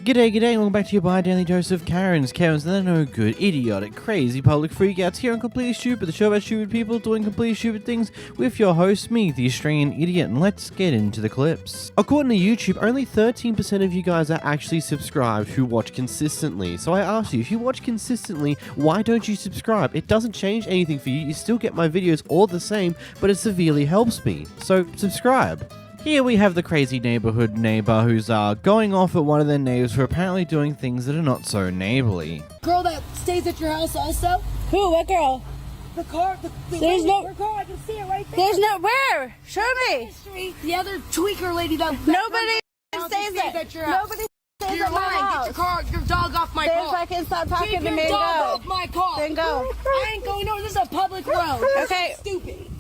G'day, and welcome back to your bi-daily dose of Karens. Karens, they're no good, idiotic, crazy public freakouts here on Completely Stupid, the show about stupid people doing completely stupid things with your host, me, the Australian idiot, and let's get into the clips. According to YouTube, only 13% of you guys are actually subscribed who watch consistently. So I ask you, if you watch consistently, why don't you subscribe? It doesn't change anything for you, you still get my videos all the same, but it severely helps me. So subscribe. Here we have the crazy neighborhood neighbor who's going off at one of their neighbors for apparently doing things that are not so neighborly. Girl that stays at your house also? Who? What girl? The car. There's no girl. I can see it right there. There's no where. Show me. The other tweaker lady that Nobody stays at your house. Nobody stays You're at my lying. house. Get your dog off my Then car. fucking stop talking Keep to me your and dog go. off my car. Then go. I ain't going over. This is a public road. Okay. This is stupid.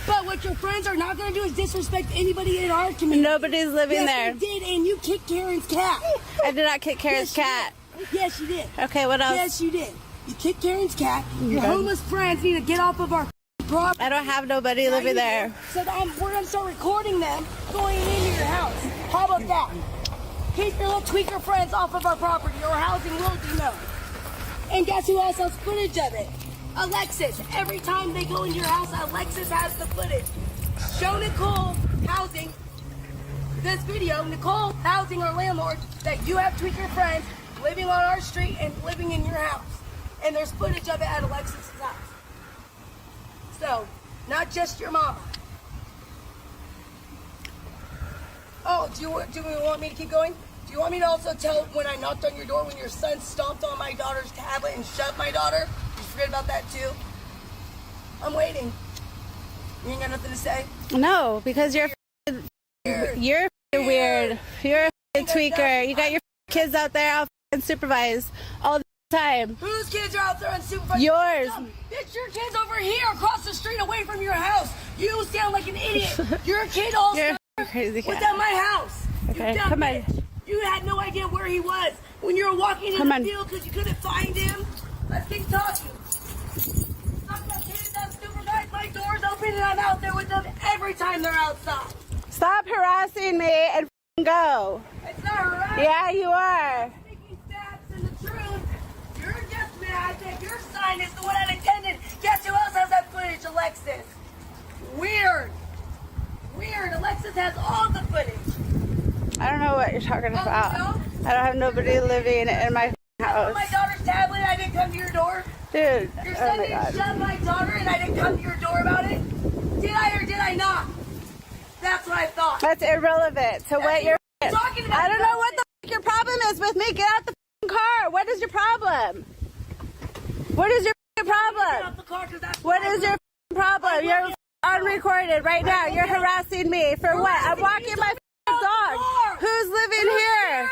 But what your friends are not going to do is disrespect anybody in our community. Nobody's living there. Yes, you did, and you kicked Karen's cat. I did not kick Karen's cat. Yes, you did. Okay, what else? Yes, you did. You kicked Karen's cat. Your homeless friends need to get off of our property. I don't have nobody living there. So we're going to start recording them going into your house. How about that? Keep your little tweaker friends off of our property or housing will be known. And guess who else has footage of it? Alexis. Every time they go in your house, Alexis has the footage. Show Nicole Housing this video. Nicole Housing, our landlord, that you have tweaker friends living on our street and living in your house. And there's footage of it at Alexis' house. So, not just your mama. Oh, do you want me to keep going? Do you want me to also tell when I knocked on your door when your son stomped on my daughter's tablet and shoved my daughter? You forget about that too? I'm waiting. You ain't got nothing to say? No, because you're weird. You're a tweaker. You got your kids out there all supervised all the time. Whose kids are out there unsupervised? Yours. It's your kids over here across the street away from your house. You sound like an idiot. Your kid also You're a crazy cat. was at my house. Okay, You dumb come on. bitch. You had no idea where he was when you were walking in the field because you couldn't find him. Let's keep talking. Stop that kids unsupervised. My door's open and I'm out there with them every time they're outside. Stop harassing me and go. It's not harassment. Yeah, you are. Speaking facts and the truth. You're just mad that your sign is the one unattended. Guess who else has that footage? Alexis. Weird. Alexis has all the footage. I don't know what you're talking about. no? I don't have nobody living in my house. My daughter's tablet, I didn't come to your door. Dude, Your oh son my didn't god. shove my daughter and I didn't come to your door about it? Did I or did I not? That's what I thought. That's irrelevant to what you're talking about. I don't know what the your problem is with me. Get out the car. What is your problem? What is your problem? Get out the car 'cause that's What is your problem? You're unrecorded right now. You're harassing me for what? I'm walking my dog. Who's living here?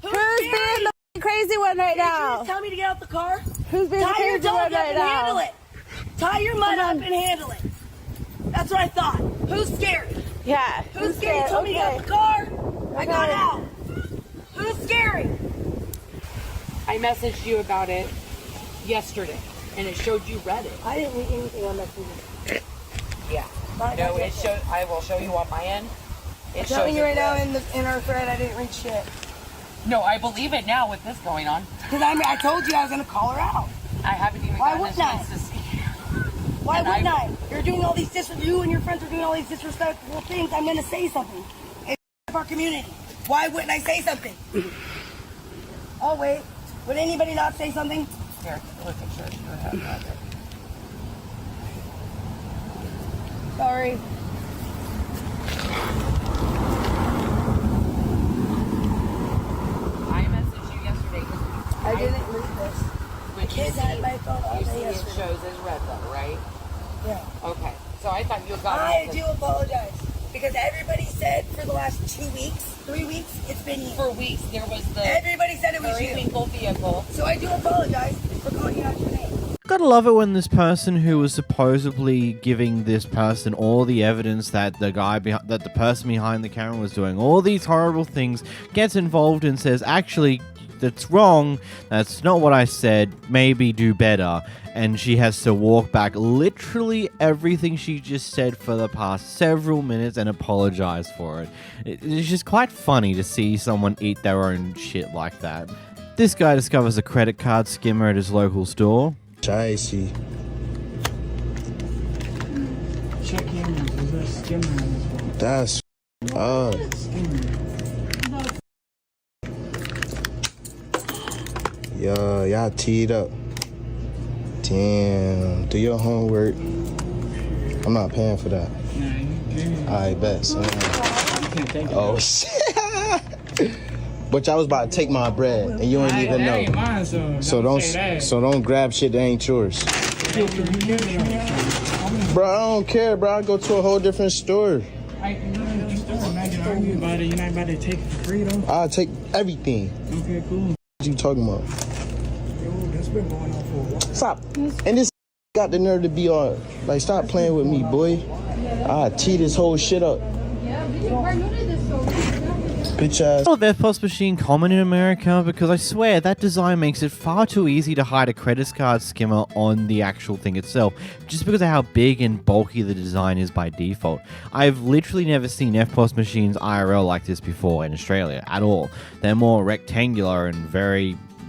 Who's being the crazy one right now? Tell me to get out the car. Who's being the Tie your crazy dog one up right and handle now? it. Tie your mud up and handle it. That's what I thought. Who's scary? Yeah. Who's scary? You told me to get out the car. I got out. Who's scary? I messaged you about it yesterday, and it showed you read it. I didn't read anything on that video. Yeah. No, it showed. I will show you on my end. I'm telling you right now in our thread, I didn't read shit. No, I believe it now with this going on. Because I told you I was going to call her out. I haven't even Why gotten a wouldn't I? chance to see. Why And wouldn't I? You're doing all these you and your friends are doing all these disrespectful things. I'm going to say something. It's our community. Why wouldn't I say something? Oh, wait. Would anybody not say something? Here, look at yours. Go ahead. Sorry. I messaged you yesterday because I didn't read this. But Kids had my phone all you day see it yesterday. shows as red though, right? Yeah. Okay. So I thought you got I it do apologize. Because everybody said for the last 2 weeks, 3 weeks, it's been you. for weeks. There was the Everybody said it was you. periwinkle vehicle. So I do apologize for calling out your name. Gotta love it when this person who was supposedly giving this person all the evidence that that the person behind the camera was doing all these horrible things gets involved and says, actually, that's wrong. That's not what I said. Maybe do better. And she has to walk back literally everything she just said for the past several minutes and apologize for it. It's just quite funny to see someone eat their own shit like that. This guy discovers a credit card skimmer at his local store. I see. Check cameras. There's a skimmer on this one. That's Yo, y'all teed up. Damn. Do your homework. I'm not paying for that. Nah, you good. I bet. So, You can't take it. oh shit. But y'all was about to take my bread and you ain't even That ain't know. mine, so don't grab shit that ain't yours. Bro, I don't care, bro. I go to a whole different store. Imagine arguing about it. You're not about to take it for free, though. I'll take everything. Okay, cool. What you talking about? Yo, that's been going on for a while. Stop. And this got the nerve to be on. Like, stop playing with me, boy. I'll tee this whole shit up. Bitch ass. Oh, the POS machine common in America? Because I swear that design makes it far too easy to hide a credit card skimmer on the actual thing itself, just because of how big and bulky the design is by default. I've literally never seen FPOS machines IRL like this before in Australia at all. They're more rectangular and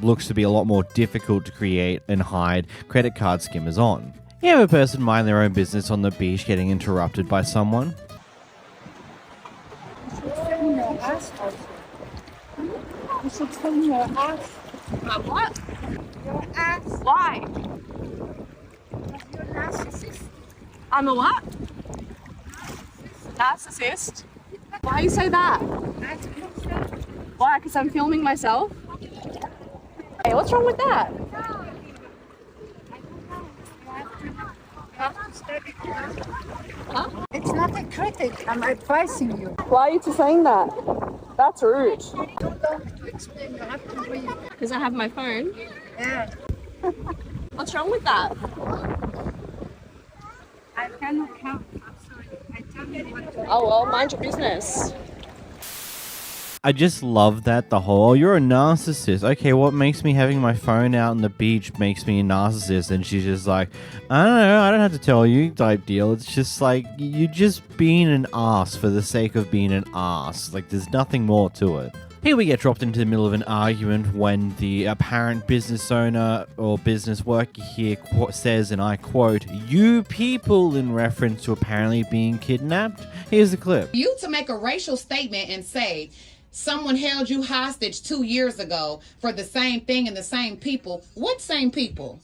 looks to be a lot more difficult to create and hide credit card skimmers on. You have a person mind their own business on the beach getting interrupted by someone? You should clean your ass. My what? Your ass. Why? Because you're a narcissist. I'm a what? Narcissist. Why you say that? Why? Because I'm filming myself? Hey, what's wrong with that? Huh? It's not a critic. I'm advising you. Why are you two saying that? That's rude. You don't have to explain. You have to read. Because I have my phone. Yeah. What's wrong with that? I cannot help. I'm sorry. I tell you what to do. Oh well, mind your business. I just love that the whole, oh, you're a narcissist. Okay, what makes me having my phone out on the beach makes me a narcissist? And she's just like, I don't know, I don't have to tell you type deal. It's just like, you're just being an ass for the sake of being an ass. Like, there's nothing more to it. Here we get dropped into the middle of an argument when the apparent business owner or business worker here says, and I quote, "You people," in reference to apparently being kidnapped. Here's the clip. You to make a racial statement and say someone held you hostage 2 years ago for the same thing and the same people. What same people?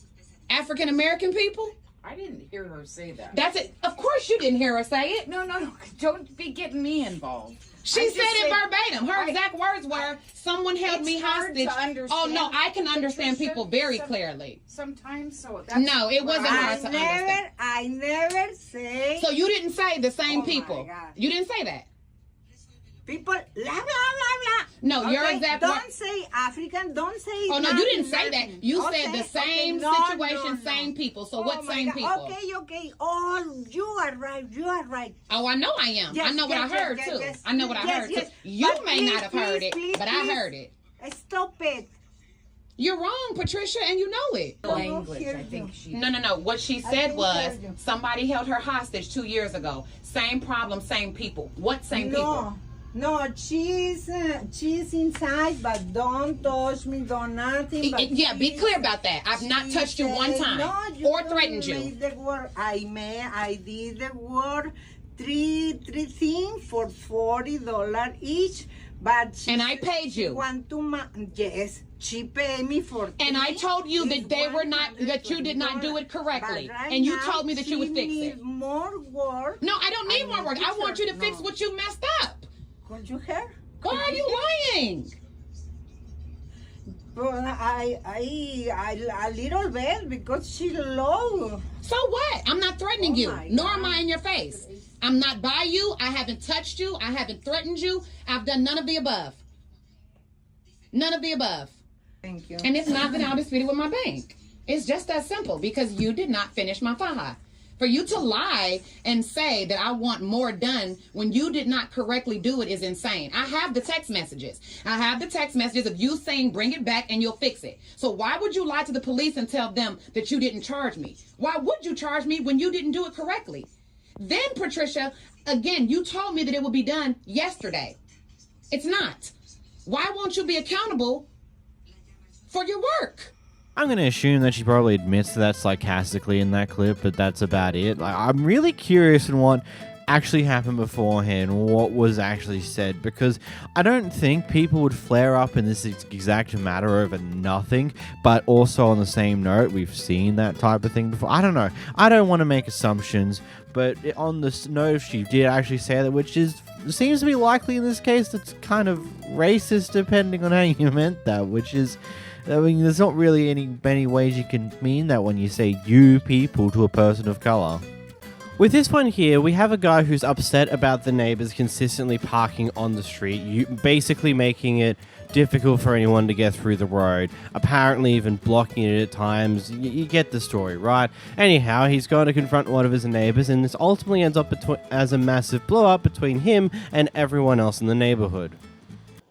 African American people? I didn't hear her say that. That's it. Of course you didn't hear her say it. No. Don't be getting me involved. She said it verbatim. Her exact words were, someone held me hostage. Oh, no, I can understand people very clearly. Sometimes, so that's... No, it wasn't hard to understand. I never say. So you didn't say the same people. God. You didn't say that. People, blah, blah, blah, blah. No, your exact Don't word. say African, don't say. Oh, no, you didn't say that. You said the same no, situation, no. same people. So Oh what my same God. people? Okay. All you are right. You are right. Oh, I know I am. Yes, I know what yes, I heard yes, too. yes. I know what I Yes, heard yes. too. You But may please, not have heard it, please, but I heard it. Stop it. You're wrong, Patricia, and you know it. Language, I think she... No. What she said was hear you. somebody held her hostage 2 years ago. Same problem, same people. What same people? No, she's inside, but don't touch me, don't nothing. But Yeah, be clear about that. I've not touched you one time or threatened you. The word I did the word three things for $40 each, but And I paid you. Yes, she paid me for. And I told you that they were not, that you did not do it correctly. And you told me that you would fix it. More work. No, I don't need more work. I want you to fix what you messed up. Could you hear? Why are you lying? But I a little bit because she low. So what? I'm not threatening you, nor am I in your face. I'm not by you. I haven't touched you. I haven't threatened you. I've done none of the above. None of the above. Thank you. And it's not that I'll dispute it with my bank. It's just that simple because you did not finish my faja. For you to lie and say that I want more done when you did not correctly do it is insane. I have the text messages. I have the text messages of you saying bring it back and you'll fix it. So why would you lie to the police and tell them that you didn't charge me? Why would you charge me when you didn't do it correctly? Then, Patricia, again, you told me that it would be done yesterday. It's not. Why won't you be accountable for your work? I'm going to assume that she probably admits to that sarcastically in that clip, but that's about it. Like, I'm really curious in what actually happened beforehand, what was actually said, because I don't think people would flare up in this exact matter over nothing, but also on the same note, we've seen that type of thing before. I don't know. I don't want to make assumptions, but on this note, if she did actually say that, which seems to be likely in this case, that's kind of racist depending on how you meant that, which is... I mean, there's not really many ways you can mean that when you say you people to a person of color. With this one here, we have a guy who's upset about the neighbors consistently parking on the street, basically making it difficult for anyone to get through the road, apparently even blocking it at times. You get the story, right? Anyhow, he's going to confront one of his neighbors, and this ultimately ends up as a massive blow-up between him and everyone else in the neighborhood.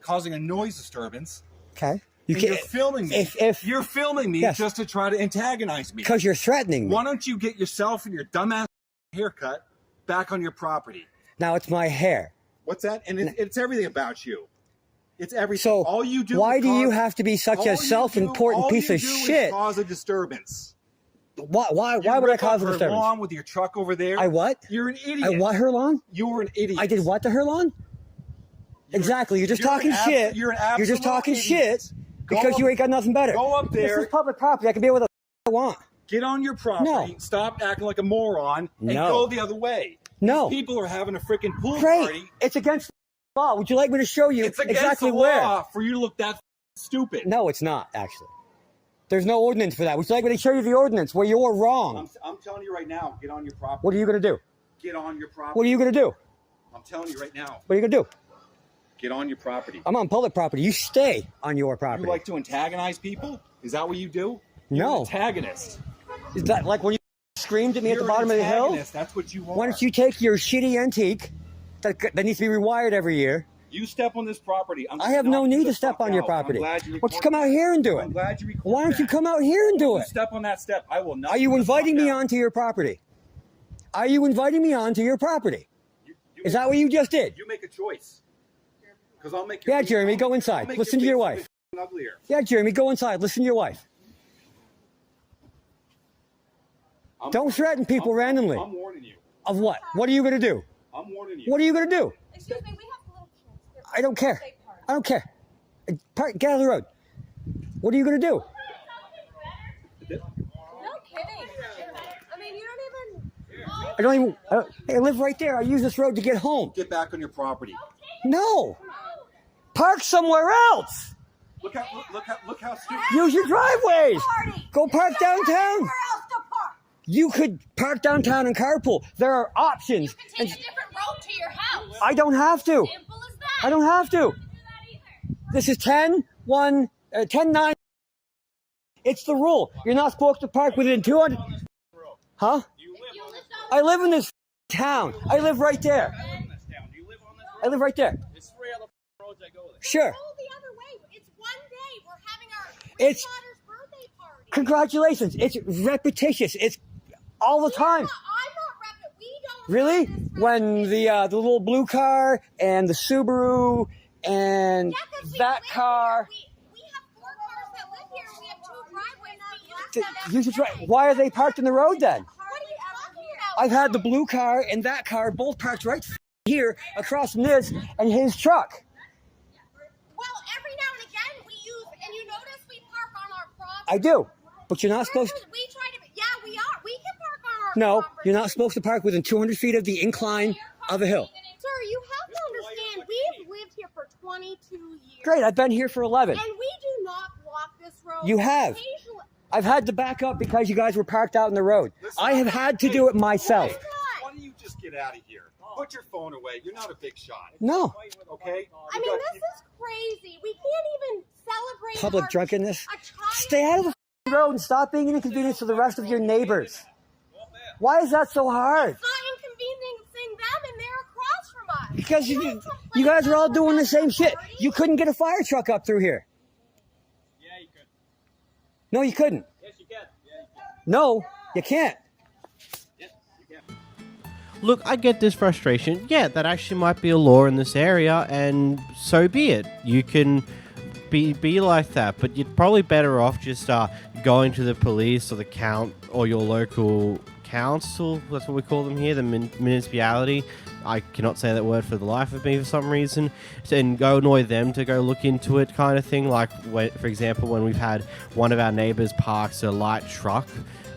Causing a noise disturbance. Okay. You're filming me. You're filming me yes. just to try to antagonize me. Because you're threatening me. Why don't you get yourself and your dumbass haircut back on your property? Now it's my hair. What's that? And it's everything about you. It's everything. So all you do. Why do you have to be such a self-important piece of shit? Is cause a disturbance. Why would I cause a disturbance? Her lawn with your truck over there. I what? You're an idiot. I what her lawn? You were an idiot. I did what to her lawn? Exactly. You're just talking shit. You're an absolute You're just talking idiot. shit. Because you ain't got nothing better. Go up there. This is public property. I can be able to I want. Get on your property. No. Stop acting like a moron and go the other way. No. These people are having a freaking pool Great. party. It's against the law. Would you like me to show you exactly where? Law for you to look that stupid. No, it's not, actually. There's no ordinance for that. Would you like me to show you the ordinance where you're wrong? I'm telling you right now, get on your property. What are you going to do? Get on your property. What are you going to do? I'm telling you right now. What are you going to do? Get on your property. I'm on public property. You stay on your property. You like to antagonize people? Is that what you do? You're no. An antagonist. Is that like when you screamed at me at the bottom of the hill? That's what you want. Why don't you take your shitty antique that needs to be rewired every year? You step on this property. I have no need to step on your property. Why don't you come out here and do it? I'm glad you recorded Why don't you come out here and do it? Step on that step. I will not. Are you inviting me onto your property? Are you inviting me onto your property? Is that what you just did? You make a choice. Because I'll make your yeah, Jeremy, go inside. Listen to your wife. Yeah, Jeremy, go inside. Listen to your wife. Don't threaten people randomly. I'm warning you. Of what? What are you going to do? I'm warning you. What are you going to do? Excuse me, we have little kids. I don't care. I don't care. Get out of the road. What are you going to do? No kidding. I mean, you don't even... I live right there. I use this road to get home. Get back on your property. No. Park somewhere else. Look how stupid. Use your driveways. Go park downtown. You could park downtown and carpool. There are options. You can take a different road to your house. I don't have to. Simple as that. I don't have to. This is 10-9. It's the rule. You're not supposed to park within 200. Huh? I live in this town. I live right there. I live right there. It's 3 other roads I go there. Sure. Go the other way. It's one day. We're having our It's daughter's birthday party. Congratulations. It's repetitious. It's all the time. I'm not we don't Really? When the little blue car and the Subaru and that car. We have 4 cars that live here. We have 2 driveways. You should try. Why are they parked in the road then? What are you talking about? I've had the blue car and that car both parked right here across from this and his truck. Well, every now and again we use, and you notice we park on our property. I do, but you're not supposed to. We try to. Yeah, we are. We can park on our No, property. you're not supposed to park within 200 feet of the incline of a hill. Sir, you have to understand, we've lived here for 22 years. Great, I've been here for 11. And we do not block this road. You have. I've had to back up because you guys were parked out in the road. I have had to do it myself. Why don't you just get out of here? Put your phone away. You're not a big shot. No. Okay? I mean, this is crazy. We can't even celebrate Public drunkenness. Stay out of the road and stop being an inconvenience to the rest of your neighbors. Why is that so hard? It's not inconveniencing them, and they're across from us. Because you guys are all doing the same shit. You couldn't get a fire truck up through here. Yeah, you could. No, you couldn't. Yes, you can. Yeah, you can. No, you can't. Yes, you can. Look, I get this frustration. Yeah, that actually might be a law in this area, and so be it. You can be like that, but you're probably better off just going to the police or the or your local council. That's what we call them here, the municipality. I cannot say that word for the life of me for some reason. And go annoy them to go look into it, kind of thing. Like, for example, when we've had one of our neighbors parks a light truck,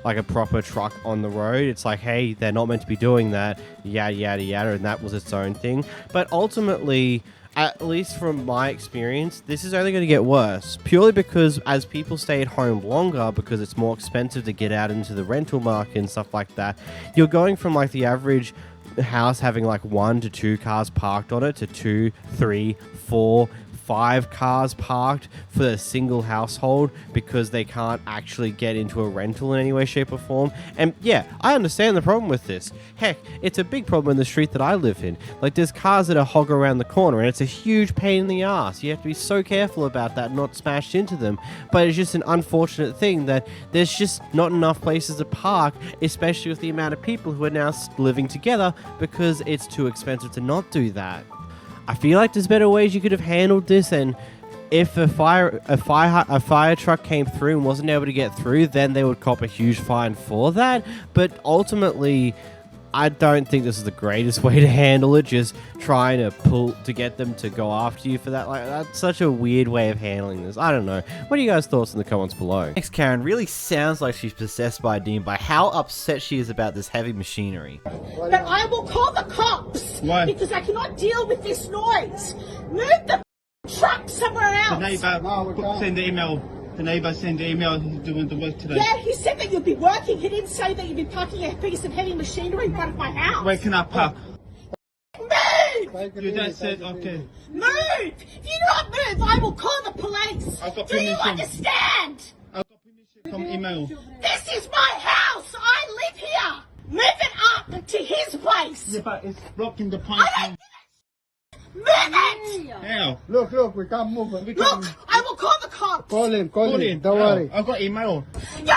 like a proper truck on the road, it's like, hey, they're not meant to be doing that, yada yada yada, and that was its own thing. But ultimately, at least from my experience, this is only going to get worse, purely because as people stay at home longer, because it's more expensive to get out into the rental market and stuff like that, you're going from like the average house having like 1 to 2 cars parked on it to 2, 3, 4, 5 cars parked for a single household because they can't actually get into a rental in any way, shape or form. And yeah, I understand the problem with this. Heck, it's a big problem in the street that I live in. Like, there's cars that are hog around the corner and it's a huge pain in the ass. You have to be so careful about that, not smashed into them. But it's just an unfortunate thing that there's just not enough places to park, especially with the amount of people who are now living together, because it's too expensive to not do that. I feel like there's better ways you could have handled this, and if a fire truck came through and wasn't able to get through, then they would cop a huge fine for that. But ultimately, I don't think this is the greatest way to handle it, just trying to get them to go after you for that. Like, that's such a weird way of handling this. I don't know. What are you guys' thoughts in the comments below? Next, Karen really sounds like she's possessed by a demon by how upset she is about this heavy machinery. But I will call the cops. Why? Because I cannot deal with this noise. Move the truck somewhere else. The neighbour send the email. The neighbour sent the email. He's doing the work today. Yeah, he said that you'd be working. He didn't say that you'd be parking a piece of heavy machinery in front of my house. Where can I park? Move! You just said okay. Move! If you do not move, I will call the police. I've got Do you permission. understand? I've got permission from email. This is my house. I live here. Move it up to his place. Yeah, but it's blocking the I pipe. don't Move it! How? Look, we can't move it. Look, I will call the cops. Call him, don't How? worry. I've got email. You're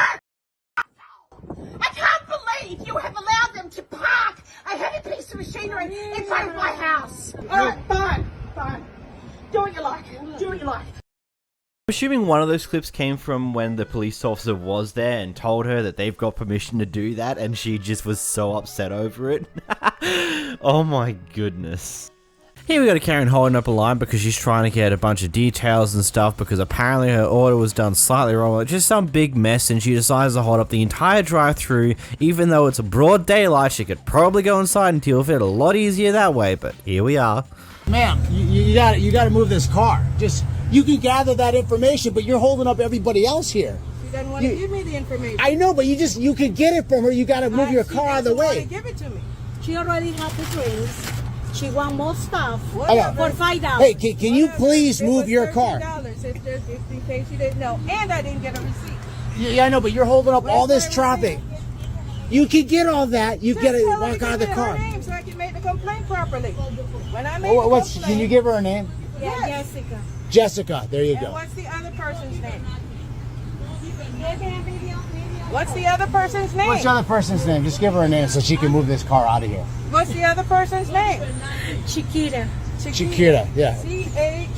I can't believe you have allowed them to park a heavy piece of machinery in front of my house. Alright, fine. Do what you like. Do what you like. I'm assuming one of those clips came from when the police officer was there and told her that they've got permission to do that, and she just was so upset over it. Oh my goodness. Here we got a Karen holding up a line because she's trying to get a bunch of details and stuff because apparently her order was done slightly wrong. Like, just some big mess, and she decides to hold up the entire drive-thru. Even though it's a broad daylight, she could probably go inside and deal with it a lot easier that way, but here we are. Ma'am, you gotta move this car. Just, you can gather that information, but you're holding up everybody else here. She doesn't want to give me the information. I know, but you can get it from her. You gotta move your car out of the way. Give it to me. She already had the drinks. She want more stuff for $5. Hey, can you please move your car? If just in case you didn't know, and I didn't get a receipt. Yeah, I know, but you're holding up all this traffic. You can get all that. You get to walk out of the car. Name so I can make the complaint properly. When I make the complaint, can you give her a name? Yeah, Jessica. Jessica. There you go. And what's the other person's name? What's the other person's name? What's the other person's name? Just give her a name so she can move this car out of here. What's the other person's name? Chiquita. Chiquita, yeah. C-H.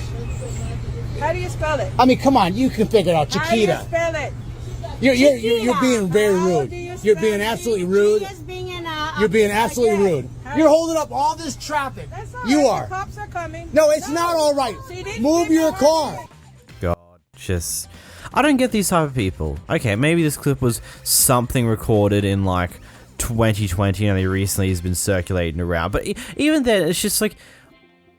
How do you spell it? I mean, come on, you can figure it out. Chiquita. How do you spell it? You're being very rude. You're being absolutely rude. You're being absolutely rude. You're holding up all this traffic. You are. The cops are coming. No, it's not all right. Move your car. God, just... I don't get these type of people. Okay, maybe this clip was something recorded in like 2020 and recently has been circulating around. But even then, it's just like,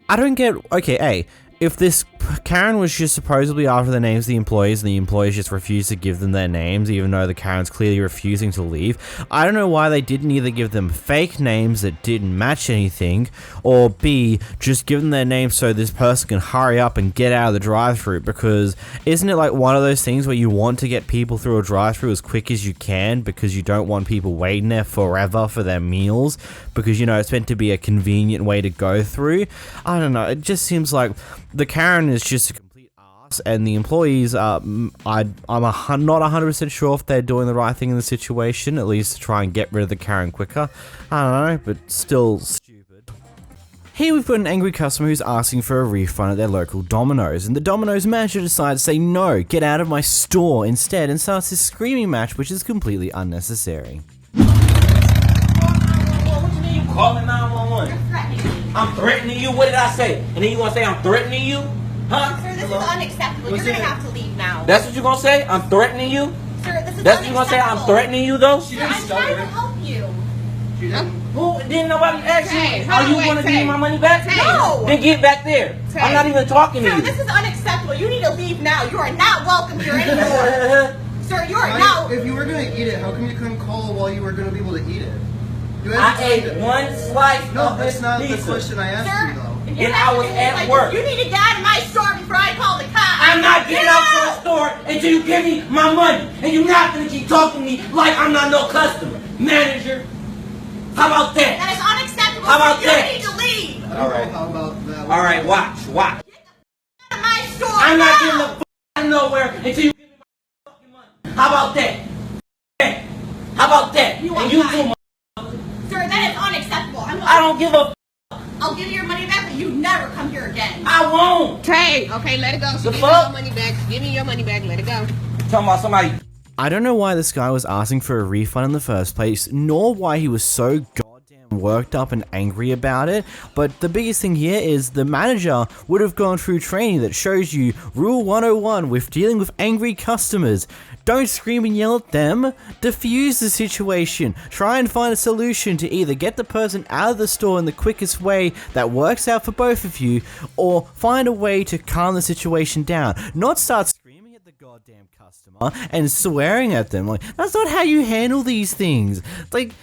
I don't get... Okay, if this Karen was just supposedly after the names of the employees and the employees just refused to give them their names even though the Karen's clearly refusing to leave, I don't know why they didn't either give them fake names that didn't match anything, or B, just give them their names so this person can hurry up and get out of the drive-thru, because isn't it like one of those things where you want to get people through a drive-thru as quick as you can because you don't want people waiting there forever for their meals, because, you know, it's meant to be a convenient way to go through. I don't know, it just seems like the Karen is just a complete ass, and the employees are, I'm not 100% sure if they're doing the right thing in the situation, at least to try and get rid of the Karen quicker. I don't know, but still stupid. Here we've got an angry customer who's asking for a refund at their local Domino's, and the Domino's manager decides to say no, get out of my store instead, and starts this screaming match which is completely unnecessary. What you mean you calling 911? I'm threatening you? What did I say? And then you gonna say I'm threatening you? Huh? Sir, this is unacceptable. You're gonna have to leave now. That's what you gonna say? I'm threatening you? Sir, this is That's what you gonna say? I'm threatening you though? Sir, I'm trying to help you. Who? Didn't nobody ask you? Are you gonna give me my money back? No! Then get back there. I'm not even talking to Sir, you. this is unacceptable. You need to leave now. You are not welcome here anymore. Sir, you are now. If you were gonna eat it, how come you couldn't call while you were gonna be able to eat it? I ate one slice of this pizza. No, that's not the question I asked you though. And I was at work. You need to get out of my store before I call the cops. I'm not getting out of the store until you give me my money. And you're not gonna keep talking to me like I'm not no customer. Manager. How about that? That is unacceptable. How about you that? need to leave. Alright. How about that? Alright, watch. Get out of my store. I'm now. not getting the f out of nowhere until you give me my fucking money. How about that? How about that? And you too, Sir, that is unacceptable. I don't give a f. I'll give you your money back, but you never come here again. I won't. Trey, okay, let it go. The Give me fuck? your money back. Give me your money back. Let it go. Talking about somebody. I don't know why this guy was asking for a refund in the first place, nor why he was so goddamn worked up and angry about it, but the biggest thing here is the manager would have gone through training that shows you Rule 101 with dealing with angry customers. Don't scream and yell at them, diffuse the situation, try and find a solution to either get the person out of the store in the quickest way that works out for both of you, or find a way to calm the situation down, not start screaming at the goddamn customer and swearing at them. Like, that's not how you handle these things. Like,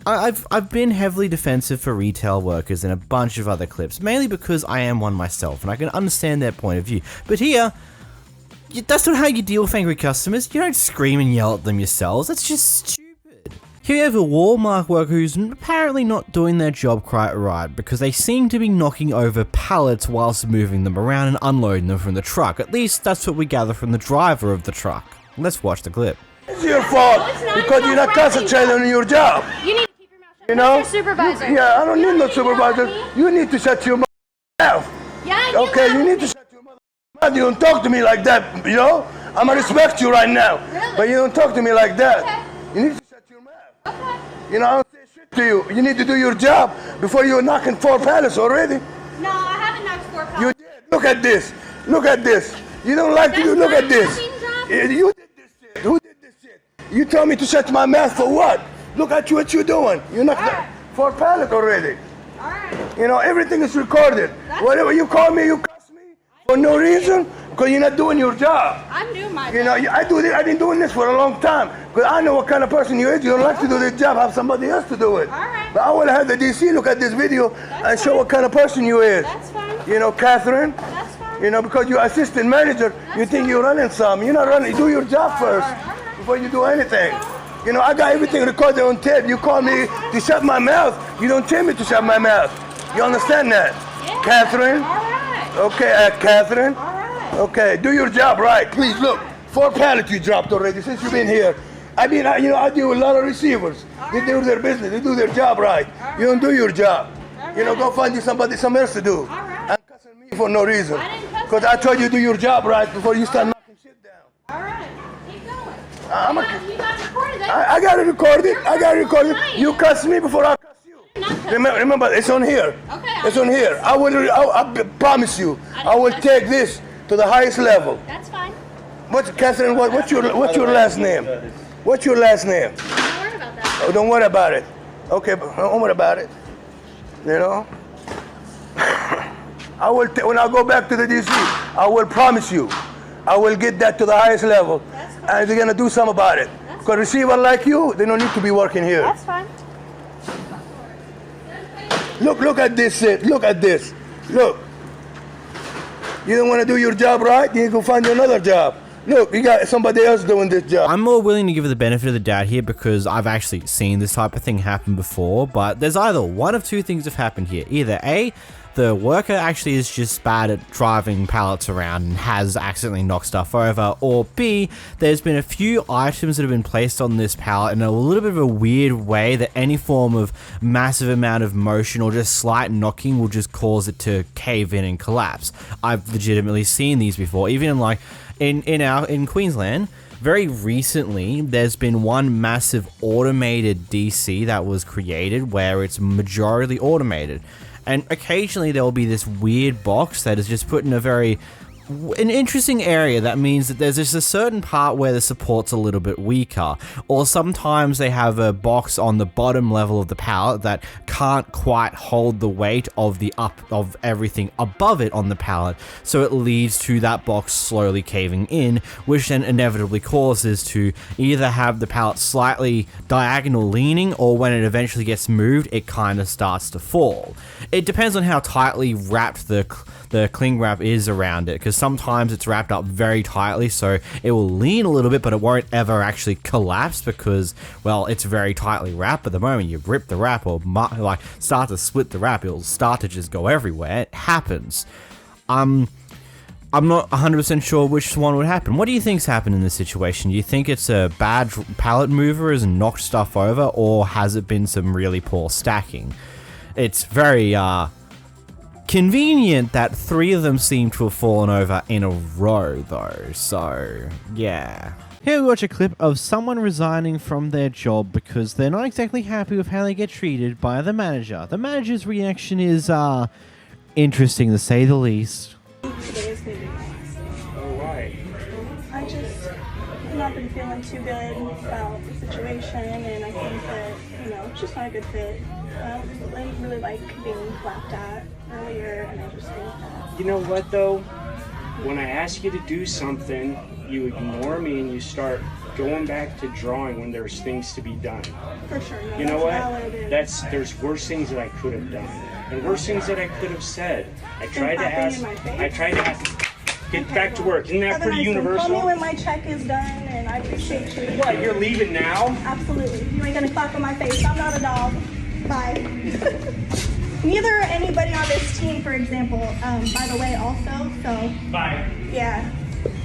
I've been heavily defensive for retail workers in a bunch of other clips, mainly because I am one myself and I can understand their point of view, but here, that's not how you deal with angry customers. You don't scream and yell at them yourselves. That's just stupid. Here you have a Walmart worker who's apparently not doing their job quite right because they seem to be knocking over pallets whilst moving them around and unloading them from the truck. At least that's what we gather from the driver of the truck. Let's watch the clip. It's your fault because you're not concentrating on your job. You need to keep your mouth shut. You know? Who's your supervisor? Yeah, I don't need no supervisor. You need to shut your mouth. Yeah, okay, you need to shut your mouth. You don't talk to me like that, you know? I'm gonna respect you right now. Really? But you don't talk to me like that. Okay. You need to shut your mouth. Okay. You know, I don't say shit to you. You need to do your job before you're knocking 4 pallets already. No, I haven't knocked 4 pallets. You did. Look at this. Look at this. You don't like to do, look at this. You did this shit. Who did this shit? You told me to shut my mouth for what? Look at you, what you're doing. You knocked 4 pallets already. Alright. You know, everything is recorded. Whatever you call me, you cuss me for no reason, because you're not doing your job. I'm doing my job. You know, I've been doing this for a long time, because I know what kind of person you is. You don't like to do the job, have somebody else to do it. Alright. But I want to have the DC look at this video and show what kind of person you is. That's fine. You know, Catherine. That's fine. You know, because you're assistant manager, you think you're running some. You're not running. Do your job first before you do anything. You know, I got everything recorded on tape. You call me to shut my mouth. You don't tell me to shut my mouth. You understand that? Yeah. Catherine? All right. Okay, Catherine? All right. Okay, do your job right. Please, look. 4 pallets you dropped already since you've been here. I mean, you know, I deal with a lot of receivers. They do their business. They do their job right. You don't do your job. You know, go find you somebody, something else to do. And cussing me for no reason. Because I told you to do your job right before you start knocking shit down. All right. Keep going. You got recorded. I got it recorded. I got it recorded. You cuss me before I cuss you. Remember, it's on here. Okay. It's on here. I promise you, I will take this to the highest level. That's fine. Catherine, what's your last name? What's your last name? Don't worry about that. Oh, don't worry about it. Okay, don't worry about it. You know? When I go back to the DC, I will promise you, I will get that to the highest level, and they're gonna do something about it. Because receiver like you, they don't need to be working here. That's fine. Look at this, look at this. Look. You don't want to do your job right, you can find you another job. Look, you got somebody else doing this job. I'm more willing to give it the benefit of the doubt here because I've actually seen this type of thing happen before, but there's either one of two things have happened here. Either A, the worker actually is just bad at driving pallets around and has accidentally knocked stuff over, or B, there's been a few items that have been placed on this pallet in a little bit of a weird way that any form of massive amount of motion or just slight knocking will just cause it to cave in and collapse. I've legitimately seen these before, even in Queensland. Very recently, there's been one massive automated DC that was created where it's majority automated. And occasionally there will be this weird box that is just put in an interesting area that means that there's just a certain part where the support's a little bit weaker, or sometimes they have a box on the bottom level of the pallet that can't quite hold the weight of of everything above it on the pallet, so it leads to that box slowly caving in, which then inevitably causes to either have the pallet slightly diagonal leaning, or when it eventually gets moved, it kind of starts to fall. It depends on how tightly wrapped the cling wrap is around it, because sometimes it's wrapped up very tightly, so it will lean a little bit, but it won't ever actually collapse because, well, it's very tightly wrapped. But the moment you rip the wrap or like start to split the wrap, it'll start to just go everywhere. It happens. I'm not 100% sure which one would happen. What do you think's happened in this situation? Do you think it's a bad pallet mover has knocked stuff over, or has it been some really poor stacking? It's very convenient that 3 of them seem to have fallen over in a row though, so yeah. Here we watch a clip of someone resigning from their job because they're not exactly happy with how they get treated by the manager. The manager's reaction is interesting to say the least. I've not been feeling too good about the situation, and I think that, it's just not a good fit. I didn't really like being laughed at earlier, and I just think that... You know what, though? When I ask you to do something, you ignore me and you start going back to drawing when there's things to be done. For sure. No, you know what? There's worse things that I could have done, and worse things that I could have said. I tried to ask... Get back to work. Isn't that pretty universal? Call me when my check is done, and I appreciate you. What, you're leaving now? Absolutely. You ain't gonna clap in my face. I'm not a dog. Bye. Neither are anybody on this team, for example, by the way, also, so. Bye. Yeah.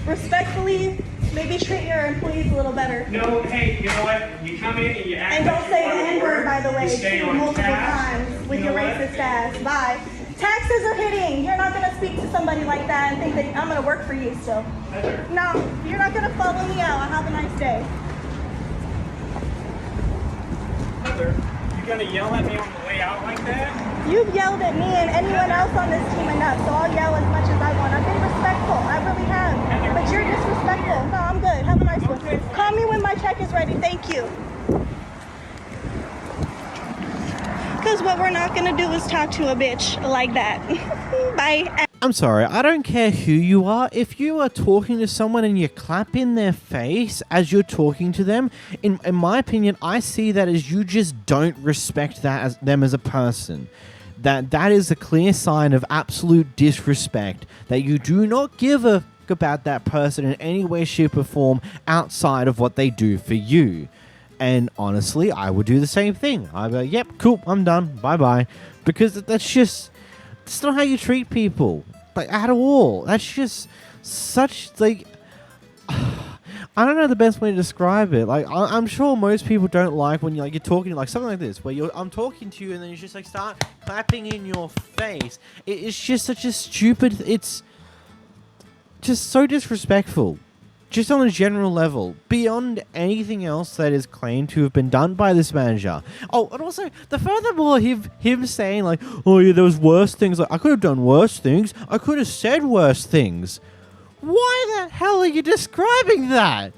Respectfully, maybe treat your employees a little better. No, hey, you know what? You come in and you act and don't say the N-word, by the way, multiple task. times with your racist ass. Bye. Taxes are hitting. You're not going to speak to somebody like that and think that I'm going to work for you still. Heather. No, you're not going to follow me out. Have a nice day. Heather, you going to yell at me on the way out like that? You've yelled at me and anyone else on this team enough, so I'll yell as much as I want. I've been respectful. I really have. Heather, but you're disrespectful. No, I'm good. Have a nice one. Call me when my check is ready. Thank you. Because what we're not going to do is talk to a bitch like that. Bye. I'm sorry, I don't care who you are. If you are talking to someone and you clap in their face as you're talking to them, in my opinion, I see that as you just don't respect them as a person. That is a clear sign of absolute disrespect, that you do not give a fuck about that person in any way, shape, or form outside of what they do for you. And honestly, I would do the same thing. I'd be like, yep, cool, I'm done, bye-bye. Because that's not how you treat people, like, at all. That's just such, like, I don't know the best way to describe it. Like, I'm sure most people don't like when you're talking like something like this, where I'm talking to you and then you just like start clapping in your face. It's just such a stupid, it's just so disrespectful. Just on a general level, beyond anything else that is claimed to have been done by this manager. Oh, and also, furthermore, him saying like, oh yeah, there was worse things. Like, I could have done worse things. I could have said worse things. Why the hell are you describing that?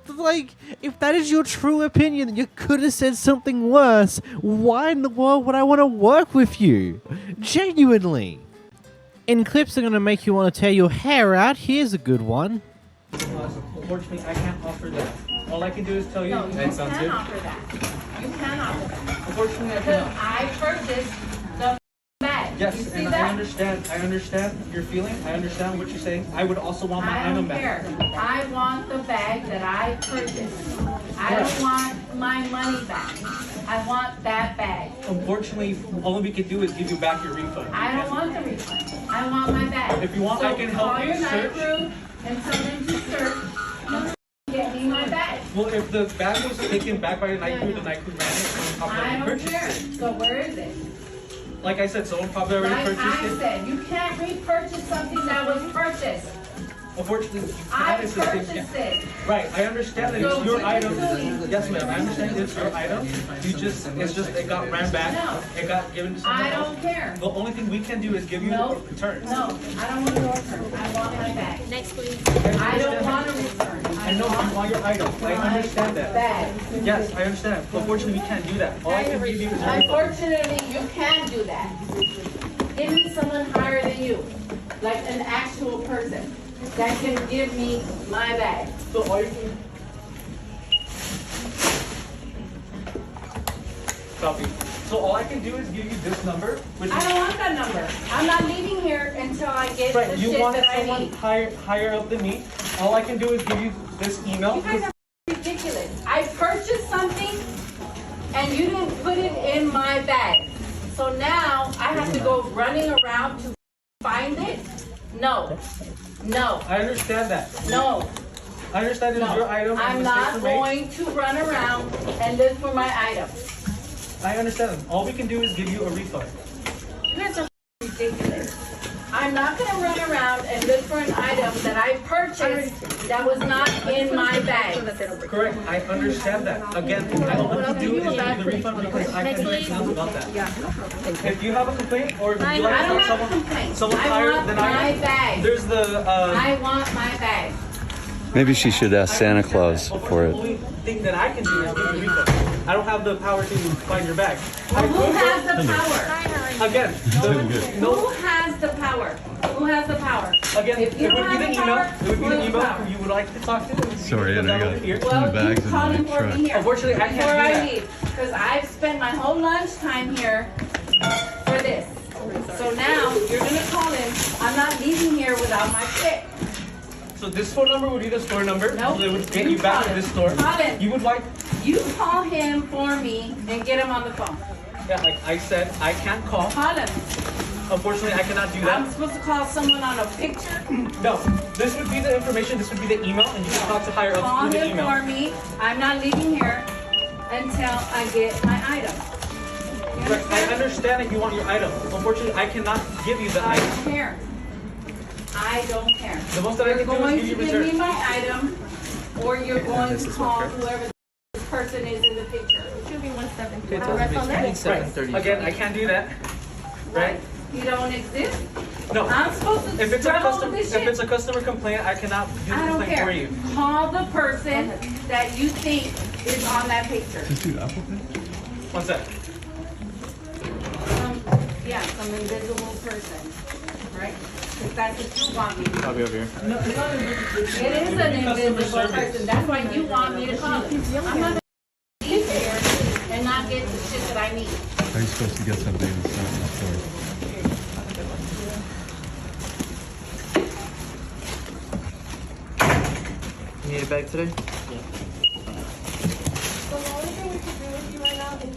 Like, if that is your true opinion, that you could have said something worse, why in the world would I want to work with you? Genuinely. In clips that are going to make you want to tear your hair out, here's a good one. Unfortunately, I can't offer that. All I can do is tell you. No, you that sounds can good. offer that. You can offer that. Unfortunately, I Because cannot. I purchased the bag. Yes, You see and that? I understand your feeling. I understand what you're saying. I would also want my I item don't back. care. I want the bag that I purchased. I don't want my money back. I want that bag. Unfortunately, all we can do is give you back your refund. I don't want the refund. I want my bag. If you want, I can help call you your night search. crew and tell them to search. Get me my bag. Well, if the bag was taken back by the night crew ran it and I probably don't purchased care. it. So where is it? Like I said, someone probably already Like purchased I it. said, you can't repurchase something that was purchased. Unfortunately, I that is the thing. purchased it. Right, I understand that So it's your what item. you're doing- Yes, ma'am, I understand it's your item. It got ran back. No. It got given to someone I else. don't care. The only thing we can do is give you a return. No, I don't want your return. I want my bag. Next, please. I don't want a return. I know you want your item. I understand that. Bag. Yes, I understand. Unfortunately, we can't do that. All I can give you is your refund. Unfortunately, you can do that. Give me someone higher than you, like an actual person that can give me my bag. So all you can copy. So all I can do is give you this number, which I don't want that number. I'm not leaving here until I get right. the You shit wanted that I someone need. higher up than me. All I can do is give you this email. You guys are ridiculous. I purchased something and you didn't put it in my bag. So now I have to go running around to find it? No. No. I understand that. No. I understand it's your item. and I'm mistakes not were made. going to run around and look for my item. I understand. All we can do is give you a refund. You guys are ridiculous. I'm not going to run around and look for an item that I purchased that was not in my bag. Correct. I understand that. Again, all I can do is give you the refund because I can do anything else about that. If you have a complaint or if you I like don't to have a someone, complaint. someone I higher want than my I am, bag. there's the. I want my bag. Maybe she should ask Santa Claus for The it. only thing that I can do is give you a refund. I don't have the power to find your bag. Well, who has the power? Again, Who has the power? Who has the power? Again, If you it would don't be have the the email. power, It would be who the has email power? who you would like to talk to. Sorry, Put and that I over got here. two Well, bags you in call my him for truck. me here. Unfortunately, I can't Before do I that. leave, because I've spent my whole lunchtime here for this. So now you're gonna call him. I'm not leaving here without my shit. So this phone number would be the store number. Nope. So it would get you back to this store. Call him. You would like. You call him for me and get him on the phone. Yeah, like I said, I can't call. Call him. Unfortunately, I cannot do I'm that. supposed to call someone on a picture. No, this would be the information. This would be the email, and you can talk to higher ups Call through the him email. for me. I'm not leaving here until I get my item. Right, I understand that you want your item. Unfortunately, I cannot give you the I item. don't care. I don't care. The most that I You're can do going is to give you give me return. my item, or you're going to call whoever this person is in the picture. It should be 173. Right. Again, I can't do that. Right? You don't exist? No. I'm supposed to If it's a settle customer, this if shit? it's a customer complaint, I cannot do the I don't complaint for care. you. Call the person that you think is on that picture. One sec. Yeah, some invisible person, right? If that's what you want me to do. I'll be over here. It is an invisible person. That's why you want me to call it. I'm not gonna be here and not get the shit that I need. Are you supposed to get something in the store? You need a bag today?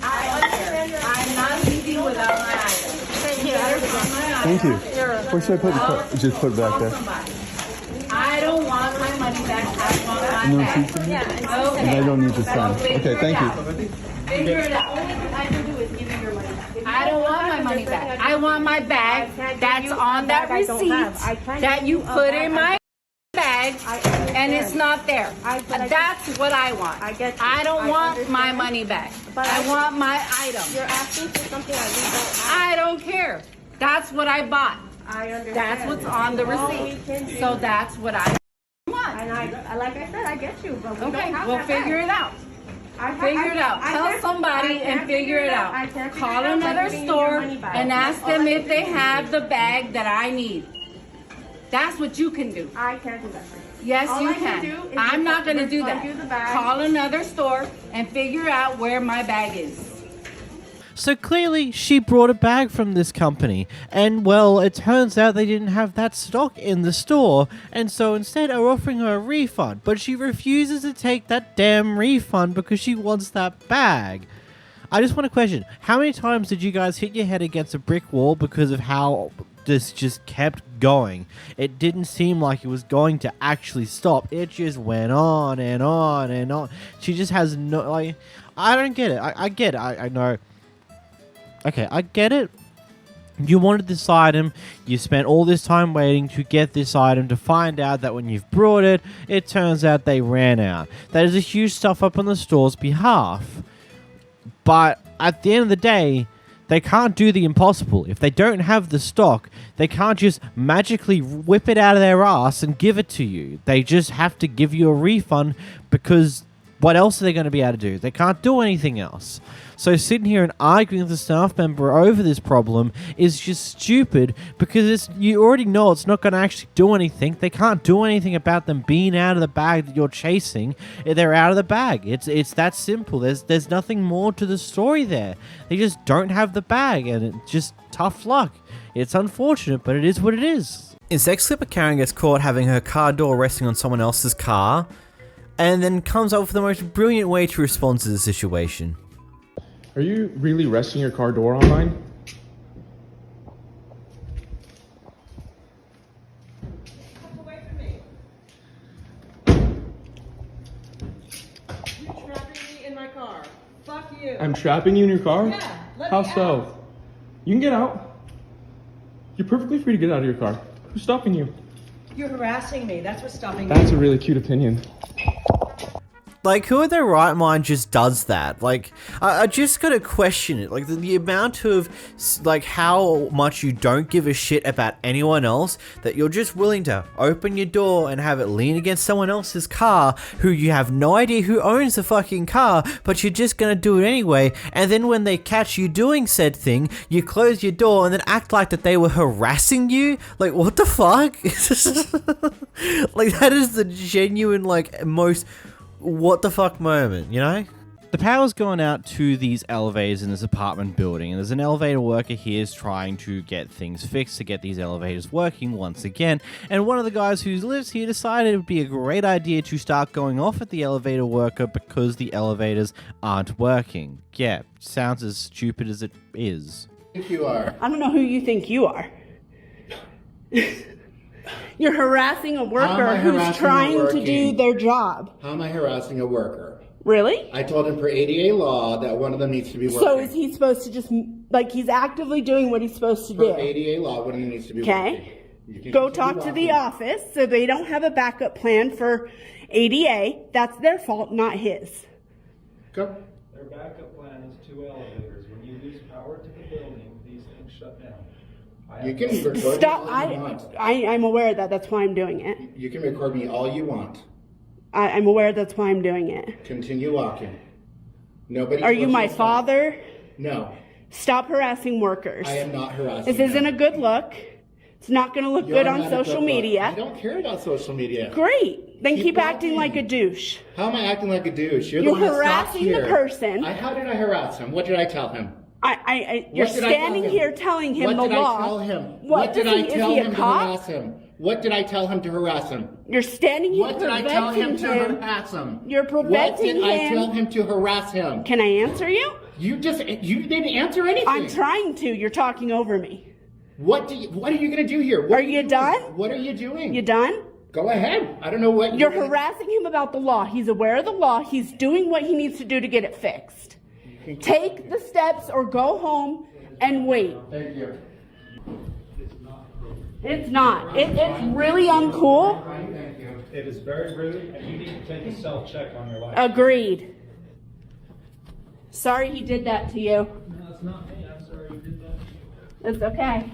I'm not leaving without my item. Thank you. Where should I put the just put it back there? I don't want my money back. I want my No bag. seats in here? Okay. And I don't need to sign. So figure Okay, it thank you. out. Figure it out. Only thing I can do is give you your money back. I don't want my money back. I want my bag that's on that receipt that you put in my bag and it's not there. That's what I want. I don't want my money back. I want my item. You're asking for something that we don't have. I don't care. That's what I bought. I understand. That's what's on the All we receipt. can do- So that's what I want. And I, like I said, I get you, but we Okay, don't have we'll that figure bag. it out. Figure it out. Tell somebody and figure it out. Call another store and ask them if they have the bag that I need. That's what you can do. I can't do that. Yes, you can. I'm not going to do that. Call another store and figure out where my bag is. So clearly, she brought a bag from this company, and well, it turns out they didn't have that stock in the store, and so instead are offering her a refund, but she refuses to take that damn refund because she wants that bag. I just want to question, how many times did you guys hit your head against a brick wall because of how this just kept going? It didn't seem like it was going to actually stop. It just went on and on and on. She just has no, like, I don't get it. I get it. I know. Okay, I get it. You wanted this item, you spent all this time waiting to get this item, to find out that when you've brought it, it turns out they ran out. That is a huge stuff up on the store's behalf. But at the end of the day, they can't do the impossible. If they don't have the stock, they can't just magically whip it out of their ass and give it to you. They just have to give you a refund, because what else are they going to be able to do? They can't do anything else. So sitting here and arguing with the staff member over this problem is just stupid, because you already know it's not going to actually do anything. They can't do anything about them being out of the bag that you're chasing. They're out of the bag. It's that simple. There's nothing more to the story there. They just don't have the bag, and it's just tough luck. It's unfortunate, but it is what it is. In this next clip, Karen gets caught having her car door resting on someone else's car, and then comes up with the most brilliant way to respond to the situation. Are you really resting your car door online? Away from me. You're trapping me in my car. Fuck you. I'm trapping you in your car? Yeah, let How me so? out. You can get out. You're perfectly free to get out of your car. Who's stopping you? You're harassing me. That's what's stopping me. That's a really cute opinion. Like, who in their right mind just does that? Like, I just gotta question it. Like, the amount of, like, how much you don't give a shit about anyone else, that you're just willing to open your door and have it lean against someone else's car, who you have no idea who owns the fucking car, but you're just gonna do it anyway, and then when they catch you doing said thing, you close your door and then act like that they were harassing you? Like, what the fuck? Like, that is the genuine, like, most what the fuck moment, you know? The power's gone out to these elevators in this apartment building, and there's an elevator worker here trying to get things fixed to get these elevators working once again, and one of the guys who lives here decided it would be a great idea to start going off at the elevator worker because the elevators aren't working. Yeah, sounds as stupid as it is. I think you are. I don't know who you think you are. You're harassing a worker who's trying to do their job. How am I harassing a worker? Really? I told him for ADA law that one of them needs to be working. So is he supposed to just, like, he's actively doing what he's supposed to do? For ADA law, one of them needs to be working. Okay. Go talk to the office so they don't have a backup plan for ADA. That's their fault, not his. Go. Their backup plan is 2 elevators. When you lose power to the building, these things shut down. You can record Stop. me all you want. I'm aware of that. That's why I'm doing it. You can record me all you want. I'm aware that's why I'm doing it. Continue walking. Nobody. Are you my father? No. Stop harassing workers. I am not harassing. This isn't a good look. It's not going to look good on social media. I don't care about social media. Great. Then keep acting like a douche. How am I acting like a douche? You're harassing the person. How did I harass him? What did I tell him? You're standing here telling him the law. What did I tell him? What did I tell him to harass him? What did I tell him to harass him? You're standing here What did I tell him to harass him? You're preventing him. What did I tell him to harass him? Can I answer you? You didn't answer anything. I'm trying to. You're talking over me. What are you going to do here? Are you done? What are you doing? You done? Go ahead. I don't know what you're harassing him about the law. He's aware of the law. He's doing what he needs to do to get it fixed. Take the steps or go home and wait. Thank you. It's not. It's really uncool. Thank you. It is very rude, and you need to take a self-check on your life. Agreed. Sorry he did that to you. No, it's not me. I'm sorry he did that to you. It's okay.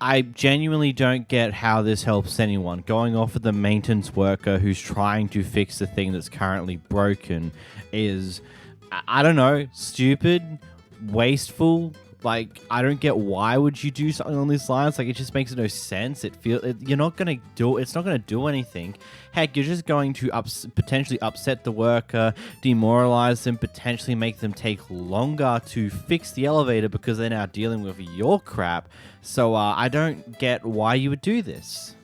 I genuinely don't get how this helps anyone. Going off of the maintenance worker who's trying to fix the thing that's currently broken is, I don't know, stupid, wasteful. Like, I don't get why would you do something on these lines. Like, it just makes no sense. You're not gonna do. It's not gonna do anything. Heck, you're just going to potentially upset the worker, demoralize them, potentially make them take longer to fix the elevator because they're now dealing with your crap. So I don't get why you would do this.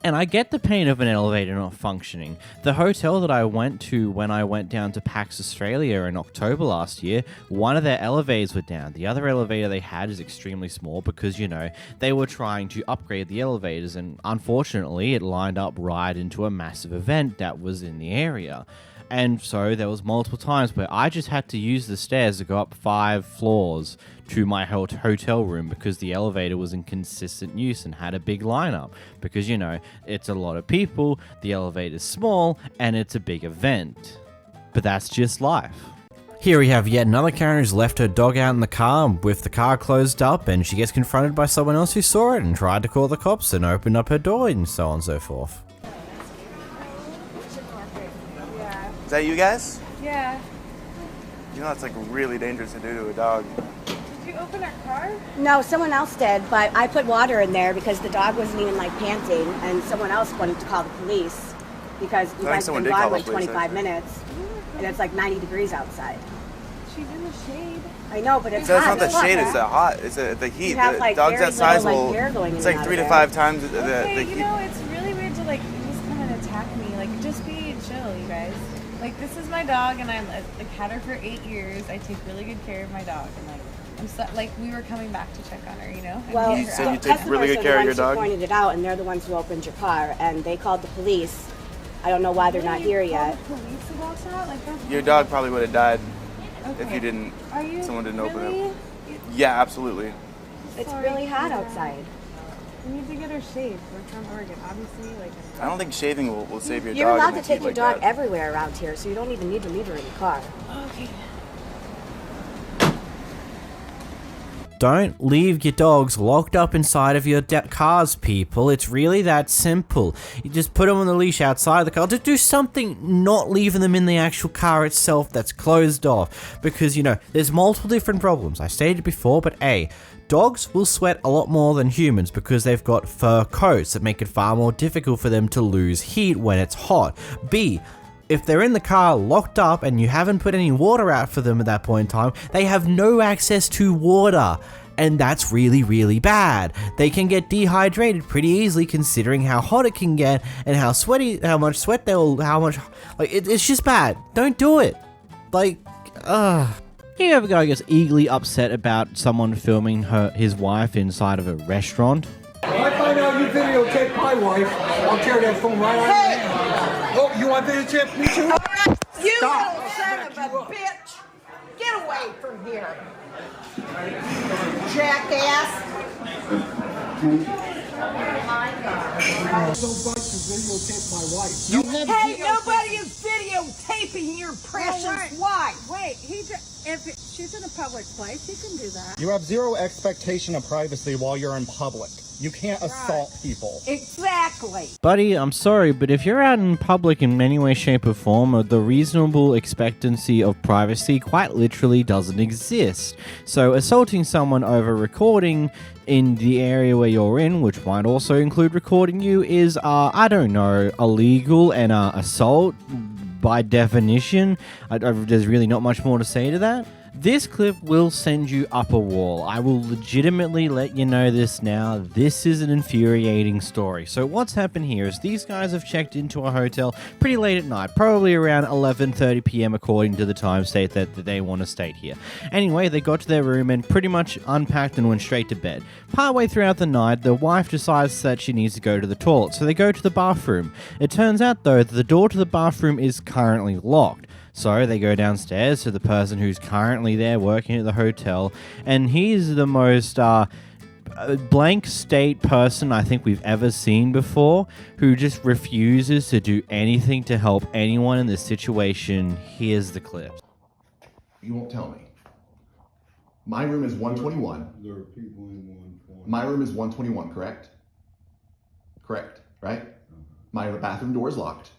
And I get the pain of an elevator not functioning. The hotel that I went to when I went down to PAX Australia in October last year, one of their elevators were down. The other elevator they had is extremely small because, you know, they were trying to upgrade the elevators, and unfortunately it lined up right into a massive event that was in the area. And so there was multiple times where I just had to use the stairs to go up 5 floors to my hotel room because the elevator was in consistent use and had a big lineup. Because, you know, it's a lot of people, the elevator's small, and it's a big event. But that's just life. Here we have yet another Karen who's left her dog out in the car with the car closed up, and she gets confronted by someone else who saw it and tried to call the cops and opened up her door and so on and so forth. Is that you guys? Yeah. You know that's like really dangerous to do to a dog. Did you open our car? No, someone else did, but I put water in there because the dog wasn't even like panting, and someone else wanted to call the police because you guys have been gone like 25 minutes, and it's like 90 degrees outside. She's in the shade. I know, but it's hot. hot. It's not the shade, it's the hot. It's the heat. You have, like, dogs very that size little, will. like, hair going It's in like and 3 out to of 5 times the Okay, heat. you know, it's really weird to like just come and attack me. Like, just be chill, you guys. Like, this is my dog, and I've had her for 8 years. I take really good care of my dog, and like, I'm so, like, we were coming back to check on her, you know. Well, you said you take really good care of your dog. Who pointed it out, and they're the ones who opened your car, and they called the police. I don't know why they're not here yet. The police about that? Like, that's Your dog probably would have died if Okay. you didn't. Are you Someone didn't open really? it. Yeah, absolutely. It's really hot outside. We need to get her shaved. We're from Oregon, obviously. Like, I don't think shaving will save your You're dog. allowed in to the take heat your like dog that. everywhere around here, so you don't even need to leave her in the car. okay. Don't leave your dogs locked up inside of your cars, people. It's really that simple. You just put them on the leash outside the car. Just do something, not leaving them in the actual car itself that's closed off. Because, you know, there's multiple different problems. I stated before, but A, dogs will sweat a lot more than humans because they've got fur coats that make it far more difficult for them to lose heat when it's hot. B, if they're in the car locked up and you haven't put any water out for them at that point in time, they have no access to water. And that's really, really bad. They can get dehydrated pretty easily considering how hot it can get and how much sweat it's just bad. Don't do it. Like, You ever guy gets eagerly upset about someone filming his wife inside of a restaurant? If I find out you videotape my wife, I'll tear that phone right out of your hand. Oh, you want videotape me too? You Stop. little son of a bitch! Get away from here! Jackass! Hey, nobody is videotaping your precious wife! Wait, if she's in a public place, he can do that. You have zero expectation of privacy while you're in public. You can't assault people. Exactly. Buddy, I'm sorry, but if you're out in public in any way, shape, or form, the reasonable expectancy of privacy quite literally doesn't exist. So assaulting someone over recording in the area where you're in, which might also include recording you, is, I don't know, illegal and assault by definition. There's really not much more to say to that. This clip will send you up a wall. I will legitimately let you know this now. This is an infuriating story. So what's happened here is these guys have checked into a hotel pretty late at night, probably around 11:30 p.m. according to the time state that they want to stay here. Anyway, they got to their room and pretty much unpacked and went straight to bed. Partway throughout the night, the wife decides that she needs to go to the toilet, so they go to the bathroom. It turns out, though, that the door to the bathroom is currently locked. So they go downstairs to the person who's currently there working at the hotel, and he's the most blank state person I think we've ever seen before, who just refuses to do anything to help anyone in this situation. Here's the clip. You won't tell me. My room is 121. There are people in 120. My room is 121, correct? Correct, right? My bathroom door is locked.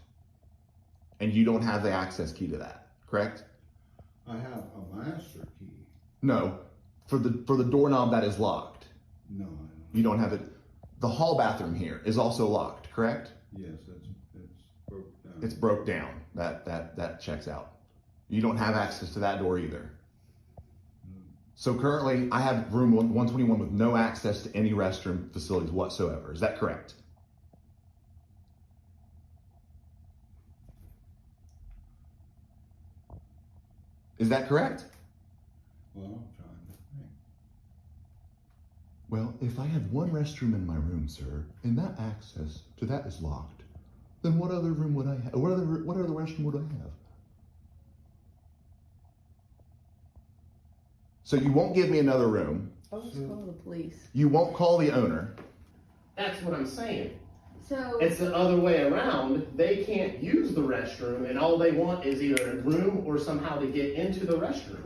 And you don't have the access key to that, correct? I have a master key. No, for the doorknob that is locked. No, you don't have it. The hall bathroom here is also locked, correct? Yes, it's broke down. It's broke down. That checks out. You don't have access to that door either. So currently, I have room 121 with no access to any restroom facilities whatsoever. Is that correct? Is that correct? Well, I'm trying to think. Well, if I have one restroom in my room, sir, and that access to that is locked, then what other room would I have? What other restroom would I have? So you won't give me another room. I'll just call the police. You won't call the owner. That's what I'm saying. So it's the other way around. They can't use the restroom, and all they want is either a room or somehow to get into the restroom.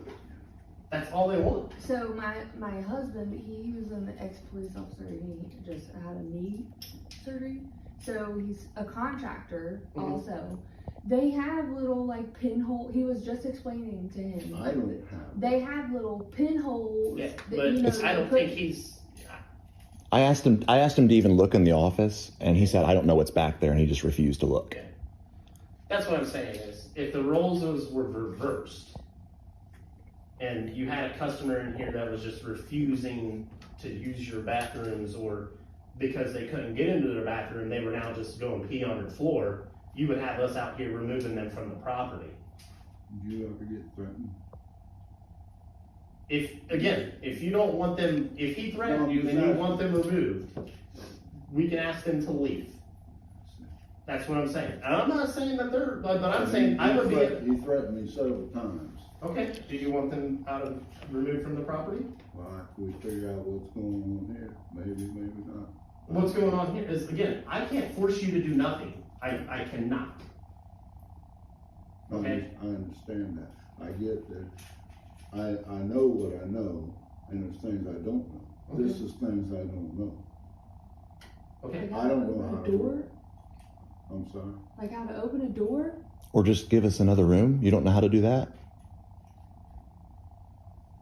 That's all they want. So my husband, he was an ex-police officer, and he just had a knee surgery. So he's a contractor also. They have little like pinhole. He was just explaining to him. I don't have. They have little pinholes. Yeah, that, but you know, I don't think he's. I asked him to even look in the office, and he said, I don't know what's back there, and he just refused to look. Okay. That's what I'm saying is, if the roles were reversed, and you had a customer in here that was just refusing to use your bathrooms, or because they couldn't get into their bathroom, they were now just going pee on your floor, you would have us out here removing them from the property. Did you ever get threatened? If you don't want them, if he threatened you and you want them removed, we can ask them to leave. That's what I'm saying. And I'm not saying that they're, but I'm saying I would be. He threatened me several times. Okay. Do you want them removed from the property? Well, after we figure out what's going on here, maybe not. What's going on here is, again, I can't force you to do nothing. I cannot. Okay. I understand that. I get that. I know what I know, and there's things I don't know. Okay. This is things I don't know. Okay. I don't know how to door? work. I'm sorry? Like how to open a door? Or just give us another room? You don't know how to do that?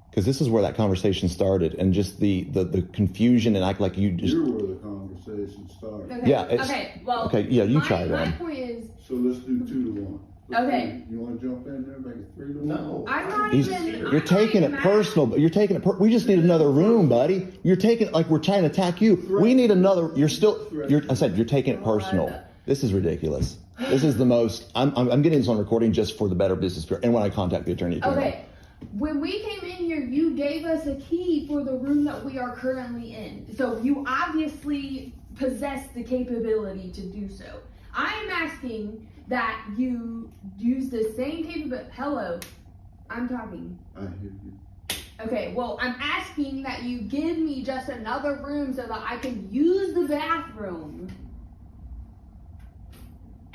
Because this is where that conversation started, and just the confusion and act like you just... You're where the conversation started. Okay. Yeah. Okay, well... Okay, yeah, you try it My on. point is... So let's do 2 to 1. Okay. You want to jump in there and make it 3 to 1? No. I'm not You're taking it personal, but you're taking it. We just need another room, buddy. You're taking it like we're trying to attack you. We need another. I said you're taking it personal. This is ridiculous. This is the most. I'm getting this on recording just for the better business, and when I contact the attorney. Okay. When we came in here, you gave us a key for the room that we are currently in. So you obviously possess the capability to do so. I am asking that you use the same capability. Hello, I'm talking. I hear you. Okay, well, I'm asking that you give me just another room so that I can use the bathroom.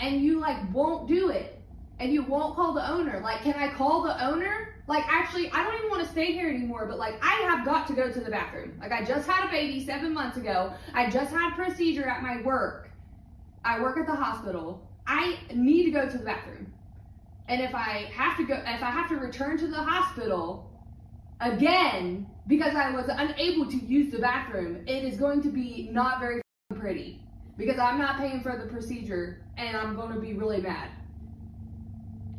And you like won't do it. And you won't call the owner. Like, can I call the owner? Like, actually, I don't even want to stay here anymore, but like, I have got to go to the bathroom. Like, I just had a baby 7 months ago. I just had a procedure at my work. I work at the hospital. I need to go to the bathroom. And if I have to return to the hospital again, because I was unable to use the bathroom, it is going to be not very pretty. Because I'm not paying for the procedure, and I'm going to be really mad.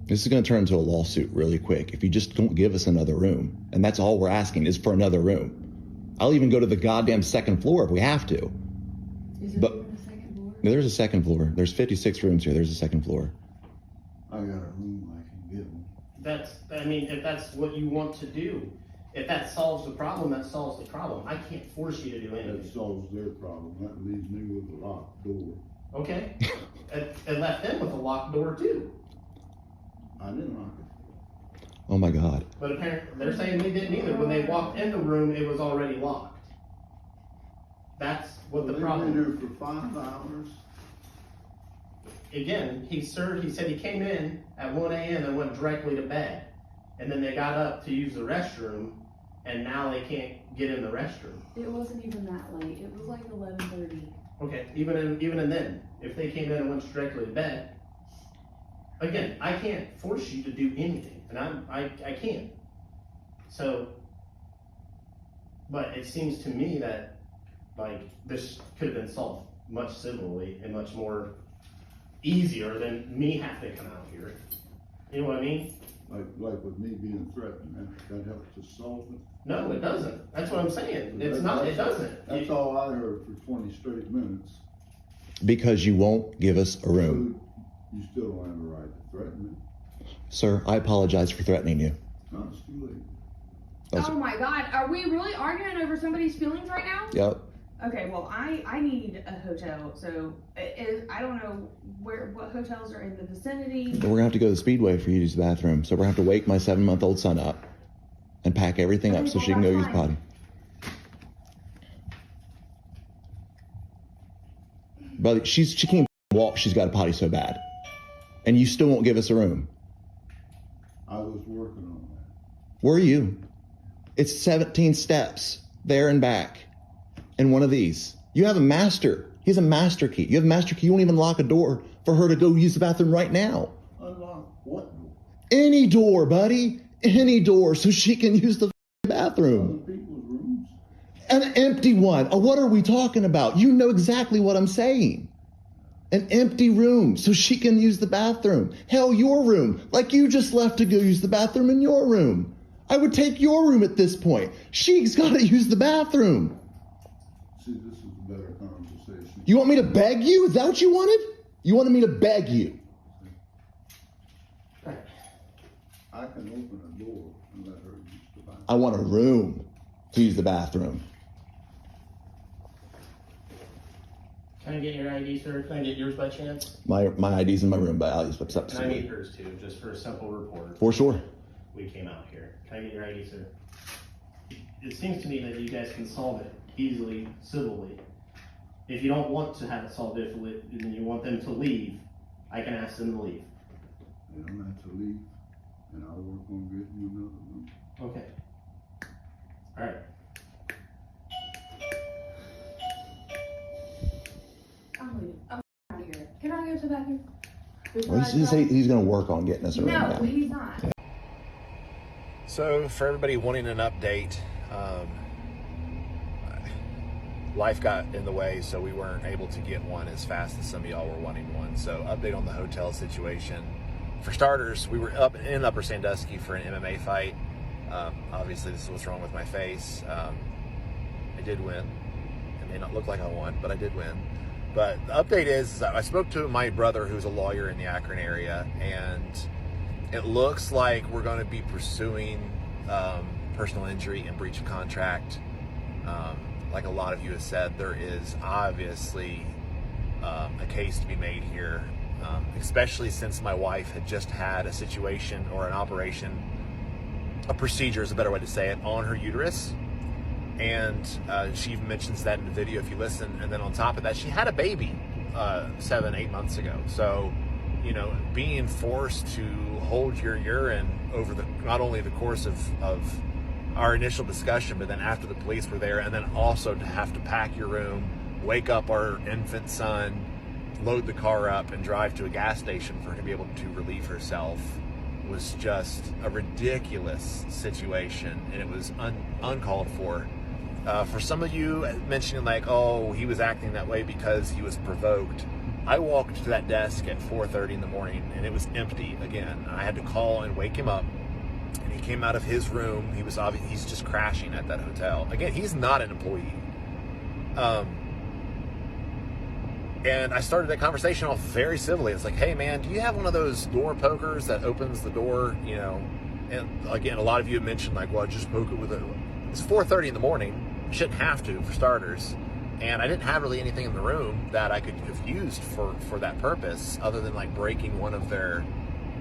This is going to turn into a lawsuit really quick if you just don't give us another room. And that's all we're asking is for another room. I'll even go to the goddamn 2nd floor if we have to. Is there a 2nd floor? No, there's a 2nd floor. There's 56 rooms here. There's a 2nd floor. I got a room I can give them. If that's what you want to do, if that solves the problem, that solves the problem. I can't force you to do anything. That solves their problem. That leaves me with a locked door. Okay. It left them with a locked door too. I didn't lock it. Oh my God. But apparently, they're saying they didn't either. When they walked in the room, it was already locked. That's what the problem. They've been here for 5 hours. Again, he said he came in at 1 a.m. and went directly to bed. And then they got up to use the restroom, and now they can't get in the restroom. It wasn't even that late. It was like 11:30. Okay, even in then, if they came in and went directly to bed, again, I can't force you to do anything, and I can't. So, but it seems to me that like this could have been solved much civilly and much more easier than me having to come out here. You know what I mean? Like with me being threatened, that helps to solve it? No, it doesn't. That's what I'm saying. It's not, it doesn't. That's all I heard for 20 straight minutes. Because you won't give us a room. You still don't have a right to threaten me. Sir, I apologize for threatening you. No, it's too late. Oh my God, are we really arguing over somebody's feelings right now? Yep. Okay, well, I need a hotel, so I don't know what hotels are in the vicinity. We're gonna have to go to the Speedway for you to use the bathroom. So we're gonna have to wake my 7-month-old son up and pack everything up so she can go use the potty. But she can't walk, she's got a potty so bad. And you still won't give us a room. I was working on that. Where are you? It's 17 steps, there and back. And one of these. You have a master. He has a master key. You have a master key. You won't even lock a door for her to go use the bathroom right now. Unlock what door? Any door, buddy. Any door so she can use the bathroom. Other people's rooms? An empty one. What are we talking about? You know exactly what I'm saying. An empty room so she can use the bathroom. Hell, your room. Like you just left to go use the bathroom in your room. I would take your room at this point. She's got to use the bathroom. See, this is a better conversation. You want me to beg you? Is that what you wanted? You wanted me to beg you. I can open a door and let her use the bathroom. I want a room to use the bathroom. Can I get your ID, sir? Can I get yours by chance? My ID's in my room, but I'll use what's up. And I need hers too, just for a simple report. For sure. We came out here. Can I get your ID, sir? It seems to me that you guys can solve it easily, civilly. If you don't want to have it solved civilly, and you want them to leave, I can ask them to leave. They don't have to leave, and I'll work on getting you another room. Okay. All right. I'm leaving. I'm out of here. Can I go to the bathroom? Well, he's going to work on getting us a room now. No, he's not. So, for everybody wanting an update, life got in the way, so we weren't able to get one as fast as some of y'all were wanting one. So, update on the hotel situation. For starters, we were up in Upper Sandusky for an MMA fight. Obviously, this is what's wrong with my face. I did win. It may not look like I won, but I did win. But the update is that I spoke to my brother, who's a lawyer in the Akron area, and it looks like we're going to be pursuing personal injury and breach of contract. Like a lot of you have said, there is obviously a case to be made here, especially since my wife had just had a situation or an operation, a procedure is a better way to say it, on her uterus. And she even mentions that in the video if you listen. And then on top of that, she had a baby 7-8 months ago. So, you know, being forced to hold your urine over the not only the course of our initial discussion, but then after the police were there, and then also to have to pack your room, wake up our infant son, load the car up, and drive to a gas station for her to be able to relieve herself was just a ridiculous situation, and it was uncalled for. For some of you mentioning like, oh, he was acting that way because he was provoked. I walked to that desk at 4:30 in the morning and it was empty again. I had to call and wake him up, and he came out of his room. He's just crashing at that hotel. Again, he's not an employee. And I started that conversation off very civilly. It's like, hey man, do you have one of those door pokers that opens the door, you know? And again, a lot of you have mentioned like, well, just poke it with it's 4:30 in the morning. Shouldn't have to, for starters. And I didn't have really anything in the room that I could have used for that purpose, other than like breaking one of their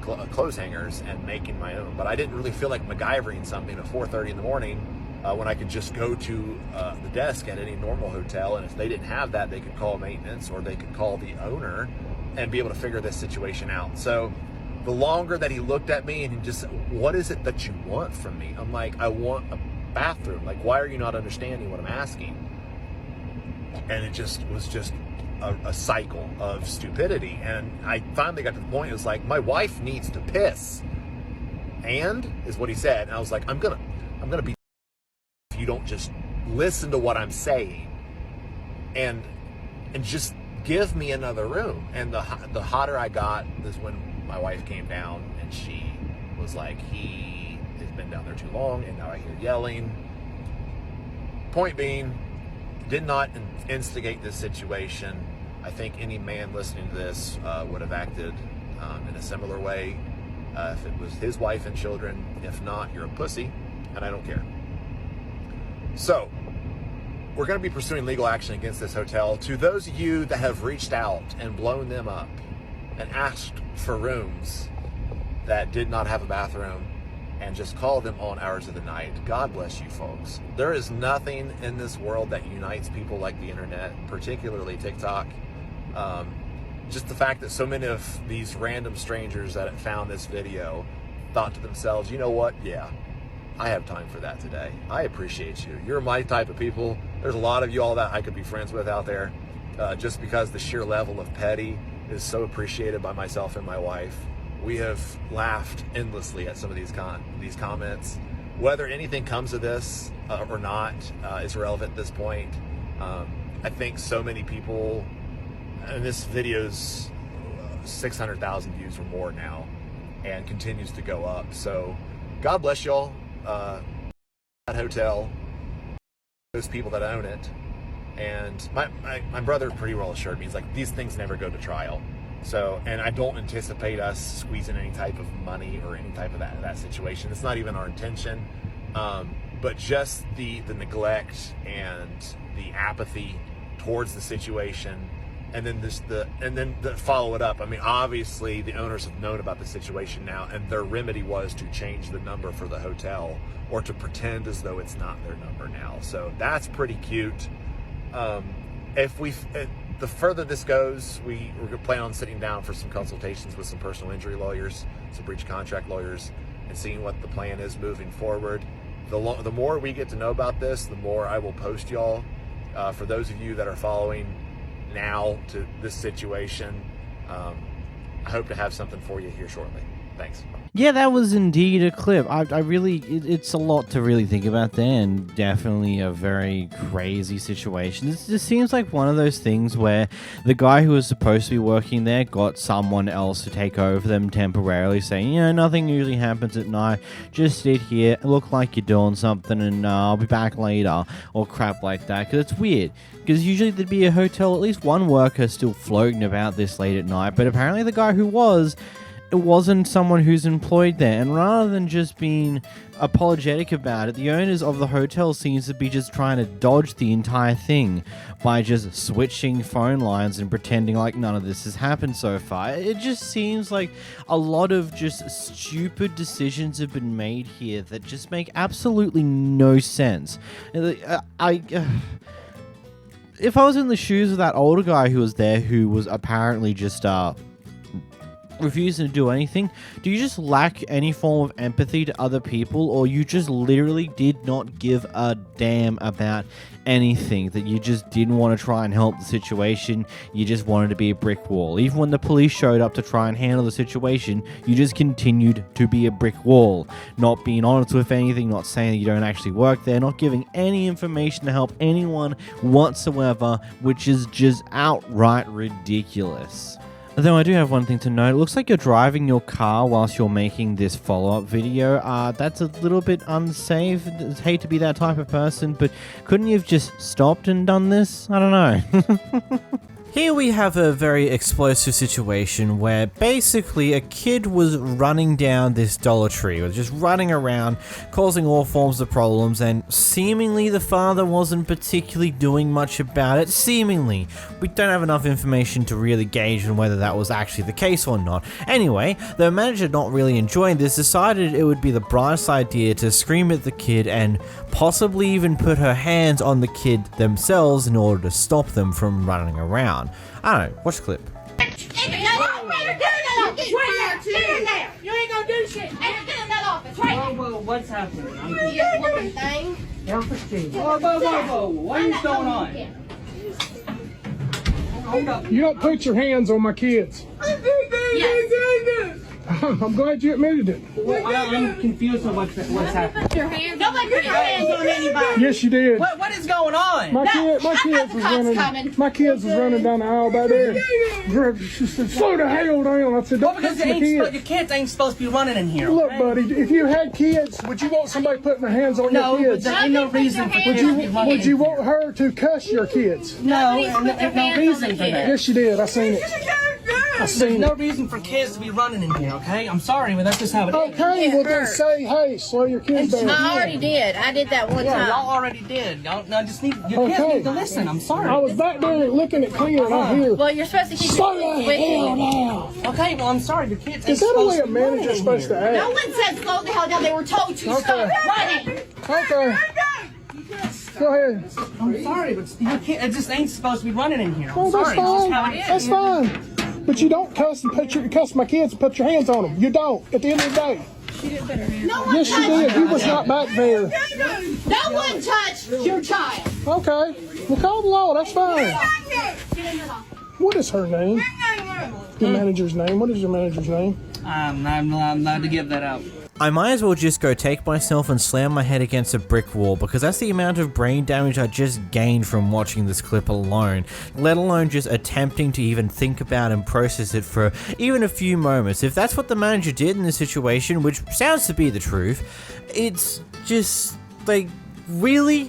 clothes hangers and making my own. But I didn't really feel like MacGyvering something at 4:30 in the morning when I could just go to the desk at any normal hotel, and if they didn't have that, they could call maintenance or they could call the owner and be able to figure this situation out. So the longer that he looked at me and he just said, what is it that you want from me? I'm like, I want bathroom. Like, why are you not understanding what I'm asking? And it just was just a cycle of stupidity. And I finally got to the point, it was like, my wife needs to piss. And is what he said. And I was like, I'm gonna be if you don't just listen to what I'm saying and just give me another room. And the hotter I got is when my wife came down and she was like, he has been down there too long and now I hear yelling. Point being, did not instigate this situation. I think any man listening to this would have acted in a similar way if it was his wife and children. If not, you're a pussy, and I don't care. So, we're going to be pursuing legal action against this hotel. To those of you that have reached out and blown them up and asked for rooms that did not have a bathroom and just called them on hours of the night, God bless you folks. There is nothing in this world that unites people like the internet, particularly TikTok. Just the fact that so many of these random strangers that found this video thought to themselves, you know what? Yeah, I have time for that today. I appreciate you. You're my type of people. There's a lot of you all that I could be friends with out there, just because the sheer level of petty is so appreciated by myself and my wife. We have laughed endlessly at some of these comments. Whether anything comes of this or not is irrelevant at this point. I think so many people, and this video's 600,000 views or more now and continues to go up. So God bless y'all. That hotel, those people that own it. And my brother pretty well assured me, he's like, these things never go to trial. So, and I don't anticipate us squeezing any type of money or any type of that situation. It's not even our intention. But just the neglect and the apathy towards the situation, and then the follow it up. I mean, obviously the owners have known about the situation now, and their remedy was to change the number for the hotel or to pretend as though it's not their number now. So that's pretty cute. The further this goes, we're planning on sitting down for some consultations with some personal injury lawyers, some breach of contract lawyers, and seeing what the plan is moving forward. The more we get to know about this, the more I will post y'all. For those of you that are following now to this situation, I hope to have something for you here shortly. Thanks. Yeah, that was indeed a clip. It's a lot to really think about there, and definitely a very crazy situation. This just seems like one of those things where the guy who was supposed to be working there got someone else to take over them temporarily, saying, nothing usually happens at night. Just sit here, look like you're doing something, and I'll be back later, or crap like that, because it's weird. Because usually there'd be a hotel, at least one worker still floating about this late at night, but apparently the guy who was, it wasn't someone who's employed there. And rather than just being apologetic about it, the owners of the hotel seems to be just trying to dodge the entire thing by just switching phone lines and pretending like none of this has happened so far. It just seems like a lot of just stupid decisions have been made here that just make absolutely no sense. If I was in the shoes of that older guy who was there, who was apparently just refusing to do anything, do you just lack any form of empathy to other people, or you just literally did not give a damn about anything, that you just didn't want to try and help the situation, you just wanted to be a brick wall? Even when the police showed up to try and handle the situation, you just continued to be a brick wall, not being honest with anything, not saying that you don't actually work there, not giving any information to help anyone whatsoever, which is just outright ridiculous. Though I do have one thing to note. It looks like you're driving your car whilst you're making this follow-up video. That's a little bit unsafe. I hate to be that type of person, but couldn't you have just stopped and done this? I don't know. Here we have a very explosive situation where basically a kid was running down this Dollar Tree, or just running around, causing all forms of problems, and seemingly the father wasn't particularly doing much about it. Seemingly. We don't have enough information to really gauge on whether that was actually the case or not. Anyway, the manager, not really enjoying this, decided it would be the brightest idea to scream at the kid and possibly even put her hands on the kid themselves in order to stop them from running around. I don't know, watch the clip. You ain't gonna do shit. Get in that office, right? Whoa. what's happening? Idiot looking thing. Whoa. What is going on? Hold up. You don't put your hands on my kids. Yes. I'm glad you admitted it. Well, I'm confused on what's happening. Your hands. Nobody put your hands on anybody. Yes, you did. What is going on? My kids was running down the aisle back there. She said, "Slow the hell down." I said, "Don't touch my kids." Your kids ain't supposed to be running in here. Look, buddy, if you had kids, would you want somebody putting their hands on your kids? No, there ain't no reason for kids to be running. Would you want her to cuss your kids? No, no reason for that. Yes, you did. I seen it. There's no reason for kids to be running in here, okay? I'm sorry, but that's just how it is. Okay, well then say, hey, slow your kids down. I already did. I did that one time. Y'all already did. Y'all just need, your kids need to listen. I'm sorry. I was back there looking at Cleo and I hear. Well, you're supposed to keep slow your the kids with hell you. down. Okay, well, I'm sorry. Your kids Is that the way a manager's supposed to act? No one said slow the hell down. They were told to stop running. Okay. Go ahead. I'm sorry, but your kid, it just ain't supposed to be running in here. Oh, that's sorry. It's just fine. Oh, how it is. That's fine. But you don't cuss my kids and put your hands on them. You don't. At the end of the day. No one Yes, you touched did. You was not back there. No one touched your child. Okay. Well, call the law. That's fine. What is her name? Your manager's name. What is your manager's name? I'm not allowed to give that out. I might as well just go take myself and slam my head against a brick wall, because that's the amount of brain damage I just gained from watching this clip alone, let alone just attempting to even think about and process it for even a few moments. If that's what the manager did in this situation, which sounds to be the truth, it's just like, really?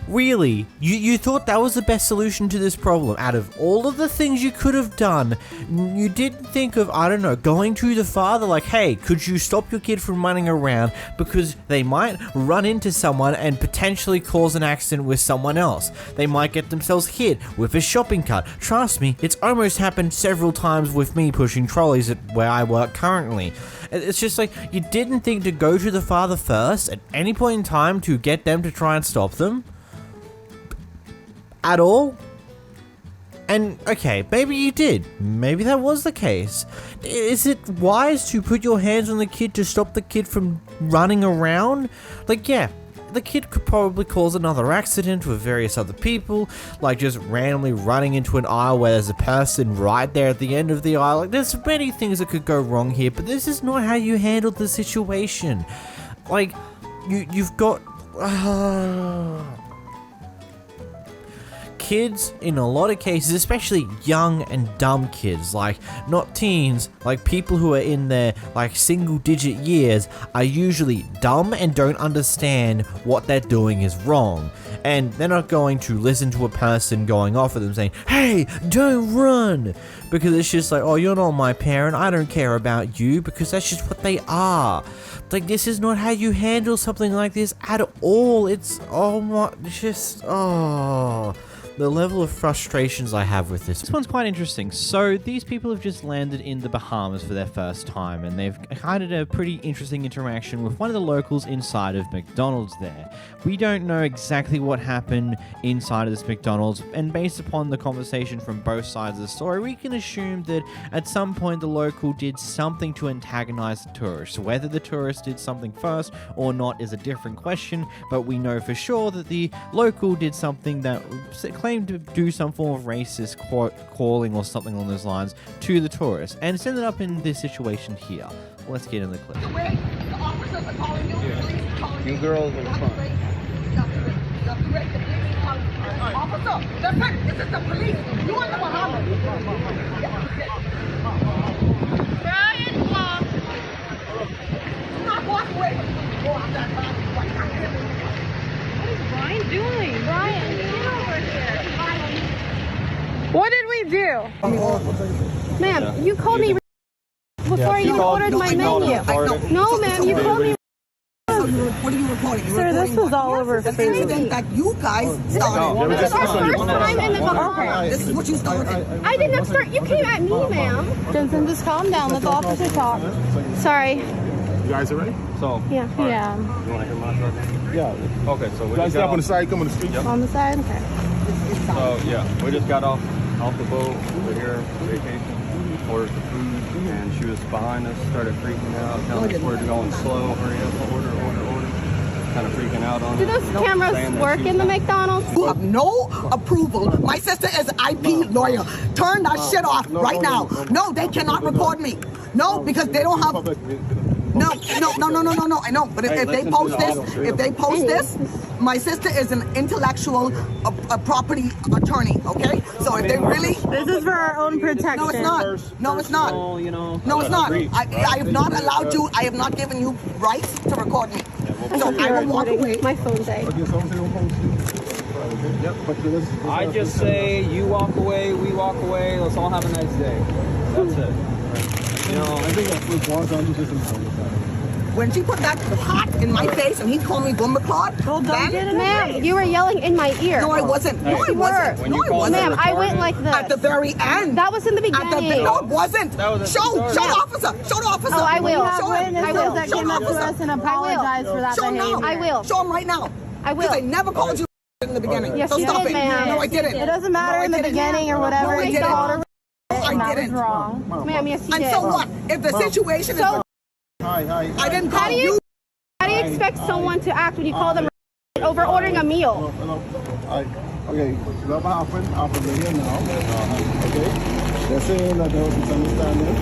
Really? You thought that was the best solution to this problem? Out of all of the things you could have done, you didn't think of, I don't know, going to the father like, hey, could you stop your kid from running around because they might run into someone and potentially cause an accident with someone else. They might get themselves hit with a shopping cart. Trust me, it's almost happened several times with me pushing trolleys at where I work currently. It's just like, you didn't think to go to the father first at any point in time to get them to try and stop them? At all? And okay, maybe you did. Maybe that was the case. Is it wise to put your hands on the kid to stop the kid from running around? Like, yeah, the kid could probably cause another accident with various other people, like just randomly running into an aisle where there's a person right there at the end of the aisle. Like, there's many things that could go wrong here, but this is not how you handled the situation. Like, you've got... kids, in a lot of cases, especially young and dumb kids, like not teens, like people who are in their like single digit years, are usually dumb and don't understand what they're doing is wrong. And they're not going to listen to a person going off at them saying, hey, don't run, because it's just like, oh, you're not my parent, I don't care about you, because that's just what they are. Like, this is not how you handle something like this at all. It's, oh my, just, oh... the level of frustrations I have with this. This one's quite interesting. So these people have just landed in the Bahamas for their first time, and they've had a pretty interesting interaction with one of the locals inside of McDonald's there. We don't know exactly what happened inside of this McDonald's, and based upon the conversation from both sides of the story, we can assume that at some point the local did something to antagonize the tourist. Whether the tourist did something first or not is a different question, but we know for sure that the local did something that claimed to do some form of racist calling or something along those lines to the tourist, and it's ended up in this situation here. Let's get in the clip. You girls are fine. Officer, that's right. This is the police. You in the Bahamas. Brian, walk. Do not walk away from me. Go out that back. What is Brian doing? Brian, get over here. What did we do? Ma'am, you called me before you ordered my menu. No, ma'am, you called me. What are you recording? Sir, this was all over Facebook. That you guys started. This is our first time in the Bahamas. This is what you started. I did not start. You came at me, ma'am. Jensen, just calm down. Let the officer talk. Sorry. You guys are ready? So, Yeah. right. Yeah. You want to hear my story? Yeah. Okay, so we just step on the side, come on the street. Yep. On the side? Okay. So, yeah, we just got off the boat. We're here, vacation, ordered the food, and she was behind us, started freaking out, telling us we're going slow, hurry up, order. kind of freaking out on Do it. those cameras work in the McDonald's? You have no approval. My sister is an IP lawyer. Turn that shit off right now. No, they cannot record me. No, because they don't have. No. I know, but if they post this, my sister is an intellectual property attorney. Okay, so if they really, This is for our own protection. no, it's not. No, it's not. No, it's not. I have not allowed you. I have not given you rights to record me. So I will walk away. My phone died. I just say you walk away, we walk away. Let's all have a nice day. That's it. You know, I think that's When she put that hot in my face and he called me Bumberclot, Ma'am, you were yelling in my ear. No, I wasn't. No, I wasn't. No, I wasn't. Ma'am, I went like this. At the very end. That was in the beginning. No, it wasn't. Show the officer. Show the officer. Oh, I will. Show him. I will. That came up to us and apologized for that Show him behavior. now. I will. Show him right now. I will. Because I never called you in the beginning. Yes, so you stop did, it. ma'am. No, I didn't. It doesn't matter in the beginning or whatever. No, I You didn't. called her. I didn't. Wrong. Ma'am, yes, you And did. so what? If the situation is... I didn't call you. How do you expect someone to act when you call them over ordering a meal? Okay, what happened after the here now? Okay, they're saying that there was misunderstanding.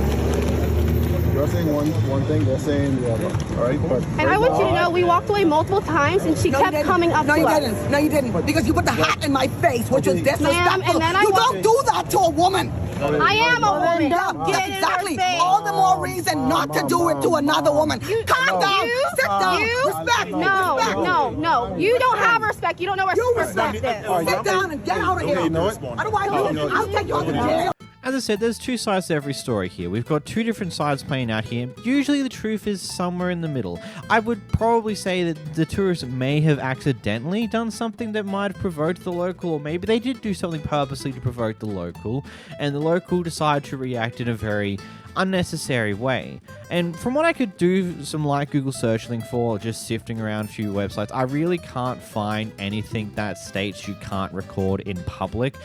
You're saying one thing, they're saying the other. All right, but And I want you to know we walked away multiple times and she kept coming up to us. No, you didn't. Because you put the hat in my face, which was disrespectful. Ma'am, and then you don't do that to a woman. I am a woman. Yeah, exactly. All the more reason not to do it to another woman. Calm down. Sit down. Respect. No. You don't have respect. You don't know what respect is. Sit down and get out of here. Otherwise, I'll take you out to jail. As I said, there's two sides to every story here. We've got two different sides playing out here. Usually the truth is somewhere in the middle. I would probably say that the tourist may have accidentally done something that might have provoked the local, or maybe they did do something purposely to provoke the local, and the local decided to react in a very unnecessary way. And from what I could do some light Google searching for, just sifting around a few websites, I really can't find anything that states you can't record in public.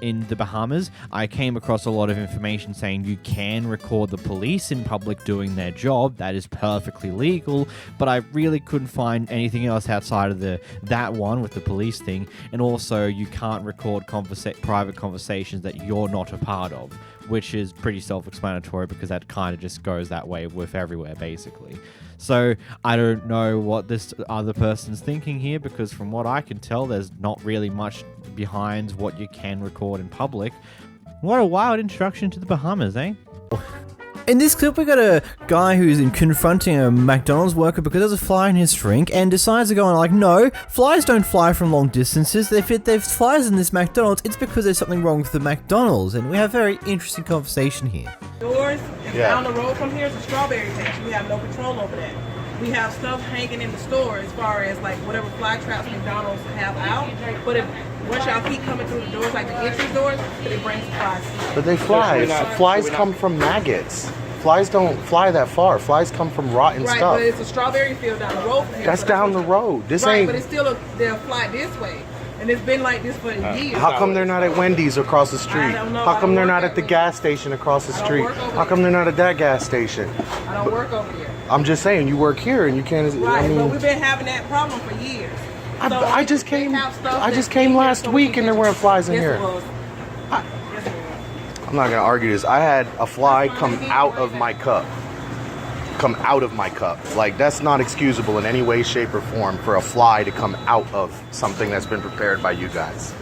In the Bahamas, I came across a lot of information saying you can record the police in public doing their job. That is perfectly legal, but I really couldn't find anything else outside of that one with the police thing. And also, you can't record private conversations that you're not a part of, which is pretty self-explanatory because that kind of just goes that way with everywhere, basically. So I don't know what this other person's thinking here, because from what I can tell, there's not really much behind what you can record in public. What a wild introduction to the Bahamas, eh? In this clip, we got a guy who's confronting a McDonald's worker because there's a fly in his drink, and decides to go on like, no, flies don't fly from long distances. If there's flies in this McDonald's, it's because there's something wrong with the McDonald's, and we have a very interesting conversation here. Doors is down the road from here is a strawberry patch. We have no control over that. We have stuff hanging in the store as far as like whatever fly traps McDonald's have out. But if once y'all keep coming through the doors, like the entrance doors, it brings the flies. But they fly. Flies come from maggots. Flies don't fly that far. Flies come from rotten Right, stuff. but it's a strawberry field down the road from here. That's down the road. This right, ain't. but it's still they'll fly this way. And it's been like this for years. How come they're not at Wendy's across the street? I don't know. How come they're not at the gas station across the street? How come they're not at that gas station? I don't work over here. I'm just saying, you work here and you can't. Right, I mean, but we've been having that problem for years. I just came last week and there weren't flies in here. I'm not gonna argue this. I had a fly come out of my cup. Like, that's not excusable in any way, shape, or form for a fly to come out of something that's been prepared by you guys.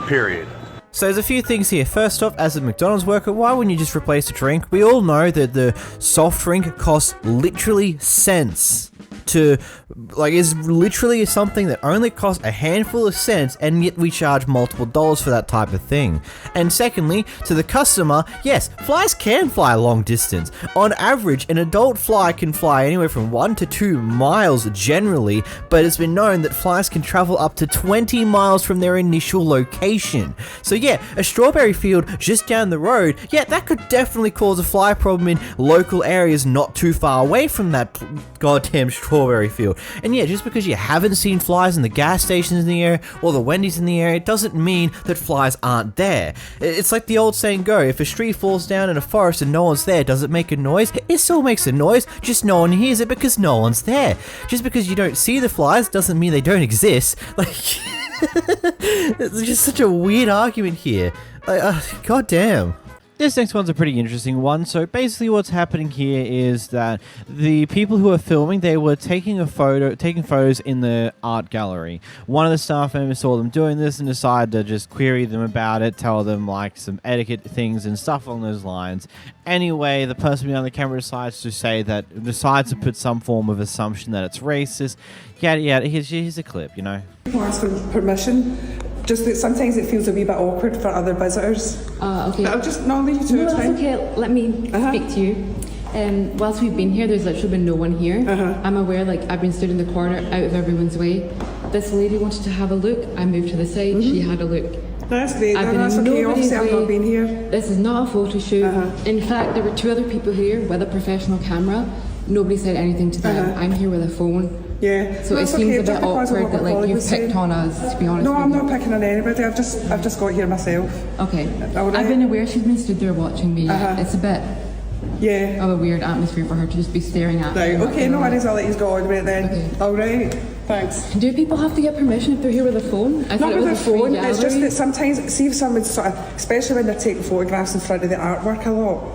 Period. So there's a few things here. First off, as a McDonald's worker, why wouldn't you just replace a drink? We all know that the soft drink costs literally cents. Is literally something that only costs a handful of cents, and yet we charge multiple dollars for that type of thing. And secondly, to the customer, yes, flies can fly a long distance. On average, an adult fly can fly anywhere from 1 to 2 miles generally, but it's been known that flies can travel up to 20 miles from their initial location. So yeah, a strawberry field just down the road, yeah, that could definitely cause a fly problem in local areas not too far away from that goddamn strawberry strawberry field. And yeah, just because you haven't seen flies in the gas stations in the area or the Wendy's in the area, it doesn't mean that flies aren't there. It's like the old saying go, if a tree falls down in a forest and no one's there, does it make a noise? It still makes a noise, just no one hears it because no one's there. Just because you don't see the flies doesn't mean they don't exist. Like, it's just such a weird argument here. God damn. This next one's a pretty interesting one. So basically what's happening here is that the people who are filming, they were taking photos in the art gallery. One of the staff members saw them doing this and decided to just query them about it, tell them like some etiquette things and stuff along those lines. Anyway, the person behind the camera decides to put some form of assumption that it's racist. Yada yada. Here's a clip, you know. People ask for permission. Just that sometimes it feels a wee bit awkward for other visitors. Okay. But I'll just not leave you to No, it. that's okay. Let me speak to you. Whilst we've been here, there's literally been no one here. I'm aware, like, I've been stood in the corner out of everyone's way. This lady wanted to have a look. I moved to the side. She had a look. That's great. That's okay. Obviously, I've not been here. This is not a photo shoot. In fact, there were 2 other people here with a professional camera. Nobody said anything to them. I'm here with a phone. Yeah. So no, it seems a bit awkward that like you've picked on us, to be honest. No, I'm not picking on anybody. I've just got here myself. Okay. I've been aware she's been stood there watching me. It's a bit of a weird atmosphere for her to just be staring at me. Right. Okay. No worries. I'll let you go on with it then. Okay. All right. Thanks. Do people have to get permission if they're here with a phone? Not with a phone. It's just that sometimes, see if someone's sort of, especially when they're taking photographs in front of the artwork a lot.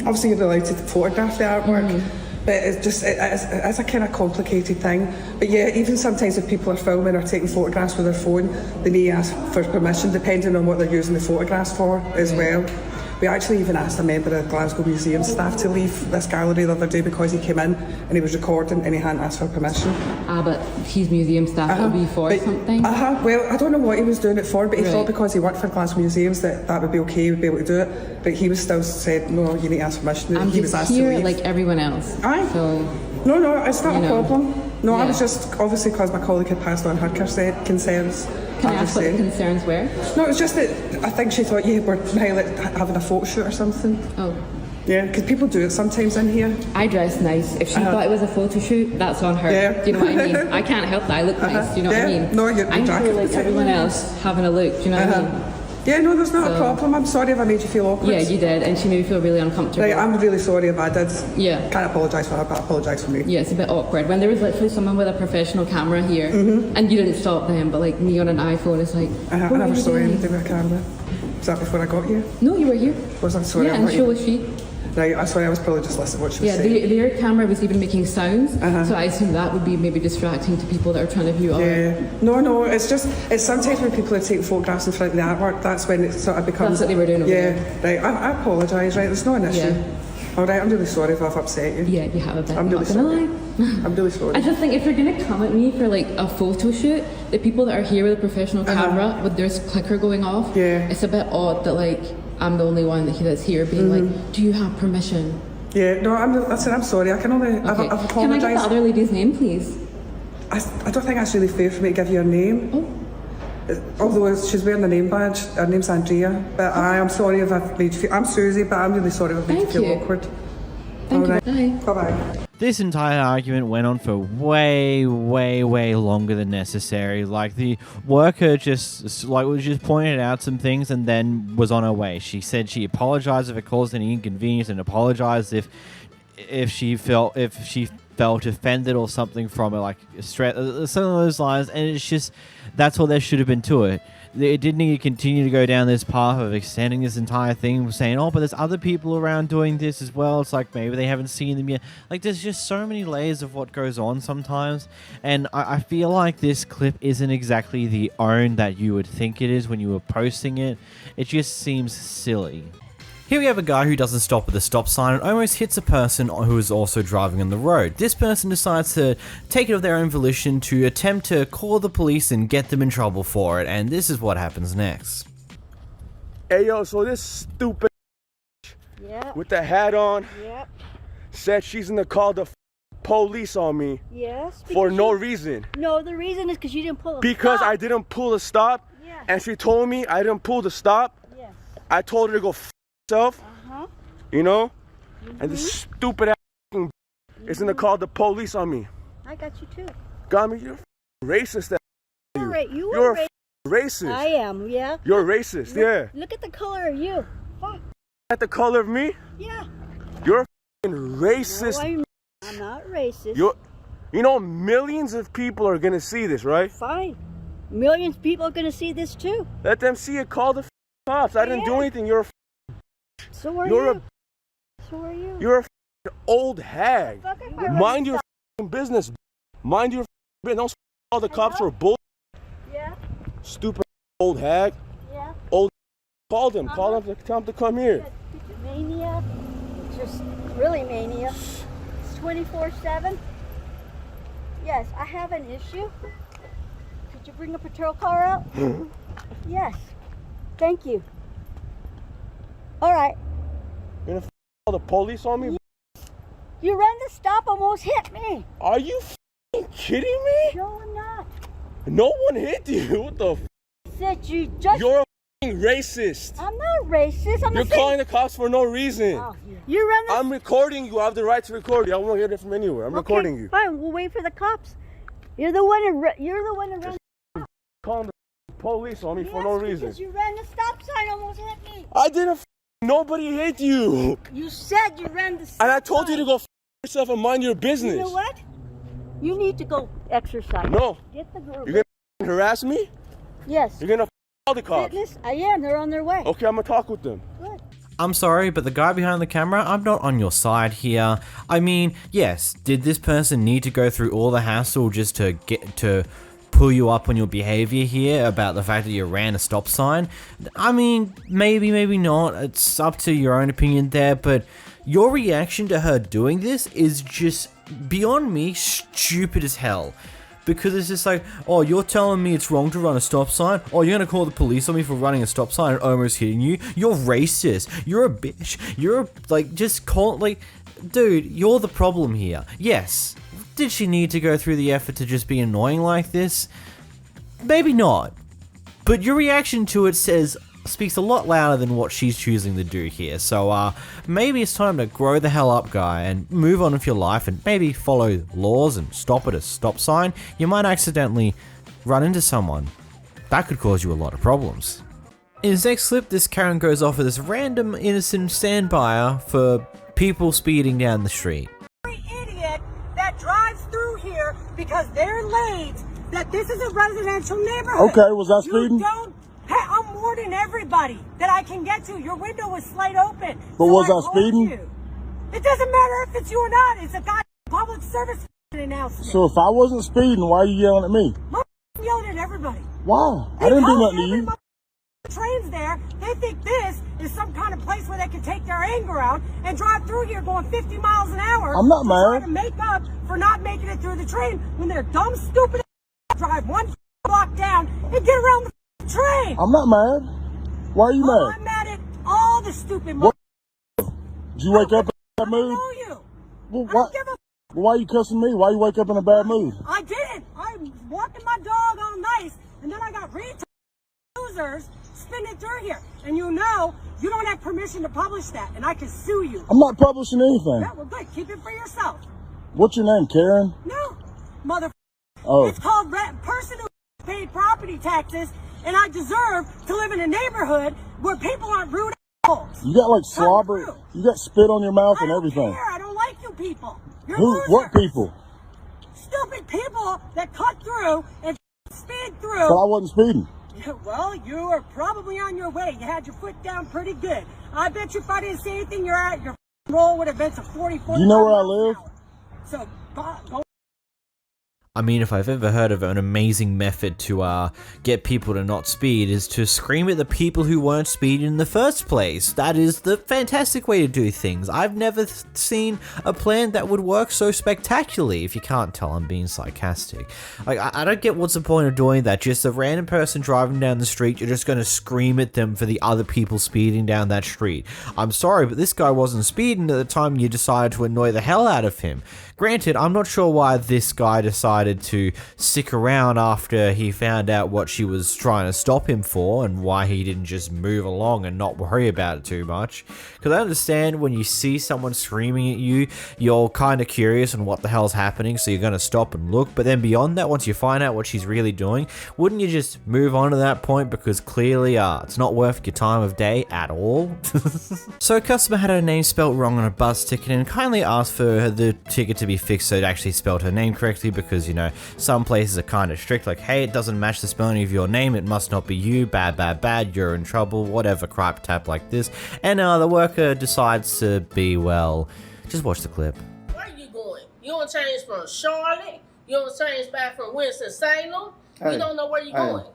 Obviously, you're allowed to photograph the artwork. But it's a kind of complicated thing. But yeah, even sometimes if people are filming or taking photographs with their phone, they may ask for permission depending on what they're using the photographs for as well. We actually even asked a member of Glasgow Museum staff to leave this gallery the other day because he came in and he was recording and he hadn't asked for permission. But he's museum staff, would be for something? Well, I don't know what he was doing it for, but he thought because he worked for Glasgow Museums that would be okay, he would be able to do it. But he was still said, no, you need to ask permission. I'm he just was asked here to leave. like everyone else. So, no, it's not a problem. No, I was just, obviously because my colleague had passed on her concerns. Can I ask what the concerns were? No, it was just that I think she thought you were having a photo shoot or something. Oh. Yeah, because people do it sometimes in here. I dress nice. If she thought it was a photo shoot, that's on her. Yeah. Do you know what I mean? I can't help that. I look nice. Do you know what I mean? No, you're I'm sure like everyone else having a look. Do you know what I mean? Yeah, no, there's not a problem. I'm sorry if I made you feel awkward. Yeah, you did, and she made me feel really uncomfortable. Right, I'm really sorry if I did. Yeah. Can't apologise for her, but apologise for me. Yeah, it's a bit awkward. When there was literally someone with a professional camera here, and you didn't stop them, but like me on an iPhone, it's like... I never saw anything with a camera. Was that before I got here? No, you were here. Was I sorry? Yeah, and so was she. Right, I'm sorry, I was probably just listening to what she was saying. Yeah, their camera was even making sounds, so I assume that would be maybe distracting to people that are trying to view art. No, it's sometimes when people are taking photographs in front of the artwork, that's when it sort of becomes... That's what they were doing over there. Right, I apologise, right, there's not an issue. Yeah. All right, I'm really sorry if I've upset you. Yeah, you have a bit. I'm really sorry. I'm really sorry. I just think if you're going to come at me for like a photo shoot, the people that are here with a professional camera with their clicker going off, it's a bit odd that like I'm the only one that's here being like, do you have permission? Yeah, no, I'm sorry. I can only... I've apologised. Can I get the other lady's name, please? I don't think that's really fair for me to give you her name. Although she's wearing the name badge. Her name's Andrea. But I'm sorry if I've made you feel... I'm Susie, but I'm really sorry if I've made you feel awkward. Thank you. Bye. Bye-bye. This entire argument went on for way longer than necessary. Like, the worker just pointed out some things and then was on her way. She said she apologized if it caused any inconvenience and apologized if she felt offended or something from it, like something along those lines. And it's just, that's all there should have been to it. It didn't need to continue to go down this path of extending this entire thing, saying, oh, but there's other people around doing this as well. It's like maybe they haven't seen them yet. Like, there's just so many layers of what goes on sometimes. And I feel like this clip isn't exactly the own that you would think it is when you were posting it. It just seems silly. Here we have a guy who doesn't stop at the stop sign and almost hits a person who is also driving on the road. This person decides to take it of their own volition to attempt to call the police and get them in trouble for it, and this is what happens next. Hey yo, so this stupid with the hat on said she's gonna call the police on me for no reason. No, the reason is because you didn't pull a Because stop. I didn't pull the stop, and she told me I didn't pull the stop. I told her to go f herself, you know, and this stupid ass is gonna call the police on me. I I got you too. Got me? You're racist. You're racist. I am, yeah. You're racist, yeah. Look at the color of you. Fuck. At the color of me? Yeah. You're racist. No, I'm not racist. You know, millions of people are gonna see this, right? Fine. Millions of people are gonna see this too. Let them see it. Call the cops. I didn't do anything. You're So are you. So are you. You're a old hag. Mind your business. Mind your business. Don't call the cops for bull. Yeah. Stupid old hag. Yeah. Old. Call them. Call them. Tell them to come here. Mania. Just really mania. It's 24/7. Yes, I have an issue. Could you bring a patrol car out? Yes. Thank you. All right. You're gonna call the police on me? You ran the stop, almost hit me. Are you kidding me? No, I'm not. No one hit you. What the? Said you just. You're a racist. I'm not racist. You're calling the cops for no reason. Oh, you ran the. I'm recording you. I have the right to record you. I won't hear it from anywhere. I'm recording you. Fine. We'll wait for the cops. You're the one who. You're the one who ran. Calling the police on me for no reason. Because you ran the stop sign, almost hit me. I didn't. Nobody hit you. You said you ran the stop And I told sign. you to go yourself and mind your business. You know what? You need to go exercise. No. Get the group. You're gonna harass me? Yes. You're gonna call the cops? Fitness? I am. They're on their way. Okay, I'm gonna talk with them. Good. I'm sorry, but the guy behind the camera, I'm not on your side here. I mean, yes, did this person need to go through all the hassle just to get to pull you up on your behavior here about the fact that you ran a stop sign? I mean, maybe, maybe not. It's up to your own opinion there, but your reaction to her doing this is just beyond me stupid as hell. Because it's just like, oh, you're telling me it's wrong to run a stop sign? Oh, you're gonna call the police on me for running a stop sign and almost hitting you? You're racist. You're a bitch. You're like, just call, like, dude, you're the problem here. Yes. Did she need to go through the effort to just be annoying like this? Maybe not. But your reaction to it speaks a lot louder than what she's choosing to do here. So maybe it's time to grow the hell up, guy, and move on with your life and maybe follow laws and stop at a stop sign. You might accidentally run into someone. That could cause you a lot of problems. In this next clip, this Karen goes off with this random innocent stand-byer for people speeding down the street. Idiot that drives through here because they're late, that this is a residential neighborhood. Okay, was I speeding? You don't. Hey, I'm more than everybody that I can get to. Your window was slight open. But so was I told speeding? you. It doesn't matter if it's you or not. It's a goddamn public service announcement. So if I wasn't speeding, why are you yelling at me? I'm yelling at everybody. Why? I didn't do nothing to you. Trains there, they think this is some kind of place where they can take their anger out and drive through here going 50 miles an hour. I'm not mad. Trying to make up for not making it through the train when they're dumb, stupid drive one block down and get around the train. I'm not mad. Why are you mad? I'm mad at all the stupid. What? Did you wake up in a bad mood? I know you. Well, why are you cussing me? Why you wake up in a bad mood? I didn't. I'm walking my dog all nice, and then I got losers spinning through here. And you know, you don't have permission to publish that, and I can sue you. I'm not publishing anything. Yeah, well, good. Keep it for yourself. What's your name, Karen? No, mother. Oh. It's called person who paid property taxes, and I deserve to live in a neighborhood where people aren't rude assholes. You got like slobber. You got spit on your mouth and everything. I don't like you people. You're Who? losers. What people? Stupid people that cut through and speed through. But I wasn't speeding. Well, you are probably on your way. You had your foot down pretty good. I bet you if I didn't say anything, your roll would have been to 44. You know where I live? So go. I mean, if I've ever heard of an amazing method to get people to not speed is to scream at the people who weren't speeding in the first place. That is the fantastic way to do things. I've never seen a plan that would work so spectacularly. If you can't tell, I'm being sarcastic. Like, I don't get what's the point of doing that. Just a random person driving down the street, you're just going to scream at them for the other people speeding down that street. I'm sorry, but this guy wasn't speeding at the time you decided to annoy the hell out of him. Granted, I'm not sure why this guy decided decided to stick around after he found out what she was trying to stop him for and why he didn't just move along and not worry about it too much. Because I understand when you see someone screaming at you, you're kind of curious on what the hell's happening, so you're going to stop and look. But then beyond that, once you find out what she's really doing, wouldn't you just move on to that point? Because clearly it's not worth your time of day at all. So a customer had her name spelt wrong on a bus ticket and kindly asked for the ticket to be fixed so it actually spelled her name correctly, because, you know, some places are kind of strict, like, hey, it doesn't match the spelling of your name, it must not be you, bad, bad, bad, you're in trouble, whatever crap tap like this. And the worker decides to be, well, just watch the clip. Where are you going? You don't change from Charlotte? You don't change back from Winston-Salem? You don't know where you're going.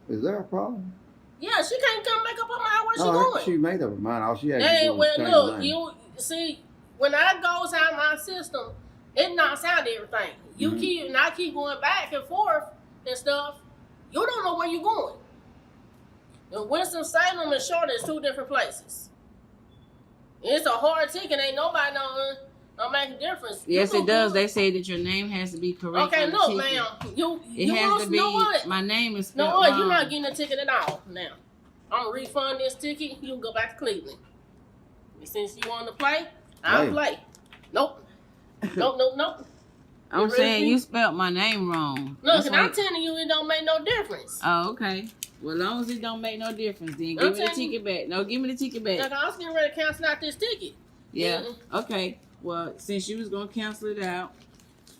Is there a problem? Yeah, she can't come back up on my where she going. She made up her mind. All she had to do Hey, was well, change look, the name. you see, when that goes out my system, it knocks out everything. You keep going back and forth and stuff. You don't know where you're going. And Winston-Salem and Charlotte is two different places. It's a hard ticket. Ain't nobody don't make a difference. Yes, it does. They say that your name has to be correct. Okay, on the look, ticket. ma'am. It has to be. Know what? My name is No, spelled wrong. you're not getting a ticket at all. Now, I'm gonna refund this ticket. You can go back to Cleveland. And since you want to play, I'll play. Nope. Nope. I'm saying you spelled my name wrong. Look, and I'm telling you, it don't make no difference. Oh, okay. Well, as long as it don't make no difference, then give me the ticket back. No, give me the ticket back. Look, I was getting ready to cancel out this ticket. Yeah. Okay. Well, since you was gonna cancel it out,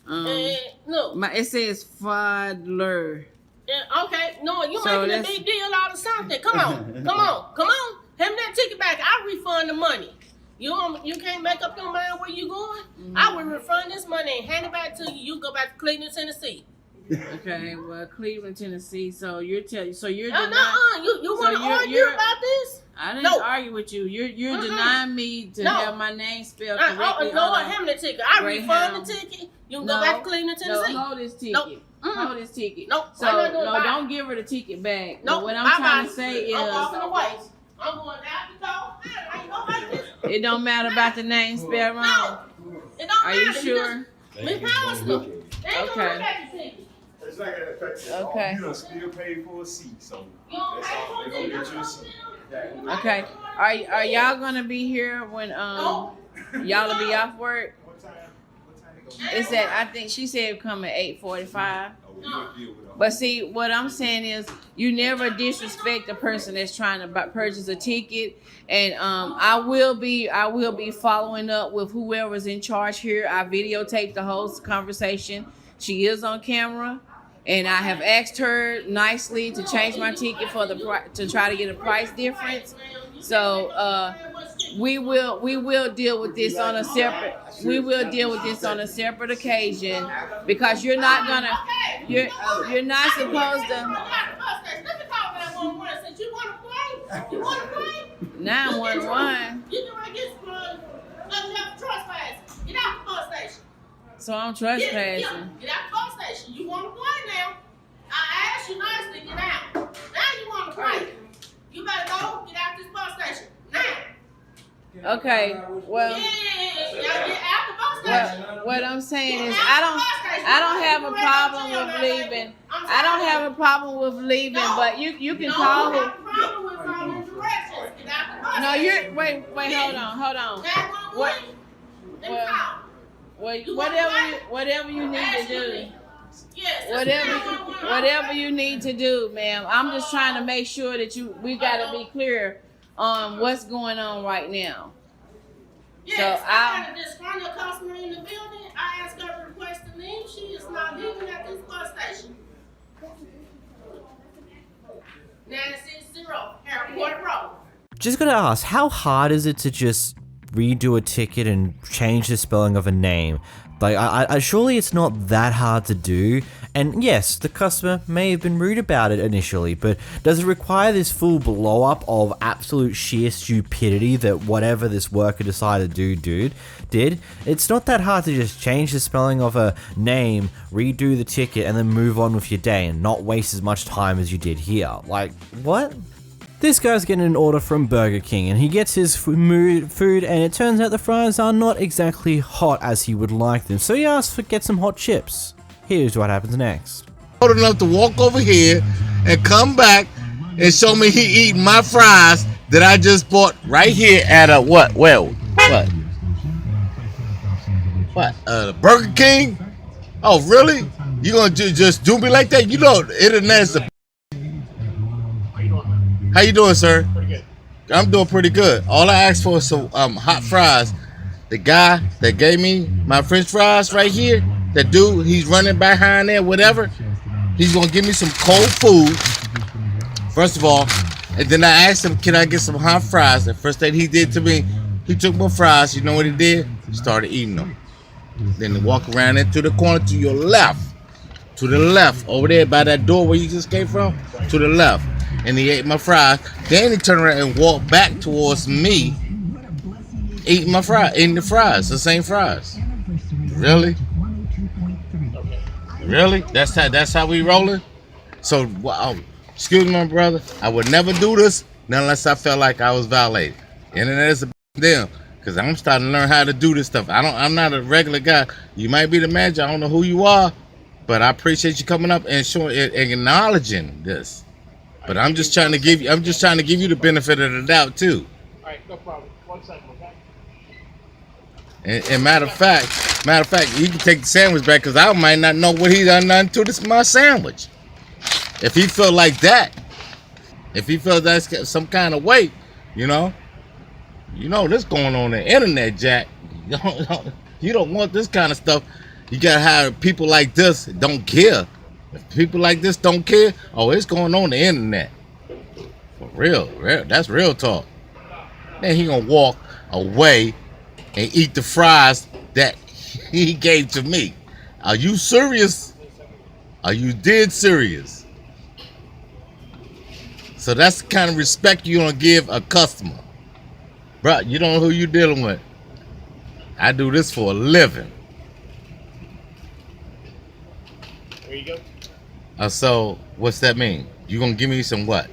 look, it says Fadler. Yeah, okay. No, you making a big deal out of something. Come on. Hand me that ticket back. I'll refund the money. You can't make up your mind where you going. I will refund this money and hand it back to you. You go back to Cleveland, Tennessee. Okay, well, Cleveland, Tennessee. So you're denying. You want to argue about this? I didn't argue with you. You're denying me to have my name spelled correctly. No, hand me the ticket. I refund the ticket. You can go back to Cleveland, Tennessee. No, hold this ticket. Hold this ticket. No, don't give her the ticket back. No, what I'm trying to say is, I'm walking away. I'm going out the door. I ain't nobody this. It don't matter about the name spelled wrong. No, it don't matter. Are you sure? We personal. Okay. It's not gonna affect you. Okay. You don't still pay for a seat, so that's all. They're gonna get you a seat. Okay. Are y'all gonna be here when y'all will be off work? It's at, I think she said come at 8:45. But see, what I'm saying is, you never disrespect the person that's trying to purchase a ticket, and I will be following up with whoever's in charge here. I videotaped the whole conversation. She is on camera, and I have asked her nicely to change my ticket to try to get a price difference. So we will deal with this on a separate. We will deal with this on a separate occasion, because you're not supposed to. 911. Get out the bus station. So I'm trespassing. Get out the bus station. You want to play now? I asked you nicely, get out. Now you want to play. You better go, get out this bus station. Now. Okay, well, get out the bus station. What I'm saying is, I don't have a problem with leaving. I don't have a problem with leaving, but you can call her. No, you're wait, hold on. Whatever you need to do. Whatever you need to do, ma'am. I'm just trying to make sure that we gotta be clear on what's going on right now. Yes, so I got a disgruntled customer in the building. I asked her to request to leave. She is not leaving at this bus station. 960 Airport Road. Just gotta ask, how hard is it to just redo a ticket and change the spelling of a name? Like, I surely it's not that hard to do. And yes, the customer may have been rude about it initially, but does it require this full blow up of absolute sheer stupidity that whatever this worker decided to do did? It's not that hard to just change the spelling of a name, redo the ticket, and then move on with your day and not waste as much time as you did here. Like, what? This guy's getting an order from Burger King, and he gets his food, and it turns out the fries are not exactly hot as he would like them, so he asks for get some hot chips. Here's what happens next. Old enough to walk over here and come back and show me he eating my fries that I just bought right here at a what? Well, what? What? Burger King? Oh, really? You gonna just do me like that? You know, the internet's a. How you doing, sir? Pretty good. I'm doing pretty good. All I asked for is some hot fries. The guy that gave me my French fries right here, that dude, he's running behind there, whatever. He's gonna give me some cold food, first of all, and then I asked him, can I get some hot fries? The first thing he did to me, he took my fries. You know what he did? He started eating them. Then he walked around into the corner to your left. To the left, over there by that door where you just came from, to the left. And he ate my fries. Then he turned around and walked back towards me, eating my fries, eating the fries, the same fries. Really? Really? That's how we rolling? So, excuse me, my brother. I would never do this unless I felt like I was violated. Internet is a damn, because I'm starting to learn how to do this stuff. I'm not a regular guy. You might be the manager. I don't know who you are, but I appreciate you coming up and showing, acknowledging this. But I'm just trying to give you the benefit of the doubt too. All right, no problem. 1 second, okay? And matter of fact, you can take the sandwich back because I might not know what he done to this my sandwich. If he felt like that, if he felt that's some kind of way, you know this going on the internet, Jack. You don't want this kind of stuff. You gotta have people like this that don't care. If people like this don't care, oh, it's going on the internet. For real, that's real talk. Then he gonna walk away and eat the fries that he gave to me. Are you serious? Are you dead serious? So that's the kind of respect you're gonna give a customer. Bro, you don't know who you're dealing with. I do this for a living. There you go. So what's that mean? You gonna give me some what?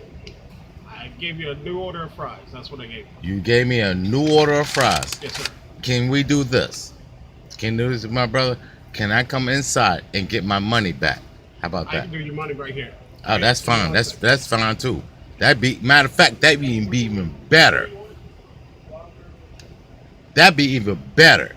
I gave you a new order of fries. That's what I gave you. You gave me a new order of fries. Yes, sir. Can we do this? Can you do this, my brother? Can I come inside and get my money back? How about that? I can do your money right here. Oh, that's fine. That's fine too. Matter of fact, that'd be even better. That'd be even better.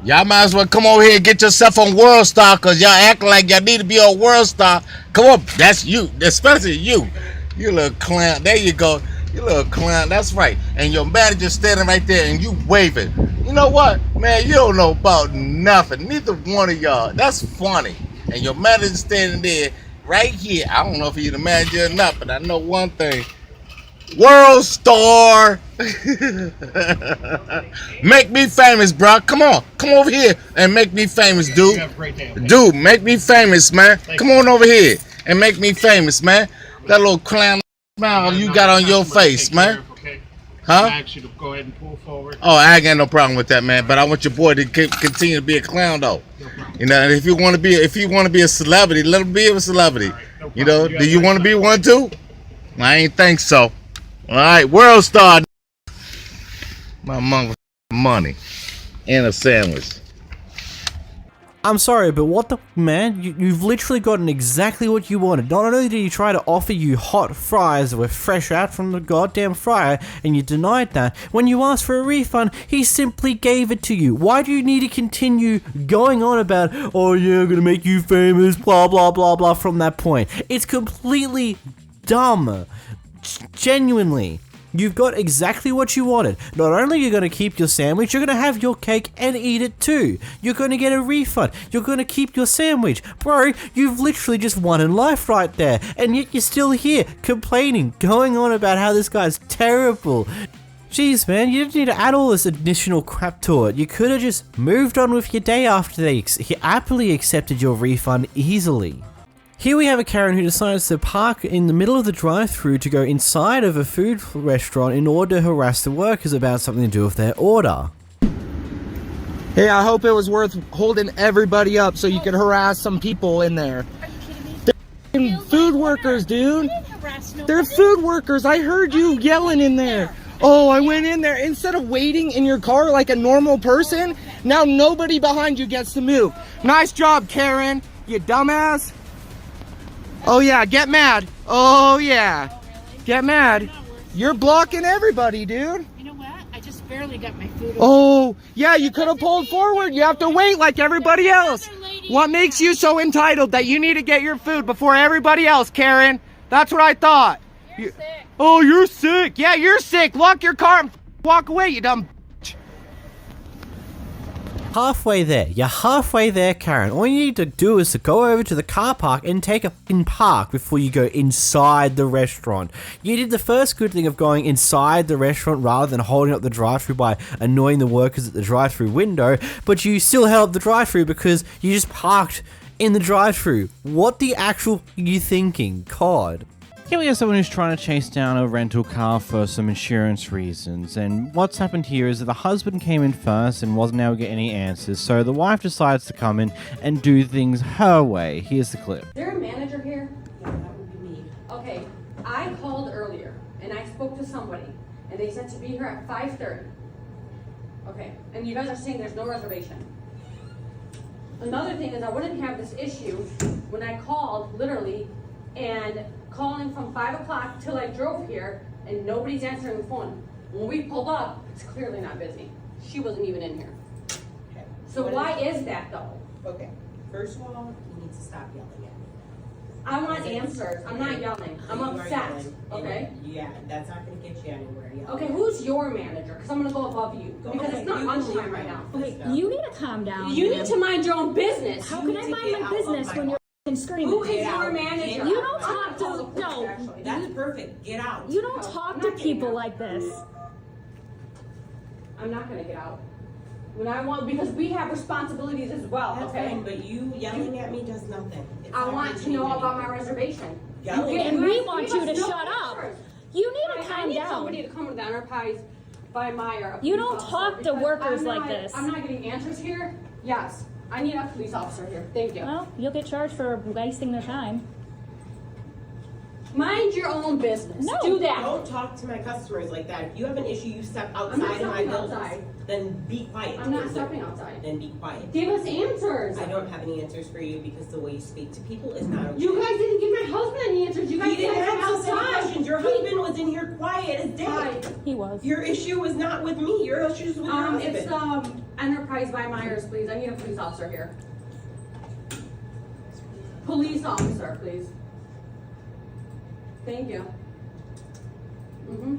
Y'all might as well come over here and get yourself on World Star, because y'all act like y'all need to be on World Star. Come on, that's you, especially you. You little clown. There you go. You little clown. That's right. And your manager standing right there and you waving. You know what, man? You don't know about nothing. Neither one of y'all. That's funny. And your manager standing there right here. I don't know if he's the manager or not, but I know one thing. World Star. Make me famous, bro. Come on. Come over here and make me famous, dude. You have a great day, okay? Dude, make me famous, man. Come on over here and make me famous, man. That little clown smile you got on your face, man. Huh? I ask you to go ahead and pull forward. Oh, I ain't got no problem with that, man. But I want your boy to continue to be a clown, though. You know, if you want to be a celebrity, let him be a celebrity. You know, do you want to be one too? I ain't think so. All right, World Star. My money and a sandwich. I'm sorry, but what the man? You've literally gotten exactly what you wanted. Not only did he try to offer you hot fries that were fresh out from the goddamn fryer, and you denied that, when you asked for a refund, he simply gave it to you. Why do you need to continue going on about, oh yeah, I'm gonna make you famous, blah blah blah blah, from that point? It's completely dumb. Genuinely. You've got exactly what you wanted. Not only are you going to keep your sandwich, you're going to have your cake and eat it too. You're going to get a refund. You're going to keep your sandwich. Bro, you've literally just won in life right there. And yet you're still here, complaining, going on about how this guy's terrible. Jeez, man, you didn't need to add all this additional crap to it. You could have just moved on with your day after they happily accepted your refund easily. Here we have a Karen who decides to park in the middle of the drive-thru to go inside of a food restaurant in order to harass the workers about something to do with their order. Hey, I hope it was worth holding everybody up so you could harass some people in there. They're food workers, dude. They're food workers. I heard you yelling in there. Oh, I went in there. Instead of waiting in your car like a normal person, Now nobody behind you gets to move. Nice job, Karen, you dumbass. Oh yeah, get mad. Oh yeah, get mad. You're blocking everybody, dude. You know what? I just barely got my food. Oh, yeah, you could have pulled forward. You have to wait like everybody else. What makes you so entitled that you need to get your food before everybody else, Karen? That's what I thought. You're sick. Oh, you're sick. Yeah, you're sick. Lock your car and walk away, you dumb. Halfway there. You're halfway there, Karen. All you need to do is to go over to the car park and take a fucking park before you go inside the restaurant. You did the first good thing of going inside the restaurant rather than holding up the drive-thru by annoying the workers at the drive-thru window, but you still held up the drive-thru because you just parked in the drive-thru. What the actual are you thinking? God. Here we have someone who's trying to chase down a rental car for some insurance reasons, and what's happened here is that the husband came in first and wasn't able to get any answers, so the wife decides to come in and do things her way. Here's the clip. Is there a manager here? Yeah, that would be me. Okay, I called earlier and I spoke to somebody and they said to be here at 5:30. Okay, and you guys are saying there's no reservation. Another thing is I wouldn't have this issue when I called literally and calling from 5 o'clock till I drove here and nobody's answering the phone. When we pulled up, it's clearly not busy. She wasn't even in here. Okay. So why is that though? Okay. First of all, you need to stop yelling at me. I want answers. I'm not yelling. I'm You are upset. yelling, Okay? and yeah, that's not gonna get you anywhere. Yelling. Okay, who's your manager? Because I'm gonna go above you. Because it's not lunchtime right now. Okay, You need to calm down. You need to mind your own business. How can I mind my business when you're screaming? Who is your manager? You don't talk to no. Actually, that's perfect. Get out. You don't talk to people like this. I'm not gonna get out. When I want, because we have responsibilities as well, That's okay? fine, but you yelling at me does nothing. It's I not want gonna to know change about my anything. reservation. Yelling And at we me. want you to shut up. You need to I calm need down. somebody to come to the Enterprise by Meyer. You don't talk to workers like this. I'm not getting answers here. Yes, I need a police officer here. Thank you. Well, you'll get charged for wasting their time. Mind your own business. No. Do that. Don't talk to my customers like that. If you have an issue, you step I'm not outside of my stepping building. outside. Then be quiet. I'm not stepping outside. Then be quiet. Give us answers. I don't have any answers for you because the way you speak to people is not okay. You guys didn't give my husband any answers. You guys He didn't said ask us any outside. questions. Your husband was in here quiet as day. He was. Your issue was not with me. Your issue was with your husband. It's Enterprise by Myers, please. I need a police officer here. Police officer, please. Thank you. Mm-hmm.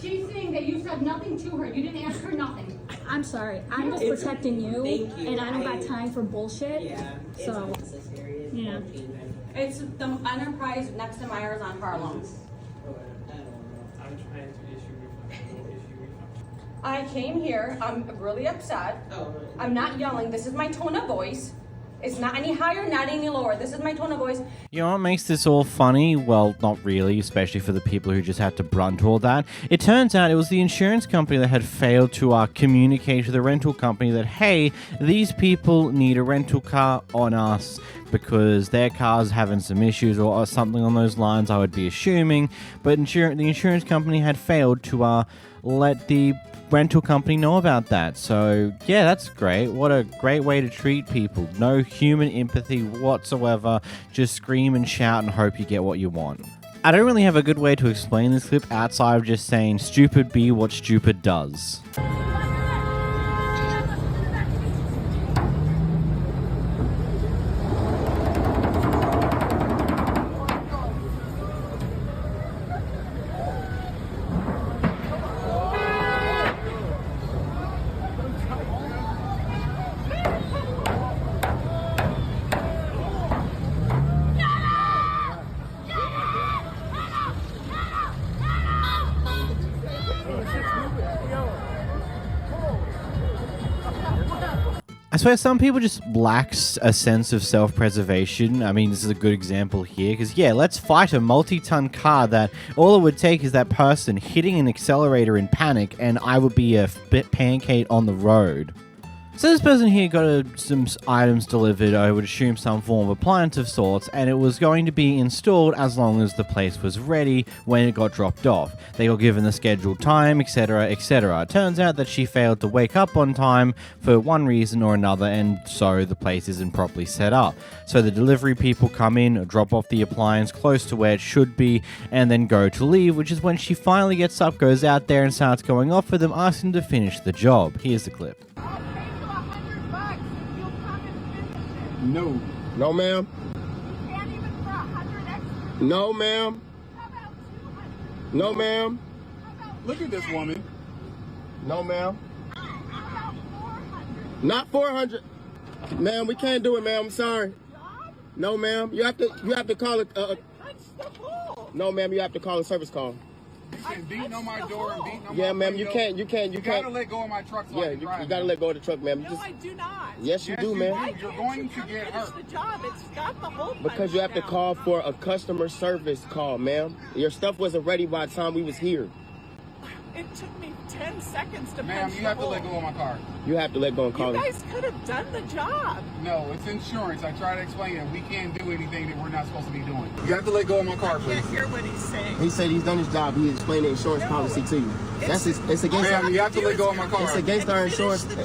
She's saying that you said nothing to her. You didn't ask her nothing. I'm sorry. I'm just It's- protecting you, Thank you. and I don't got time for bullshit. Yeah, it's So, unnecessary. It yeah. won't change anything. It's the Enterprise next to Myers on Harlem. I don't know. I'm trying to issue refund. I came here. I'm really upset. I'm not yelling. This is my tone of voice. It's not any higher, not any lower. This is my tone of voice. You know what makes this all funny? Well, not really, especially for the people who just had to brunt all that. It turns out it was the insurance company that had failed to communicate to the rental company that, hey, these people need a rental car on us because their car's having some issues or something on those lines, I would be assuming. But the insurance company had failed to let the rental company know about that. So yeah, that's great. What a great way to treat people. No human empathy whatsoever. Just scream and shout and hope you get what you want. I don't really have a good way to explain this clip outside of just saying stupid be what stupid does. I swear some people just lack a sense of self-preservation. I mean, this is a good example here, because yeah, let's fight a multi-ton car that all it would take is that person hitting an accelerator in panic and I would be a bit pancake on the road. So this person here got some items delivered, I would assume some form of appliance of sorts, and it was going to be installed as long as the place was ready when it got dropped off. They got given the scheduled time, etc, etc. It turns out that she failed to wake up on time for one reason or another, and so the place isn't properly set up. So the delivery people come in, drop off the appliance close to where it should be, and then go to leave, which is when she finally gets up, goes out there and starts going off for them, asking to finish the job. Here's the clip. No. No, ma'am. No, ma'am. No, ma'am. Look at this woman. No, ma'am. Not 400. Ma'am, we can't do it, ma'am. I'm sorry. No, ma'am. You have to call it. No, ma'am. You have to call a service call. And beating on my door and beating on Yeah, my ma'am. You can't. You gotta let go of my truck. So Yeah, you gotta let go of the truck, ma'am. No, I do not. Yes, you do, ma'am. You're going to get hurt. The job, it's got the whole Because you have to call for a customer service call, ma'am. Your stuff wasn't ready by the time we was here. It took me 10 seconds to Ma'am, punch you have the to let hole. go of my car. You have to let go and call You it. guys could have done the job. No, it's insurance. I try to explain it. We can't do anything that we're not supposed to be doing. You have to let go of my car, I please. can't hear what he's saying. He said he's done his job. He explained the insurance policy to you. It's against. Ma'am, you have to let go of my car. It's against our insurance. It's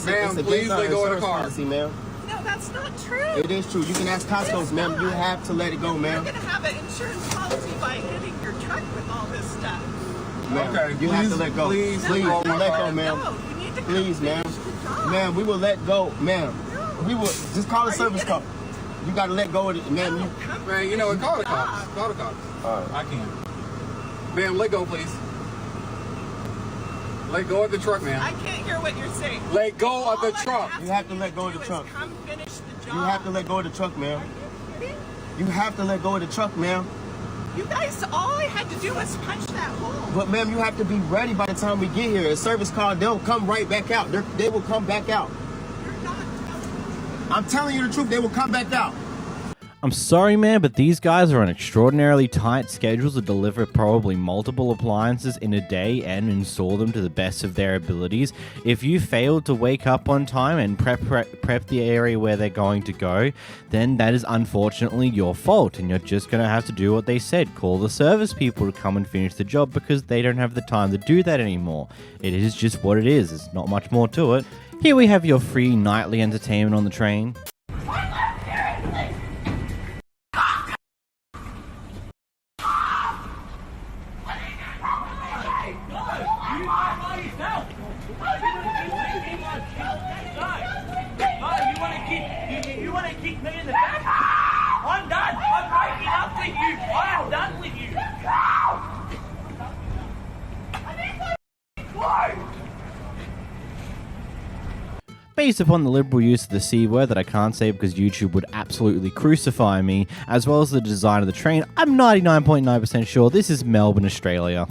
Ma'am, against please our let go of the insurance car. policy, ma'am. No, that's not true. It is true. You can ask Costco's, ma'am. You have to let it go, You're ma'am. going to have an insurance policy by hitting your truck with all this stuff. Ma'am, Okay, you have to please- let go. please Please let go of my let car. go, ma'am. No, you need to Please, ma'am. finish the job. Ma'am, we will let go, ma'am. We will just call a service call. You got to let go of it, ma'am. Man, you know what? Call the cops. Call the cops. All right. I can. Ma'am, let go, please. Let go of the truck, I ma'am. can't hear what you're saying. Let go of the truck. You have to let go of the truck. Come finish the job. You have to let go of the truck, ma'am. You have to let go of the truck, ma'am. You guys, all I had to do was punch that hole. But ma'am, you have to be ready by the time we get here. A service call, they'll come right back out. They will come back out. I'm telling you the truth, they will come back out. I'm sorry, man, but these guys are on extraordinarily tight schedules to deliver probably multiple appliances in a day and install them to the best of their abilities. If you fail to wake up on time and prep the area where they're going to go, then that is unfortunately your fault, and you're just going to have to do what they said. Call the service people to come and finish the job because they don't have the time to do that anymore. It is just what it is. There's not much more to it. Here we have your free nightly entertainment on the train. You want to keep me in the back? I'm done. I'm breaking up with you. I'm done with you. Based upon the liberal use of the C word that I can't say because YouTube would absolutely crucify me, as well as the design of the train, I'm 99.9% sure this is Melbourne, Australia.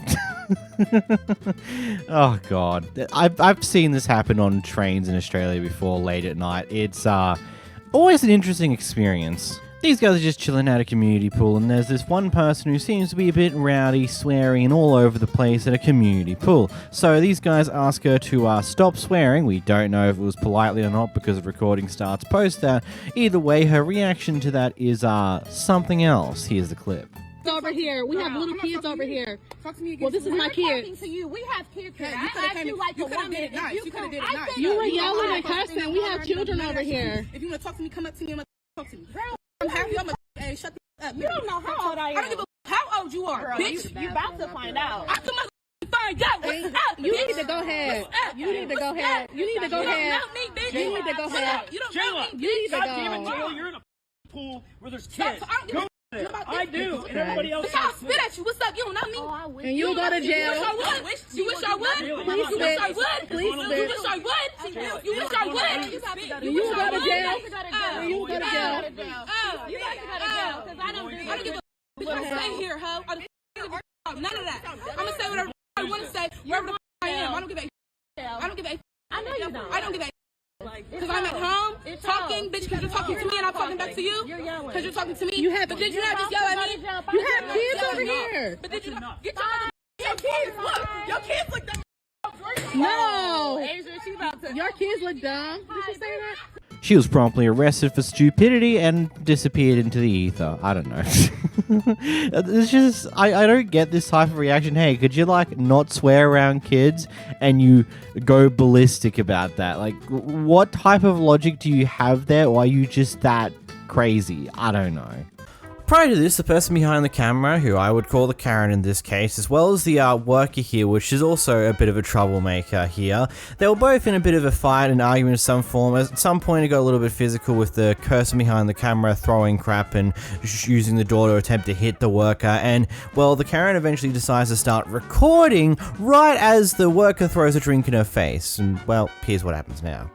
Oh god, I've seen this happen on trains in Australia before late at night. It's always an interesting experience. These guys are just chilling at a community pool, and there's this one person who seems to be a bit rowdy, swearing and all over the place at a community pool. So these guys ask her to stop swearing. We don't know if it was politely or not because the recording starts post that. Either way, her reaction to that is something else. Here's the clip. Over here, we have little kids over here. Talk to me again. Well, this is my kid. Talking to you. We have kids here. Yeah, I asked you like a woman. Did it nice. You could have did it nice. You were yelling and cussing. We have children over here. If you want to talk to me, come up to me and talk to me. I'm happy. I'm a hey, shut the up. You don't know how old I am. I don't give a how old you are, girl, bitch. You about to find out. I come up find out. What's up? You need to go ahead. You need to go ahead. You need to go ahead. You need to go ahead. You don't know me. You need to Jayla, you're in a pool where there's kids. I do, and everybody else I'll spit at you. What's up? You don't know me. And you go to jail. You wish I would? You wish I would? Please You wish I would? You wish I would? You go to jail. You go to jail. You guys go to jail because I don't give a stay here, ho. None of that. I'm gonna say whatever I want to say, wherever the I am. I don't give a. I don't give a. I know you don't. I don't give a. Because I'm at home talking, bitch, because you're talking to me and I'm talking back to you. Because you're talking to me. But did you not just yell at me? You have kids over here. But did you not? Get your kids. Look, your kids look that. No. Asia, she about Your kids look dumb. Did she say that? She was promptly arrested for stupidity and disappeared into the ether. I don't know. It's just, I don't get this type of reaction. Hey, could you like not swear around kids and you go ballistic about that? Like, what type of logic do you have there? Or are you just that crazy? I don't know. Prior to this, the person behind the camera, who I would call the Karen in this case, as well as the worker here, which is also a bit of a troublemaker here, they were both in a bit of a fight and argument of some form. At some point it got a little bit physical with the person behind the camera throwing crap and using the door to attempt to hit the worker, and, well, the Karen eventually decides to start recording right as the worker throws a drink in her face, and, well, here's what happens now.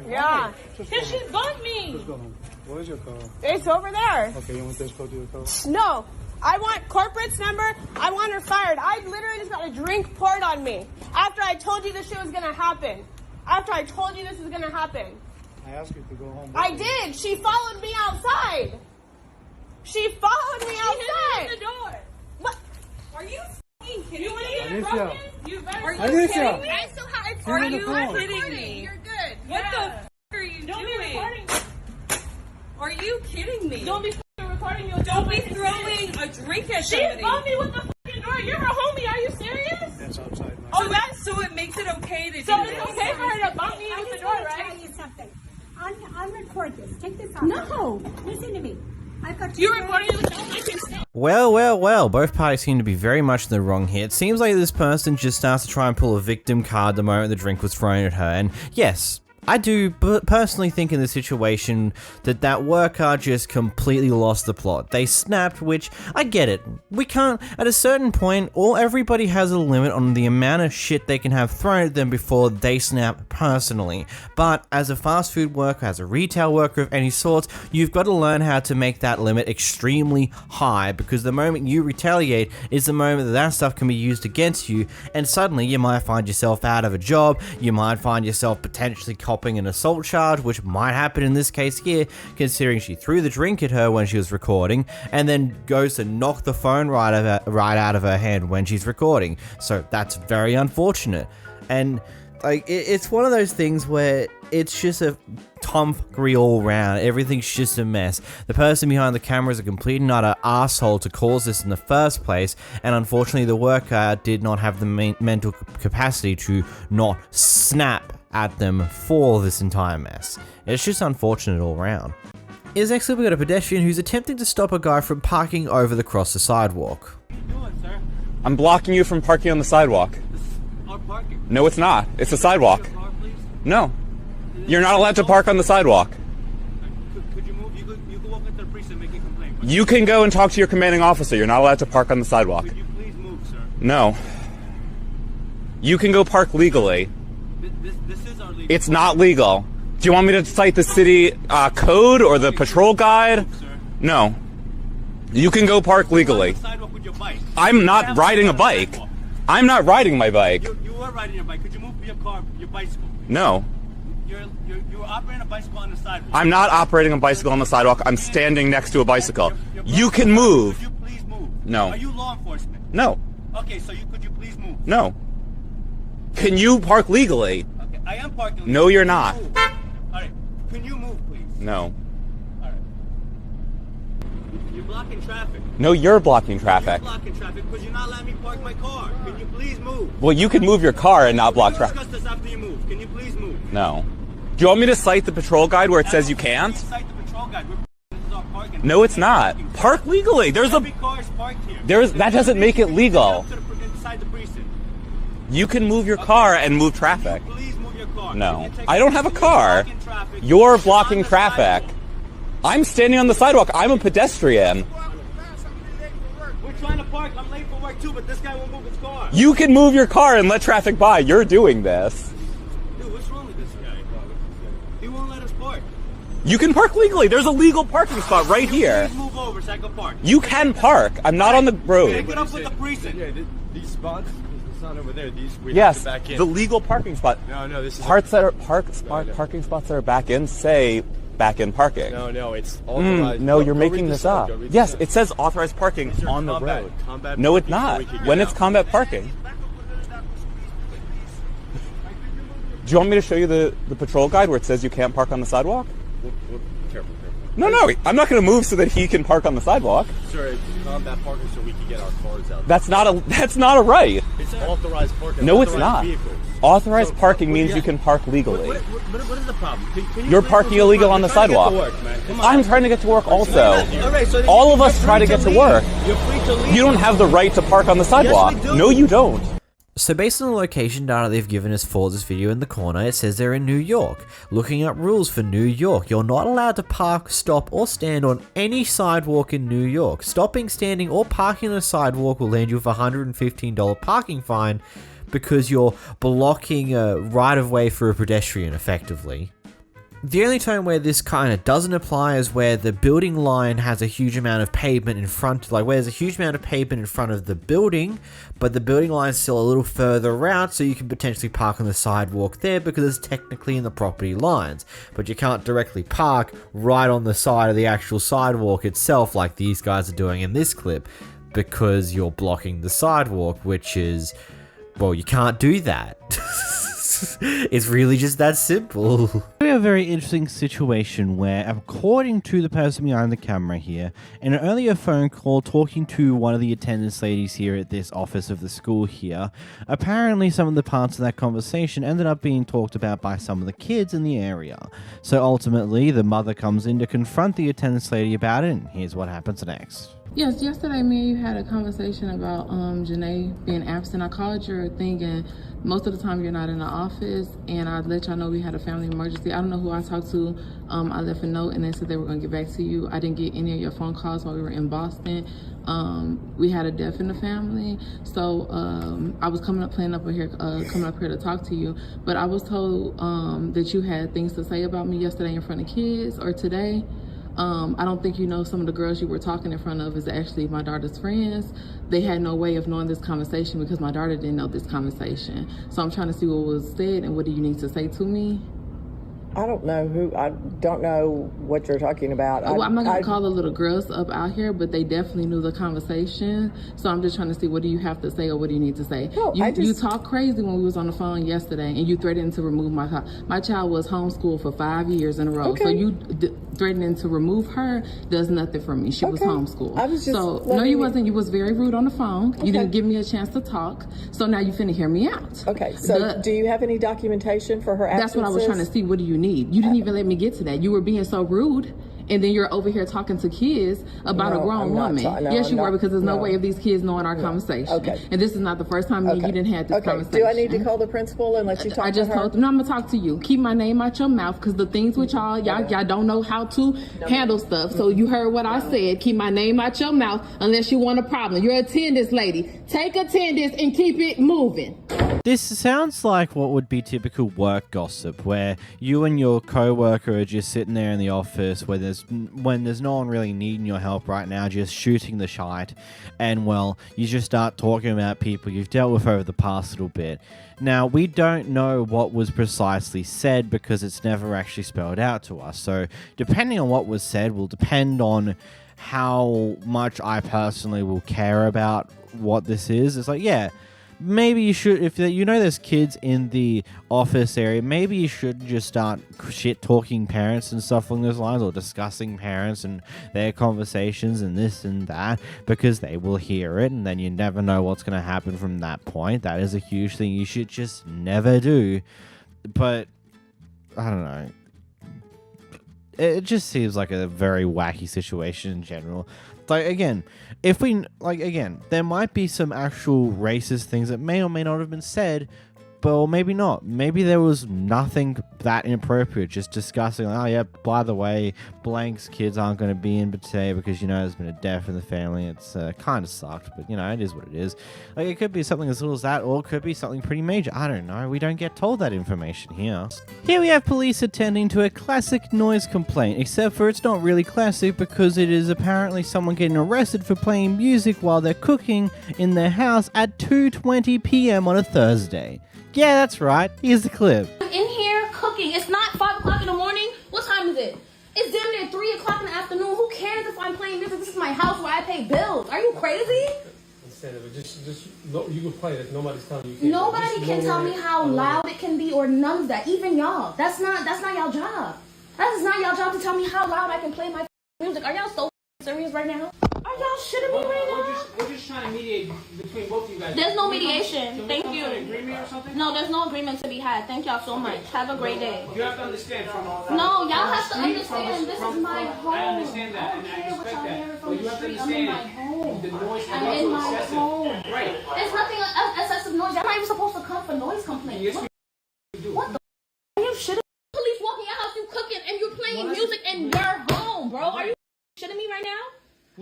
Yeah. Because she bumped me. Let's go home. Where's your car? It's over there. Okay, you want this code to your car? No. I want corporate's number. I want her fired. I literally just got a drink poured on me. After I told you this shit was going to happen. After I told you this was going to happen. I asked you to go home. I did. She followed me outside. She followed me outside. She hit me in the door. What? Are you f***ing kidding You want me? to get broken? You better. Are you Anisha. kidding me? Are Are you you kidding kidding me? me? You're good. What the f*** are you Don't be doing? recording. Are you kidding me? Don't be f***ing recording. You'll Don't be throwing a drink at She somebody. bumped me with the f***ing door. You're her homie. Are you serious? That's outside. Oh, so it makes it okay to So do it's this. okay for her to bump me I with the just door, want to right? tell you something. I'll record this. Take this off. No. Listen to me. I've got You're recording it with the I can see. Well, both parties seem to be very much in the wrong here. It seems like this person just starts to try and pull a victim card the moment the drink was thrown at her, and yes, I do personally think in this situation that worker just completely lost the plot. They snapped, which, I get it. We can't, at a certain point, everybody has a limit on the amount of shit they can have thrown at them before they snap personally. But as a fast food worker, as a retail worker of any sort, you've got to learn how to make that limit extremely high, because the moment you retaliate is the moment that stuff can be used against you, and suddenly you might find yourself out of a job, you might find yourself potentially copping an assault charge, which might happen in this case here, considering she threw the drink at her when she was recording, and then goes to knock the phone right out of her hand when she's recording. So that's very unfortunate. And like, it's one of those things where it's just a tomfoolery all round. Everything's just a mess. The person behind the camera is a complete and utter asshole to cause this in the first place, and unfortunately the worker did not have the mental capacity to not snap at them for this entire mess. It's just unfortunate all round. Is next we got a pedestrian who's attempting to stop a guy from parking over across the sidewalk. What are you doing, sir? I'm blocking you from parking on the sidewalk. This is our parking. No, it's not. It's a sidewalk. Your car, please? No. You're not allowed to park on the sidewalk. Could you move? You could walk into the precinct and make a complaint. You can go and talk to your commanding officer. You're not allowed to park on the sidewalk. Could you please move, sir? No. You can go park legally. This is our legal. It's not legal. Do you want me to cite the city code or the patrol guide? No. You can go park legally. Sidewalk with your bike. I'm not riding a bike. I'm not riding my bike. You are riding your bike. Could you move your car, your bicycle? No. You're operating a bicycle on the sidewalk. I'm not operating a bicycle on the sidewalk. I'm standing next to a bicycle. You can move. Could you please move? No. Are you law enforcement? No. Okay, so could you please move? No. Can you park legally? Okay, I am parking legally. No, you're not. Alright, can you move, please? No. Alright. You're blocking traffic. No, you're blocking traffic. You're blocking traffic because you're not letting me park my car. Can you please move? Well, you can move your car and not block We'll traffic. discuss this after you move. Can you please move? No. Do you want me to cite the patrol guide where it says you can't? Cite the patrol guide. This is our parking. No, it's not. Park legally. Every car is parked here. That doesn't make it legal. Inside the precinct. You can move your car and move traffic. Please move your car. No. I don't have a car. You're blocking traffic. I'm standing on the sidewalk. I'm a pedestrian. We're trying to park. I'm late for work too, but this guy won't move his car. You can move your car and let traffic by. You're doing this. Dude, what's wrong with this guy? He won't let us park. You can park legally. There's a legal parking spot right here. Please move over so I can park. You can park. I'm not on the road. Pick it up with the precinct. Yeah, these spots, the sign over there, we have Yes, to back in. the legal parking spot. No, this is parking spots that are back in say back-in parking. No, it's authorized. No, you're Go making read this sign, up. go read the Yes, sign. it says authorized parking on the road. No, it's not. When it's combat parking. Do you want me to show you the patrol guide where it says you can't park on the sidewalk? Careful. No, I'm not going to move so that he can park on the sidewalk. Sir, it's combat parking so we can get our cars out. That's not a right. It's authorized parking. No, it's authorized not. Vehicles. Authorized parking means you can park legally. What is the problem? Can You're parking illegal on the sidewalk. I'm trying to get to work also. All of us try to get to work. You don't have the right to park on the sidewalk. No, you don't. So based on the location data they've given us for this video in the corner, it says they're in New York. Looking up rules for New York, you're not allowed to park, stop, or stand on any sidewalk in New York. Stopping, standing, or parking on a sidewalk will land you with a $115 parking fine because you're blocking a right-of-way for a pedestrian, effectively. The only time where this kind of doesn't apply is where the building line has a huge amount of pavement in front, like where there's a huge amount of pavement in front of the building, but the building line is still a little further out, so you can potentially park on the sidewalk there because it's technically in the property lines. But you can't directly park right on the side of the actual sidewalk itself like these guys are doing in this clip because you're blocking the sidewalk, which is, well, you can't do that. It's really just that simple. We have a very interesting situation where, according to the person behind the camera here, in an earlier phone call talking to one of the attendance ladies here at this office of the school here, apparently some of the parts of that conversation ended up being talked about by some of the kids in the area. So ultimately, the mother comes in to confront the attendance lady about it, and here's what happens next. Yes, yesterday me and you had a conversation about Janae being absent. I called your thing and most of the time you're not in the office, and I let y'all know we had a family emergency. I don't know who I talked to. I left a note and they said they were going to get back to you. I didn't get any of your phone calls while we were in Boston. We had a death in the family, so I was coming up here to talk to you, but I was told that you had things to say about me yesterday in front of kids or today. I don't think you know some of the girls you were talking in front of is actually my daughter's friends. They had no way of knowing this conversation because my daughter didn't know this conversation. So I'm trying to see what was said and what do you need to say to me? I don't know what you're talking about. Well, I'm not going to call the little girls up out here, but they definitely knew the conversation. So I'm just trying to see, what do you have to say or what do you need to say? No, you talked crazy when we was on the phone yesterday, and you threatened to remove my child. My child was homeschooled for 5 years in a row. Okay. So you threatening to remove her does nothing for me. She was homeschooled. I was just no, you wasn't. You was very rude on the phone. Okay. You didn't give me a chance to talk. So now you finna hear me out. Okay. So do you have any documentation for her absences? That's what I was trying to see. What do you need? You didn't even let me get to that. You were being so rude, and then you're over here talking to kids about a grown woman. Yes, you were, because there's no way of these kids knowing our conversation. Okay. And this is not the first time you didn't have this conversation. Do I need to call the principal and let you talk to her? I just told them, no, I'm gonna talk to you. Keep my name out your mouth, because the things with y'all don't know how to handle stuff. So you heard what I said. Keep my name out your mouth unless you want a problem. You're an attendance lady. Take attendance and keep it moving. This sounds like what would be typical work gossip, where you and your co-worker are just sitting there in the office when there's no one really needing your help right now, just shooting the shite, and well, you just start talking about people you've dealt with over the past little bit. Now, we don't know what was precisely said because it's never actually spelled out to us, so depending on what was said will depend on how much I personally will care about what this is. It's like, yeah, maybe you should, if you know there's kids in the office area, maybe you should just start shit-talking parents and stuff along those lines, or discussing parents and their conversations and this and that, because they will hear it, and then you never know what's going to happen from that point. That is a huge thing you should just never do. But, I don't know. It just seems like a very wacky situation in general. Like, again, there might be some actual racist things that may or may not have been said, but maybe not. Maybe there was nothing that inappropriate, just discussing, oh yeah, by the way, blank's kids aren't going to be in today because, there's been a death in the family. It's kind of sucked, but, it is what it is. Like, it could be something as little as that, or it could be something pretty major. I don't know. We don't get told that information here. Here we have police attending to a classic noise complaint, except for it's not really classic because it is apparently someone getting arrested for playing music while they're cooking in their house at 2:20 p.m. on a Thursday. Yeah, that's right. Here's the clip. I'm in here cooking. It's not 5 o'clock in the morning. What time is it? It's damn near 3 o'clock in the afternoon. Who cares if I'm playing music? This is my house where I pay bills. Are you crazy? Just you can play it. Nobody's telling you. Nobody can tell me how loud it can be or none of that. Even y'all. That's not y'all job. That is not y'all job to tell me how loud I can play my music. Are y'all so serious right now? Are y'all shitting me right now? We're just trying to mediate between both of you guys. There's no mediation. Can we Thank come you. to an agreement or something? No, there's no agreement to be had. Thank y'all so much. Have a great day. You have to understand from No, y'all have to understand. This is my home. I understand that, and I respect that. But you have to understand the noise I'm in my excessive. home. Right. There's nothing excessive noise. Y'all not even supposed to come for noise complaints. Yes, What the? Are you shitting? Police walk in your house, you cooking, and you're playing music in your home, bro. Are you shitting me right now?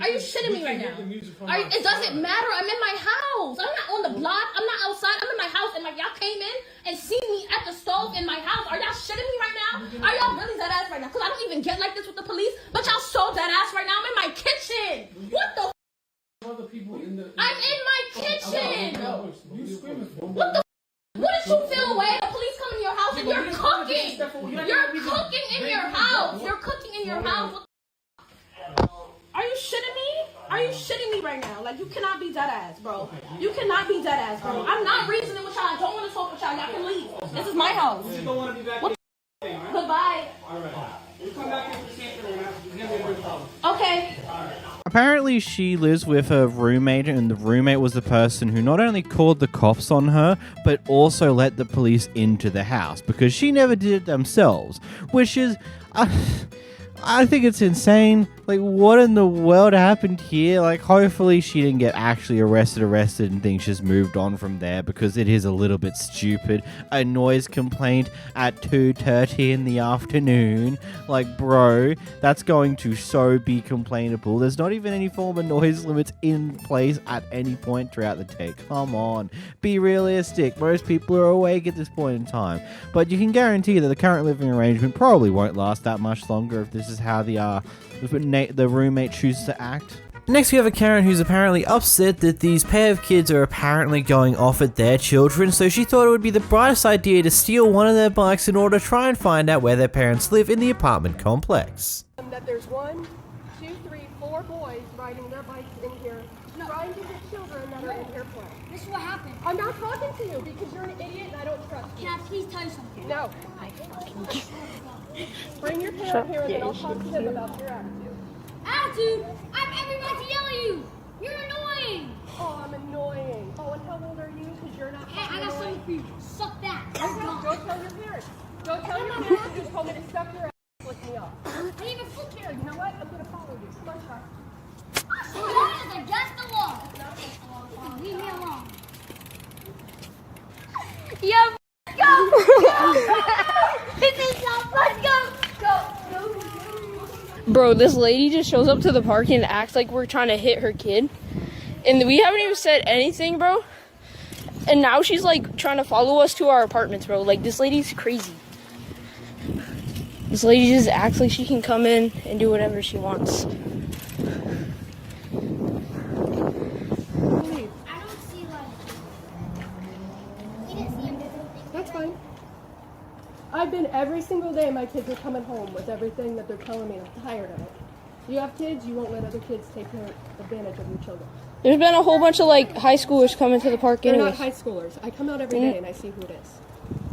Are you shitting me right now? It doesn't matter. I'm in my house. I'm not on the block. I'm not outside. I'm in my house, and like y'all came in and see me at the stove in my house. Are y'all shitting me right now? Are y'all really dead ass right now? Cause I don't even get like this with the police, but y'all so dead ass right now. I'm in my kitchen. What the? I'm in my kitchen. What the? What did you feel away? The police come in your house and you're cooking. You're cooking in your house. You're cooking in your house. Are you shitting me? Are you shitting me right now? Like, you cannot be dead ass, bro. You cannot be dead ass, bro. I'm not reasoning with y'all. I don't want to talk with y'all. Y'all can leave. This is my house. What the Goodbye. Okay. Apparently, she lives with her roommate, and the roommate was the person who not only called the cops on her, but also let the police into the house because she never did it themselves, which is... I think it's insane. Like, what in the world happened here? Like, hopefully she didn't get actually arrested and things just moved on from there because it is a little bit stupid. A noise complaint at 2:30 in the afternoon. Like, bro, that's going to so be complainable. There's not even any form of noise limits in place at any point throughout the day. Come on. Be realistic. Most people are awake at this point in time. But you can guarantee that the current living arrangement probably won't last that much longer if this is how the roommate chooses to act. Next, we have a Karen who's apparently upset that these pair of kids are apparently going off at their children, so she thought it would be the brightest idea to steal one of their bikes in order to try and find out where their parents live in the apartment complex. That there's 1, 2, 3, 4 boys riding their bikes in here, trying to get children that are in here playing. This is what happened. I'm not talking to you because you're an idiot and I don't trust you. Can I please tell you something? No. Bring your parent here and then I'll talk to him about your attitude. Attitude? I'm everyone to yell at you. You're annoying. Oh, I'm annoying. Oh, and how old are you? Because you're not. Hey, I got something for you. Suck that. Go tell your parents. Go tell your parents you just told me to suck your ass and flick me off. I didn't even flick you. You know what? I'm going to follow you. Come on, Charlie. That is against the law. Leave me alone. Yo, Let's go. Bro, this lady just shows up to the park and acts like we're trying to hit her kid. And we haven't even said anything, bro. And now she's like trying to follow us to our apartments, bro. Like, this lady's crazy. This lady just acts like she can come in and do whatever she wants. I don't see we didn't see him. That's fine. I've been every single day my kids are coming home with everything that they're telling me. I'm tired of it. You have kids, you won't let other kids take advantage of your children. There's been a whole bunch of like high schoolers coming to the park They're anyways. not high schoolers. I come out every day and I see who it is.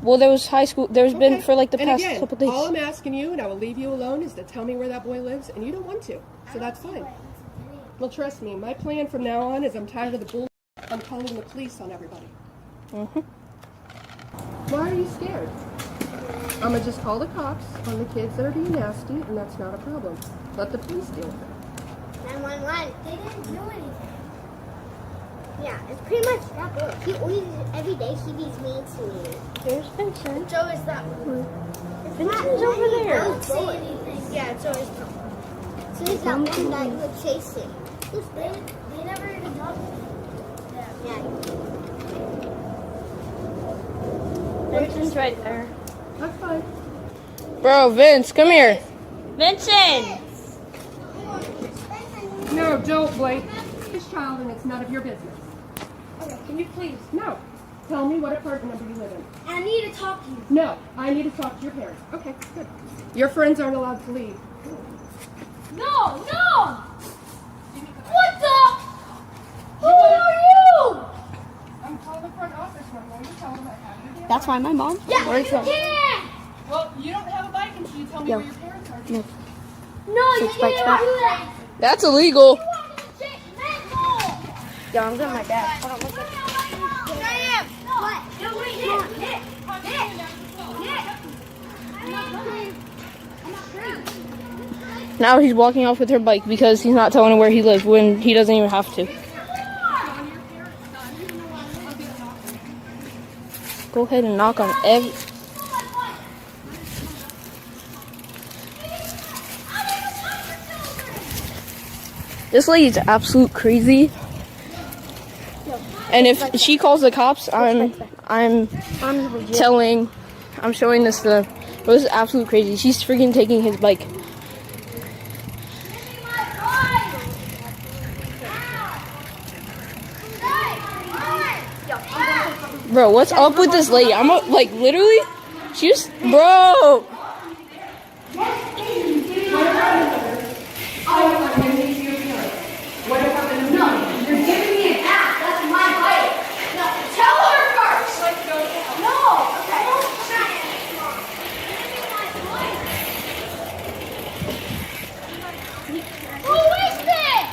Well, there was high school. There's been for like the past couple days. All I'm asking you, and I will leave you alone, is to tell me where that boy lives, and you don't want to, so that's fine. Well, trust me, my plan from now on is I'm tired of the bull. I'm calling the police on everybody. Why are you scared? I'm gonna just call the cops on the kids that are being nasty, and that's not a problem. Let the police deal with it. 911. They didn't do anything. Yeah, it's pretty much that boy. He always, every day, he be mean to me. There's Vincent. Joe is that one. Vincent's over there. Don't say anything. Yeah, it's always Joe. So he's that one that you were chasing. They never even talked to him. Yeah. Vincent's right there. That's fine. Bro, Vince, come here. Vincent. No, don't, Blake. This child, and it's none of your business. Okay, can you please? No. Tell me what apartment number you live in. I need to talk to you. No, I need to talk to your parents. Okay, good. Your friends aren't allowed to leave. No, no! What the? Who are you? I'm calling the front office. I'm going to tell them I have your That's why my mom. Yeah, works you on- can! Well, you don't have a bike until you tell me Yo. where your parents are. No. No, you can't do that. That's illegal. Yo, I'm doing my dad. Hold on, look at Now he's walking off with her bike because he's not telling her where he lives when he doesn't even have to. Go ahead and knock on every... This lady's absolute crazy. And if she calls the cops, I'm showing this to... This is absolute crazy. She's freaking taking his bike. Bro, what's up with this lady? I'm like literally, she's bro. You're giving me an app. That's my bike. No, tell her first. No. Okay. Who is this?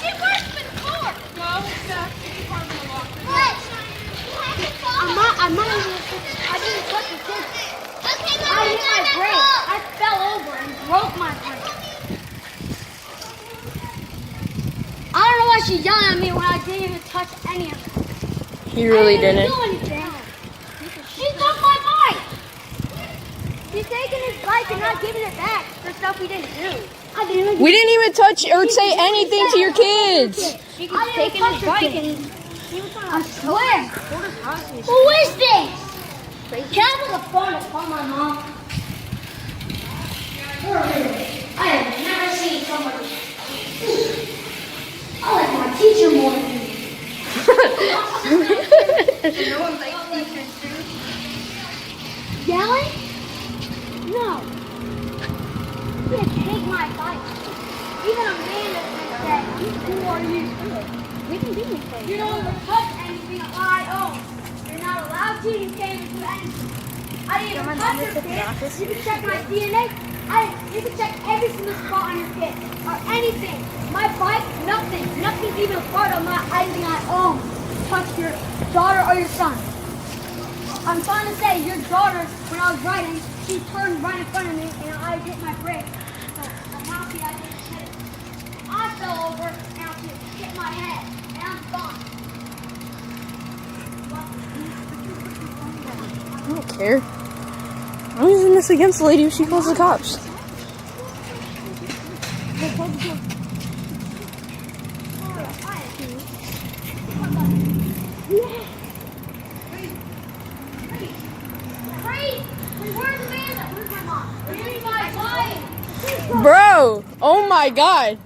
She works for the court. No, it's not. I'm not even. I didn't touch the kid. Okay, I hit my brake. I fell over and broke my brake. I don't know why she yelled at me when I didn't even touch any of it. He really I didn't didn't. do anything. She took my bike. He's taking his bike and not giving it back for stuff we didn't do. We didn't even touch or say anything to your kids. She keeps taking his bike and I swear. Who is this? Can I have the phone to call my mom? I have never seen somebody. I like my teacher more than you. No one likes teachers too. Yelling? No. You can't take my bike. Even Amanda said, who are you? We can do anything. You don't touch anything I own. You're not allowed to. You can't even do anything. I didn't even touch your kid. You can check my DNA. You can check every single spot on your kid. Or anything. My bike, nothing. Nothing's even a part of anything I own. Touch your daughter or your son. I'm trying to say, your daughter, when I was riding, she turned right in front of me and I hit my brake. So I'm happy I didn't hit it. I fell over and I hit my head. And I'm gone. I don't care. I'm using this against the lady if she calls the cops. Bro, oh my god.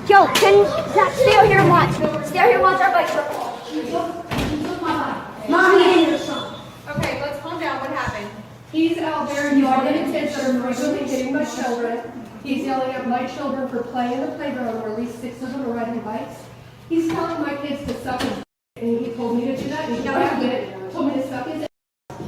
Yo, can you stay out here and watch? Stay out here and watch our bike trip. Mommy and your son. Okay, let's calm down. What happened? He's out there yelling at kids that are frequently hitting my children. He's yelling at my children for playing in the playground where at least 6 of them are riding bikes. He's telling my kids to suck his and he told me to do that. He grabbed it, told me to suck his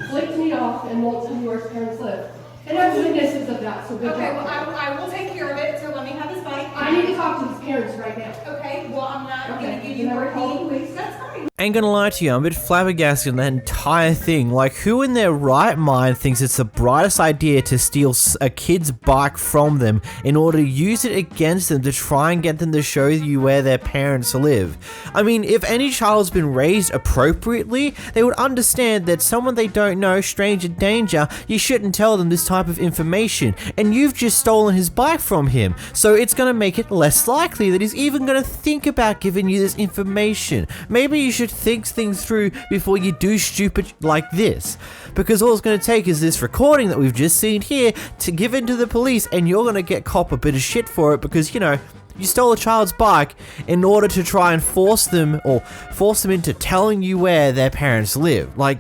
flicked me off, and won't tell me where his parents live. And I'm witnesses of that, so good Okay, job. well, I will take care of it, so let me have his bike. I need to talk to his parents right now. Okay, well, I'm not going to give You you never more called the need. police? That's fine. Ain't gonna lie to you, I'm a bit flabbergasted on that entire thing. Like, who in their right mind thinks it's the brightest idea to steal a kid's bike from them in order to use it against them to try and get them to show you where their parents live? I mean, if any child's been raised appropriately, they would understand that someone they don't know, stranger danger, you shouldn't tell them this type of information. And you've just stolen his bike from him, so it's gonna make it less likely that he's even gonna think about giving you this information. Maybe you should think things through before you do stupid like this, because all it's going to take is this recording that we've just seen here to give in to the police, and you're going to get cop a bit of shit for it because, you know, You stole a child's bike in order to try and force them into telling you where their parents live. Like,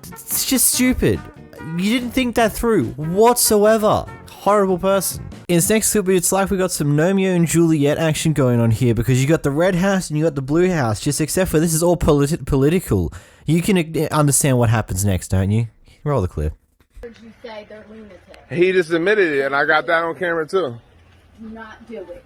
it's just stupid. You didn't think that through whatsoever. Horrible person. In this next clip, it's like we got some Romeo and Juliet action going on here, because you got the red house and you got the blue house, just except for this is all political. You can understand what happens next, don't you? Roll the clip. You say they're lunatics. He just admitted it, and I got that on camera too. Do not do it.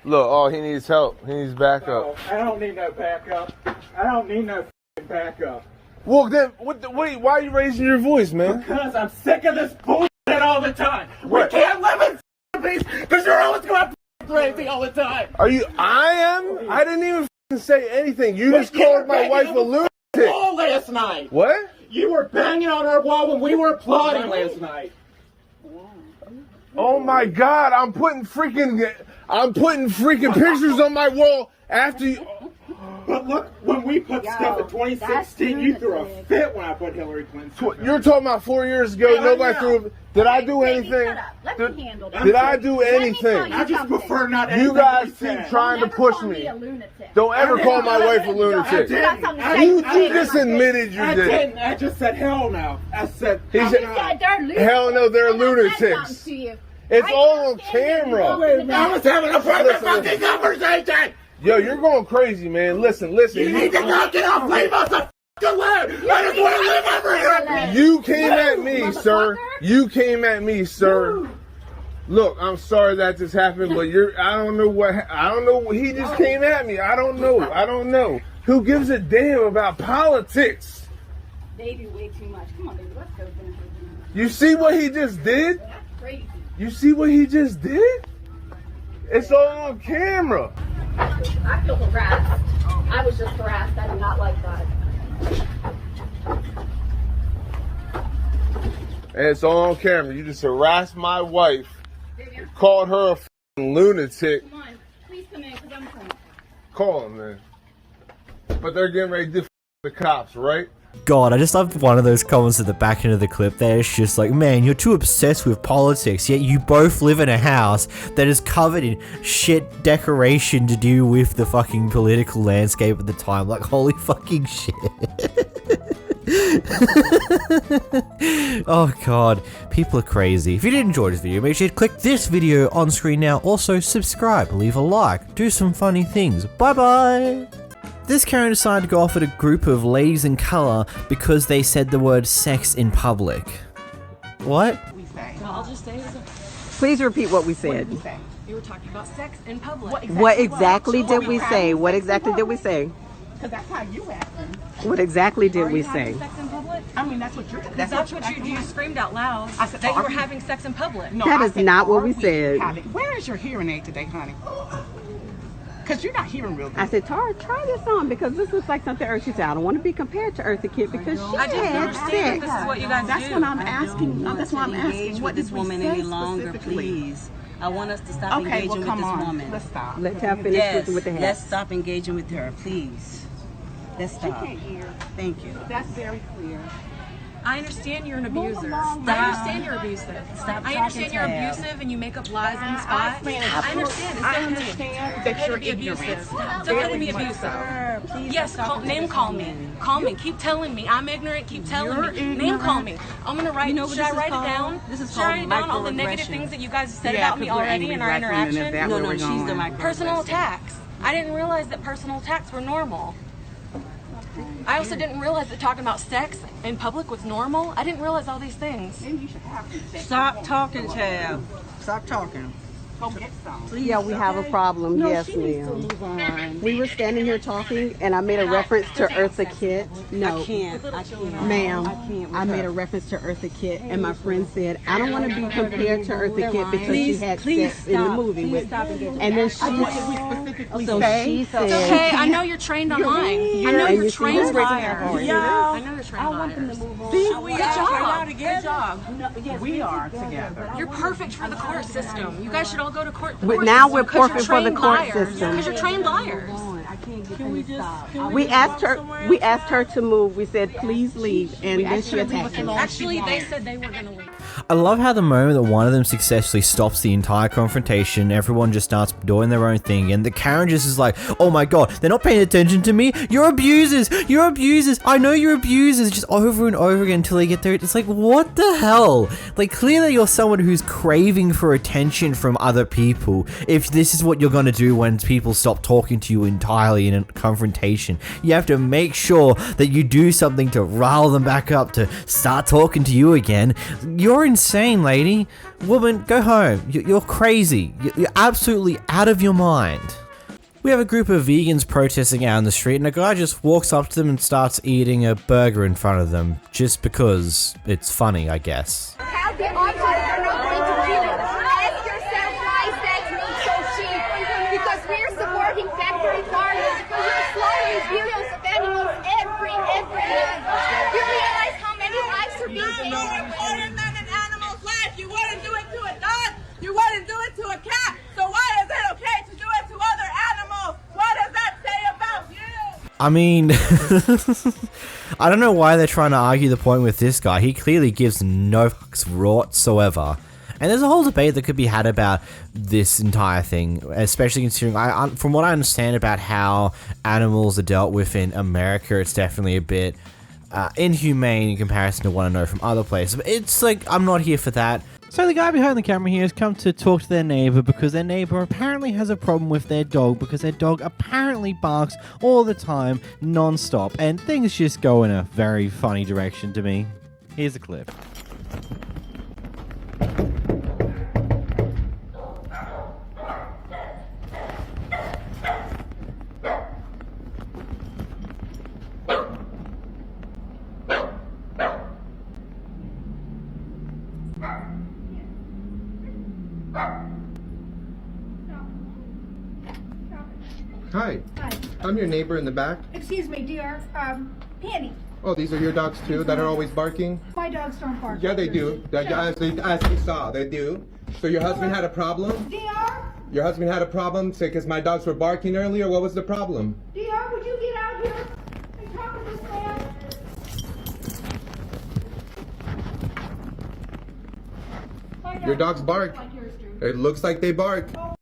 Look, oh, he needs help. He needs backup. I don't need no backup. I don't need no backup. Well, then, why are you raising your voice, man? Because I'm sick of this bullshit all the time. We can't live in peace because you're always going crazy all the time. I am? I didn't even say anything. You just called my wife a lunatic. Wall last night. What? You were banging on our wall when we were applauding last night. Oh my God! I'm putting freaking pictures on my wall after you. But look, when we put stuff in 2016, you threw a fit when I put Hillary Clinton. You're talking about 4 years ago. Nobody threw. Did I do anything? Did I do anything? I just prefer not. You guys keep trying to push me. Don't ever call my wife a lunatic. You just admitted you did. I didn't. I just said hell no. I said hell no. They're lunatics. It's all on camera. I was having a fucking conversation. Yo, you're going crazy, man. Listen. You need to knock it off. Leave us a fucking live. I just want to live over here. You came at me, sir. You came at me, sir. Look, I'm sorry that this happened, but I don't know. He just came at me. I don't know. Who gives a damn about politics? They do way too much. Come on, baby, let's go finish. You see what he just did? That's crazy. You see what he just did? It's all on camera. I feel harassed. I was just harassed. I do not like that. And it's all on camera. You just harassed my wife, called her a f***ing lunatic. Come on, please come in, because I'm coming. Call him, man. But they're getting ready to f*** the cops, right? God, I just love one of those comments at the back end of the clip there. It's just like, man, you're too obsessed with politics, yet you both live in a house that is covered in shit decoration to do with the fucking political landscape at the time. Like, holy fucking shit. Oh god, people are crazy. If you did enjoy this video, make sure to click this video on screen now. Also, subscribe, leave a like, do some funny things. Bye bye! This Karen decided to go off at a group of ladies in colour because they said the word sex in public. What? I'll just say please repeat what we said. What did we say? You were talking about sex in public. What exactly did we say? What exactly did we say? Because that's how you acting. What exactly did we say? Sex in public? I mean, that's what you're. That's what you screamed out loud. I said that you were having sex in public. No, that is not what we said. Where is your hearing aid today, honey? Because you're not hearing real good. I said, Tara, try this on because this looks like something Earth. She said, I don't want to be compared to Eartha Kitt because she had sex. This is what you guys That's do. what I'm asking. That's why I'm asking. What this woman any longer, please? I want us to stop engaging with this woman. Let's stop. Let's have finish with the head. Let's stop engaging with her, please. Let's stop. She can't hear. Thank you. That's very clear. I understand you're an abuser. I understand you're abusive. I understand you're abusive and you make up lies on the spot. I understand. I understand that you're ignorant. It's okay to be abusive. Yes, name call me. Call me. Keep telling me. I'm ignorant. Keep telling me. Name call me. I'm going to write. Should I write it down? Should I write down all the negative things that you guys have said about me already in our interaction? No, she's the microaggression. Personal attacks. I didn't realize that personal attacks were normal. I also didn't realize that talking about sex in public was normal. I didn't realize all these things. Stop talking, child. Stop talking. Go get some. Yeah, we have a problem. Yes, ma'am. We were standing here talking, and I made a reference to Eartha Kitt. No, I can't. Ma'am, I made a reference to Eartha Kitt, and my friend said, I don't want to be compared to Eartha Kitt because she had sex in the movie with. And then she said, "Hey, I know you're trained online. I know you're trained liar. Yeah, I know you're trained liar. I want them to move on. Good job. Good job. We are together. You're perfect for the court system. You guys should all go to court. Now we're perfect for the court system. Because you're trained liars. Can we just? We asked her to move. We said, please leave, and then she attacked us. Actually, they said they were going to leave. I love how the moment that one of them successfully stops the entire confrontation, everyone just starts doing their own thing, and the Karen just is like, oh my god, they're not paying attention to me, you're abusers, I know you're abusers, just over and over again until they get there. It's like, what the hell? Like, clearly you're someone who's craving for attention from other people, if this is what you're gonna do when people stop talking to you entirely in a confrontation. You have to make sure that you do something to rile them back up to start talking to you again. You're insane, lady. Woman, go home. You're crazy. You're absolutely out of your mind. We have a group of vegans protesting out on the street, and a guy just walks up to them and starts eating a burger in front of them, just because it's funny, I guess. How the options are not going to do it. Ask yourself why is that meat so cheap? Because we're supporting factory farmers, because we're slaughtering billions of animals every year. You realize how many lives are being taken? More important than an animal's life. You wouldn't do it to a dog. You wouldn't do it to a cat. So why is it okay to do it to other animals? What does that say about you? I mean, I don't know why they're trying to argue the point with this guy. He clearly gives no fucks whatsoever. And there's a whole debate that could be had about this entire thing, especially considering, from what I understand about how animals are dealt with in America, it's definitely a bit inhumane in comparison to what I know from other places. But it's like, I'm not here for that. So the guy behind the camera here has come to talk to their neighbor because their neighbor apparently has a problem with their dog because their dog apparently barks all the time, non-stop, and things just go in a very funny direction to me. Here's a clip. Hi. Hi. I'm your neighbor in the back. Excuse me, dear. Penny. Oh, these are your dogs too that are always barking? My dogs don't bark. Yeah, they do. As you saw, they do. So your husband had a problem? DR? Your husband had a problem because my dogs were barking earlier? What was the problem? DR, would you get out here and talk to this man? Your dogs bark. Like yours do. It looks like they bark. Oh,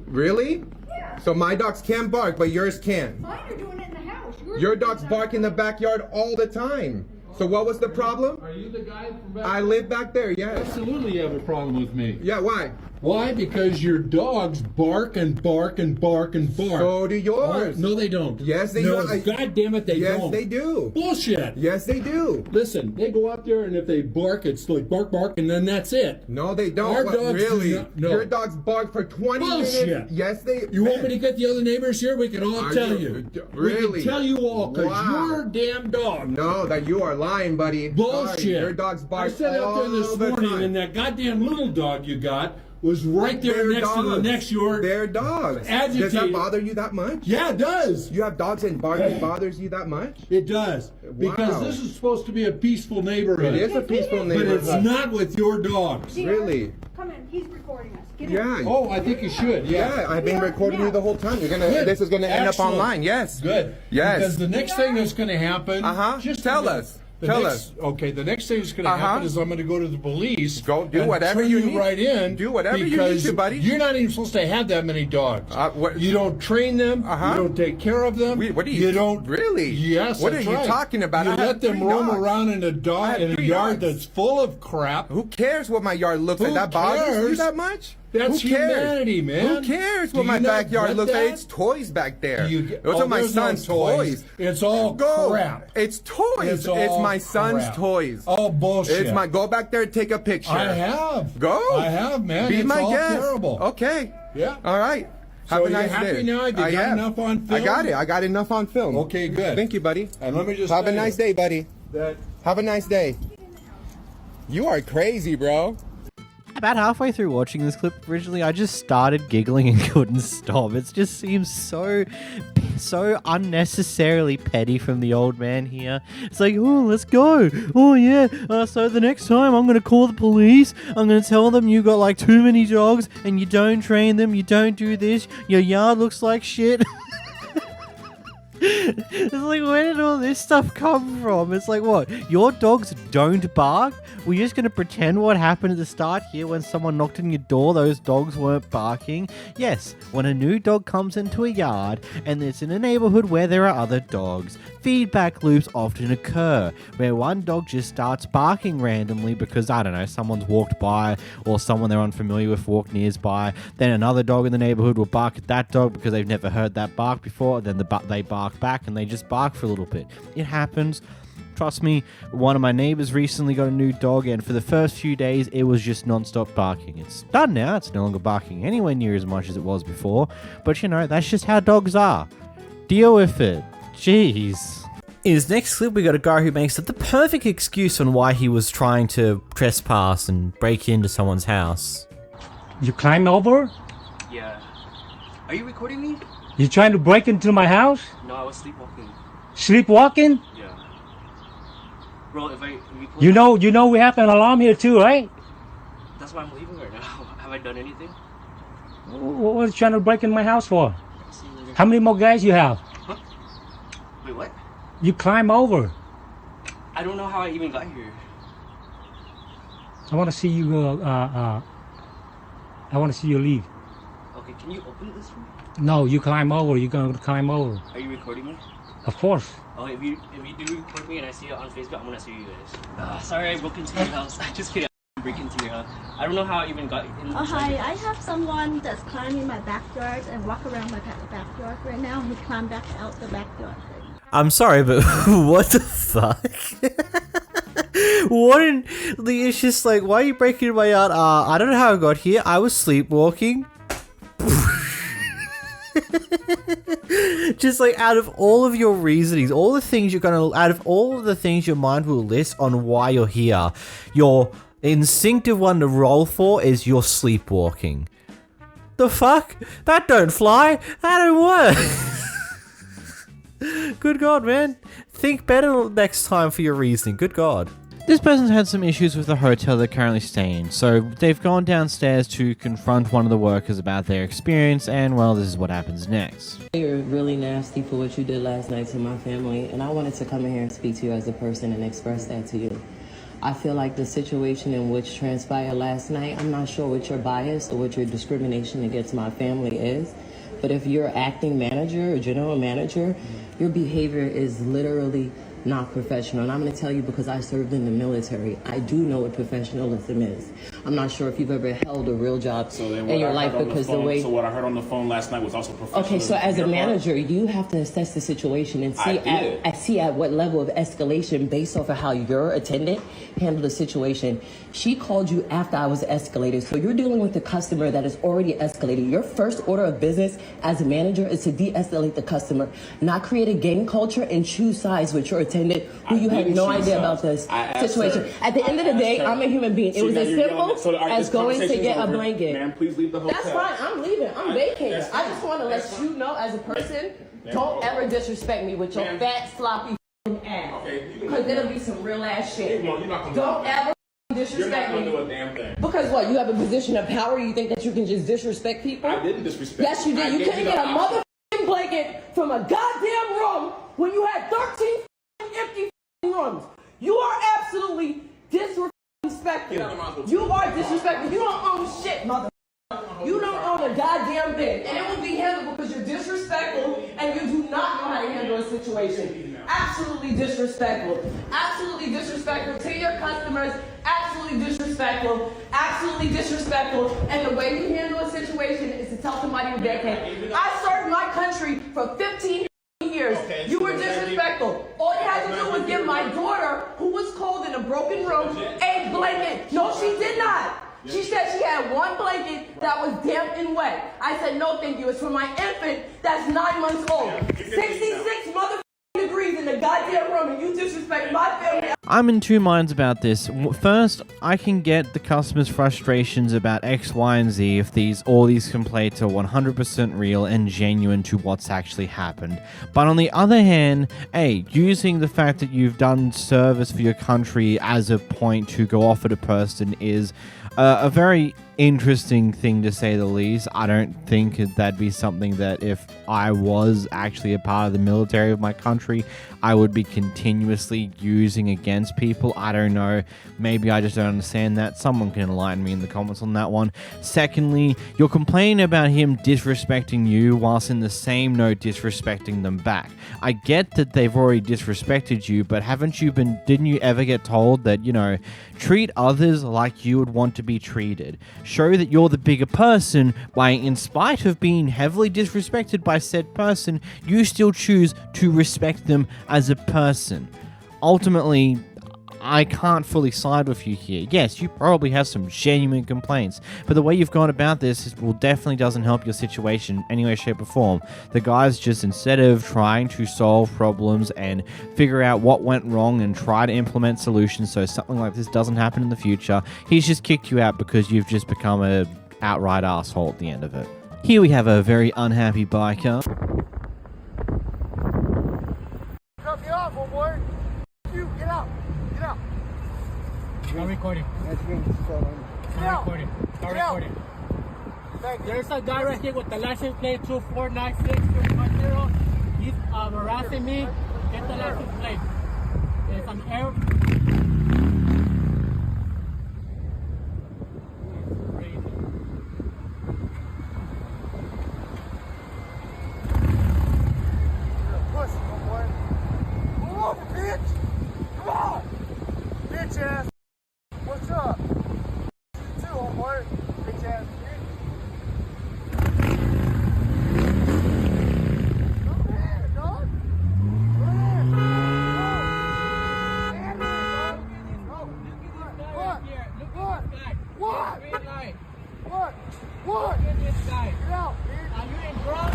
Really? yeah. So my dogs can bark, but yours can't. Mine are doing it in the house. Yours Your are doing dogs it bark in the backyard all the time. So what was the problem? Are you the guy from back I live back there, yes. Absolutely you have a problem with me. Yeah, why? Why? Because your dogs bark and bark and bark and bark. So do yours. Oh, no, they don't. Yes, they no, do. God damn it, they don't. Yes, they do. Bullshit. Yes, they do. Listen, they go out there and if they bark, it's like bark, bark, and then that's it. No, they don't. Our What, dogs really? do not, no. Your dogs bark for 20 Bullshit. minutes. Yes, they. You want me to get the other neighbors here? We can all Are tell you- you. really? We can tell you all because Wow. you're a damn dog. No, that you are lying, buddy. Bullshit. Sorry, your dogs bark I sat out there this all the morning time. and that goddamn little dog you got was right there They're next to the dogs. next yard. They're dogs. Agitated. Does that bother you that much? Yeah, it does. You have dogs and barking bothers you that much? It does. Because Wow. this is supposed to be a peaceful neighborhood. It is a peaceful But neighborhood. it's not with your dogs. Really? Come in. He's recording us. Get Yeah. in. Oh, I think you should. Yeah, I've been recording you the whole time. You're gonna. Good. This is gonna end Excellent. up online. Yes. Good. Yes. Because the next thing that's going to happen. Just tell us. Tell us. Okay, the next thing that's going to happen is I'm going to go to the police. Go do and whatever turn you you need. right in. Do whatever you need because to, buddy. You're not even supposed to have that many dogs. You don't train them. You don't take care of them. What do you don't really? Yes. What are that's you right. talking about? You I have let them 3 roam dogs. around in I have a 3 yard dogs. that's full of crap. Who cares what my yard looks like? Who That bothers you cares? that much? That's Who cares? humanity, man. Who cares Do what you my not backyard get looks like? that? It's toys back there. Those Oh, are my there's no son's toys. It's all Go. crap. It's toys. It's all my son's crap. toys. Oh, bullshit. It's my. Go back there and take a picture. I have. Go. I have, man. Be It's my all guest. terrible. Okay. Yeah. All right. So Have a you nice happy day. now? You got am. enough on film? I got it. I got enough on film. Okay, good. Thank you, buddy. And let me just have a tell you nice day, buddy. Have a nice day. You are crazy, bro. About halfway through watching this clip originally, I just started giggling and couldn't stop. It just seems so unnecessarily petty from the old man here. It's like, oh, let's go. Oh, yeah. So the next time I'm going to call the police. I'm going to tell them you got like too many dogs and you don't train them. You don't do this. Your yard looks like shit. It's like, where did all this stuff come from? It's like, what? Your dogs don't bark? We're just going to pretend what happened at the start here when someone knocked on your door, those dogs weren't barking? Yes, when a new dog comes into a yard and it's in a neighborhood where there are other dogs, feedback loops often occur, where one dog just starts barking randomly because, I don't know, someone's walked by or someone they're unfamiliar with walked nearby. Then another dog in the neighborhood will bark at that dog because they've never heard that bark before. Then they bark back and they just bark for a little bit. It happens. Trust me, one of my neighbors recently got a new dog, and for the first few days, it was just non-stop barking. It's done now. It's no longer barking anywhere near as much as it was before. But, you know, that's just how dogs are. Deal with it. Jeez. In his next clip, we got a guy who makes up the perfect excuse on why he was trying to trespass and break into someone's house. You climb over? Yeah. Are you recording me? You trying to break into my house? No, I was sleepwalking. Sleepwalking? Yeah. Bro, if you know we have an alarm here too, right? That's why I'm leaving right now. Have I done anything? What are you trying to break in my house for? How many more guys you have? Huh? Wait, what? You climb over. I don't know how I even got here. I want to see you I want to see you leave. Okay, can you open this for me? No, you climb over. You're going to climb over. Are you recording me? Of course. Oh, if you do record me and I see it on Facebook, I'm gonna sue you guys. Sorry, I broke into your house. Just kidding. I break into your house. I don't know how I even got in. Oh, hi. I have someone that's climbing my backyard and walk around my backyard right now. He climbed back out the backyard. I'm sorry, but what the fuck? It's just like, why are you breaking into my yard? I don't know how I got here. I was sleepwalking. Just like, out of all of your reasonings, all the things you're gonna, out of all of the things your mind will list on why you're here, your instinctive one to roll for is you're sleepwalking. The fuck? That don't fly. That don't work. Good God, man. Think better next time for your reasoning. Good God. This person's had some issues with the hotel they're currently staying in, so they've gone downstairs to confront one of the workers about their experience, and well, this is what happens next. You're really nasty for what you did last night to my family, and I wanted to come in here and speak to you as a person and express that to you. I feel like the situation in which transpired last night, I'm not sure what your bias or what your discrimination against my family is, but if you're acting manager or general manager, your behavior is literally not professional. And I'm going to tell you because I served in the military. I do know what professionalism is. I'm not sure if you've ever held a real job in your life because the way... So what I heard on the phone last night was also professional. Okay, so as a manager, you have to assess the situation and see at what level of escalation based off of how your attendant handled the situation. She called you after I was escalated. So you're dealing with the customer that is already escalated. Your first order of business as a manager is to de-escalate the customer, not create a gang culture and choose sides with your attendant who you had no idea about this situation. At the end of the day, I'm a human being. It was as simple as going to get a blanket. Ma'am, please leave the hotel. That's fine. I'm leaving. I'm vacating. I just want to let you know as a person, don't ever disrespect me with your fat, sloppy ass. Because it'll be some real ass shit. Don't ever disrespect me. You're not going to do a damn thing. Because what? You have a position of power? You think that you can just disrespect people? I didn't disrespect. Yes, you did. You couldn't get a motherfucking blanket from a goddamn room when you had 13 empty rooms. You are absolutely disrespectful. You are disrespectful. You don't own shit, mother. You don't own a goddamn thing. And it will be handled because you're disrespectful and you do not know how to handle a situation. Absolutely disrespectful. Absolutely disrespectful to your customers. Absolutely disrespectful. Absolutely disrespectful. And the way you handle a situation is to tell somebody to vacate. I served my country for 15 years. You were disrespectful. All you had to do was give my daughter, who was cold in a broken room, a blanket. No, she did not. She said she had one blanket that was damp and wet. I said, no, thank you. It's for my infant that's 9 months old. 66 degrees in the goddamn room, and you disrespect my family. I'm in two minds about this. First, I can get the customer's frustrations about X, Y, and Z if all these complaints are 100% real and genuine to what's actually happened. But on the other hand, using the fact that you've done service for your country as a point to go off at a person is a very interesting thing, to say the least. I don't think that'd be something that if I was actually a part of the military of my country, I would be continuously using against people. I don't know. Maybe I just don't understand that. Someone can enlighten me in the comments on that one. Secondly, you're complaining about him disrespecting you whilst in the same note disrespecting them back. I get that they've already disrespected you, but didn't you ever get told that, treat others like you would want to be treated? Show that you're the bigger person by, in spite of being heavily disrespected by said person, you still choose to respect them as a person. Ultimately, I can't fully side with you here. Yes, you probably have some genuine complaints, but the way you've gone about this definitely doesn't help your situation any way, shape, or form. The guy's just, instead of trying to solve problems and figure out what went wrong and try to implement solutions so something like this doesn't happen in the future, he's just kicked you out because you've just become an outright asshole at the end of it. Here we have a very unhappy biker. Cut me off, homeboy. You, get out. Get out. I'm recording. Get out. Start recording. There's a guy right here with the license plate 2496310. He's harassing me. Get the license plate. There's an error. Push, homeboy. Move over, bitch. Come on. Bitch ass. What's up? You too, homeboy. Bitch ass. Come here, dog. Come here. What? What? Get out, bitch. Are you in drunk?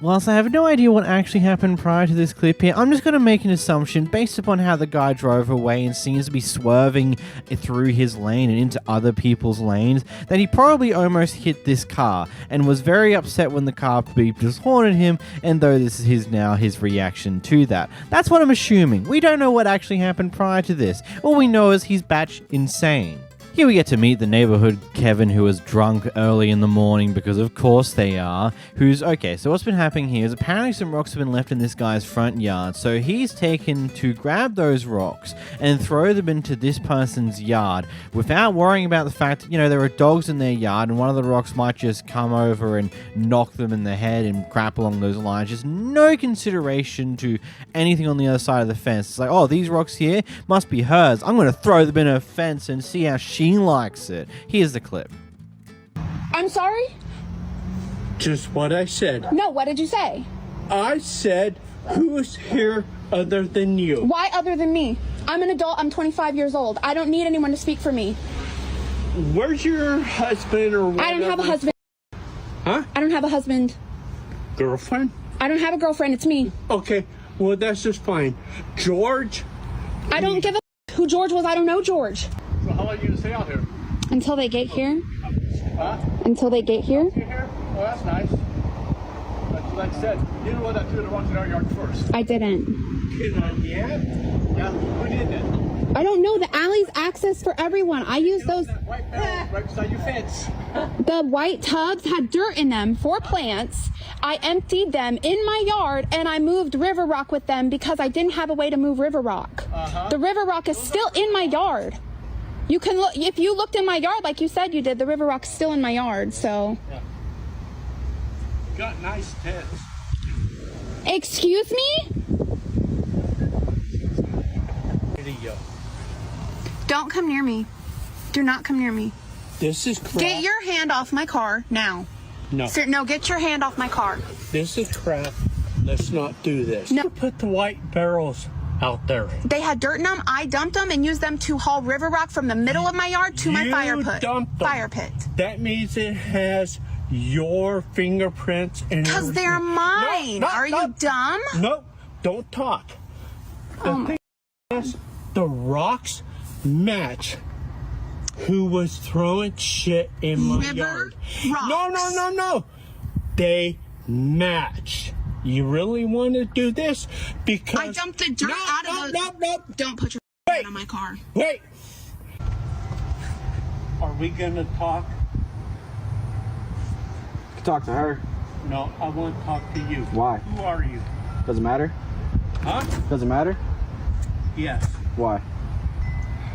Whilst I have no idea what actually happened prior to this clip here, I'm just going to make an assumption based upon how the guy drove away and seems to be swerving through his lane and into other people's lanes, that he probably almost hit this car and was very upset when the car beeped, just horned at him, and though this is now his reaction to that. That's what I'm assuming. We don't know what actually happened prior to this. All we know is he's batch insane. Here we get to meet the neighborhood Kevin, who was drunk early in the morning, because of course they are, so what's been happening here is apparently some rocks have been left in this guy's front yard, so he's taken to grab those rocks and throw them into this person's yard without worrying about the fact that, there are dogs in their yard and one of the rocks might just come over and knock them in the head and crap along those lines. Just no consideration to anything on the other side of the fence. It's like, oh, these rocks here must be hers. I'm going to throw them in her fence and see how she likes it. Here's the clip. I'm sorry? Just what I said. No, what did you say? I said, who's here other than you? Why other than me? I'm an adult. I'm 25 years old. I don't need anyone to speak for me. Where's your husband or whatever? I don't have a husband. Huh? I don't have a husband. Girlfriend? I don't have a girlfriend. It's me. Okay, well, that's just fine. George? I don't give a who George was. I don't know George. So how long are you going to stay out here? Until they get here. Huh? Until they get here. You here? Oh, that's nice. Like I said, you know what, I threw the rocks in our yard first. I didn't. Yeah? Yeah, who did that? I don't know. The alley's access for everyone. I use those. That white barrel right beside your fence. The white tubs had dirt in them for plants. I emptied them in my yard and I moved river rock with them because I didn't have a way to move river rock. The river rock is still in my yard. You can look, if you looked in my yard like you said you did, the river rock's still in my yard, so. Yeah. You got nice tits. Excuse me? Don't come near me. Do not come near me. This is crap. Get your hand off my car now. No. Sir, no, get your hand off my car. This is crap. Let's not do this. No. Put the white barrels out there. They had dirt in them. I dumped them and used them to haul river rock from the middle of my yard to my fire pit. Dumped them. Fire pit. That means it has your fingerprints and Because they're mine. Are you dumb? No, don't talk. The thing is, the rocks match who was throwing shit in my yard. Rocks. No. They match. You really want to do this? Because I dumped the dirt out of the... No. Don't put your hand on my car. Wait. Are we gonna talk? Talk to her. No, I want to talk to you. Why? Who are you? Doesn't matter. Huh? Doesn't matter? Yes. Why?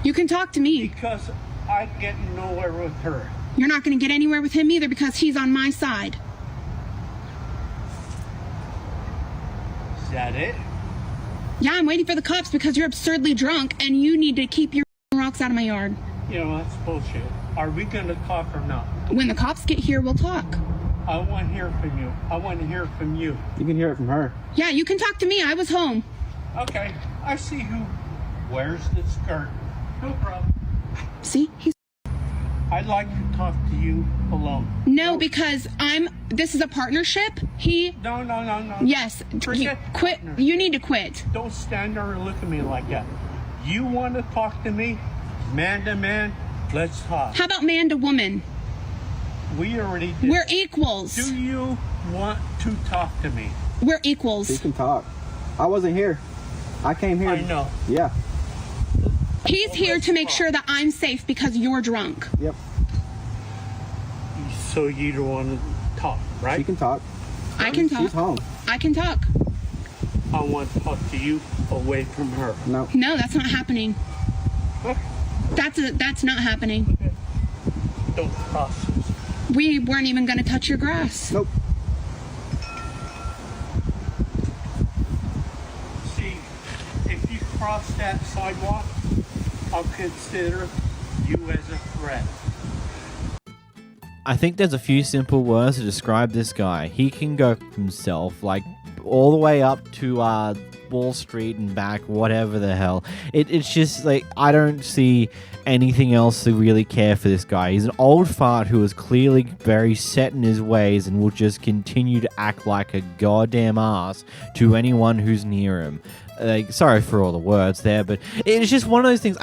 You can talk to me. Because I get nowhere with her. You're not going to get anywhere with him either because he's on my side. Is that it? Yeah, I'm waiting for the cops because you're absurdly drunk and you need to keep your rocks out of my yard. You know, that's bullshit. Are we going to talk or not? When the cops get here, we'll talk. I want to hear from you. I want to hear from you. You can hear it from her. Yeah, you can talk to me. I was home. Okay, I see who wears the skirt. No problem. See? I'd like to talk to you alone. No, because this is a partnership. No. Yes. Quit. You need to quit. Don't stand there and look at me like that. You want to talk to me? Man to man? Let's talk. How about man to woman? We already did. We're equals. Do you want to talk to me? We're equals. You can talk. I wasn't here. I came here. I know. Yeah. He's here to make sure that I'm safe because you're drunk. Yep. So you don't want to talk, right? She can talk. I can talk. She's home. I can talk. I want to talk to you away from her. No. No, that's not happening. That's not happening. Okay. Don't cross this. We weren't even going to touch your grass. Nope. See, if you cross that sidewalk, I'll consider you as a threat. I think there's a few simple words to describe this guy. He can go himself, like, all the way up to Wall Street and back, whatever the hell. It's just, like, I don't see anything else to really care for this guy. He's an old fart who is clearly very set in his ways and will just continue to act like a goddamn ass to anyone who's near him. Like, sorry for all the words there, but it's just one of those things.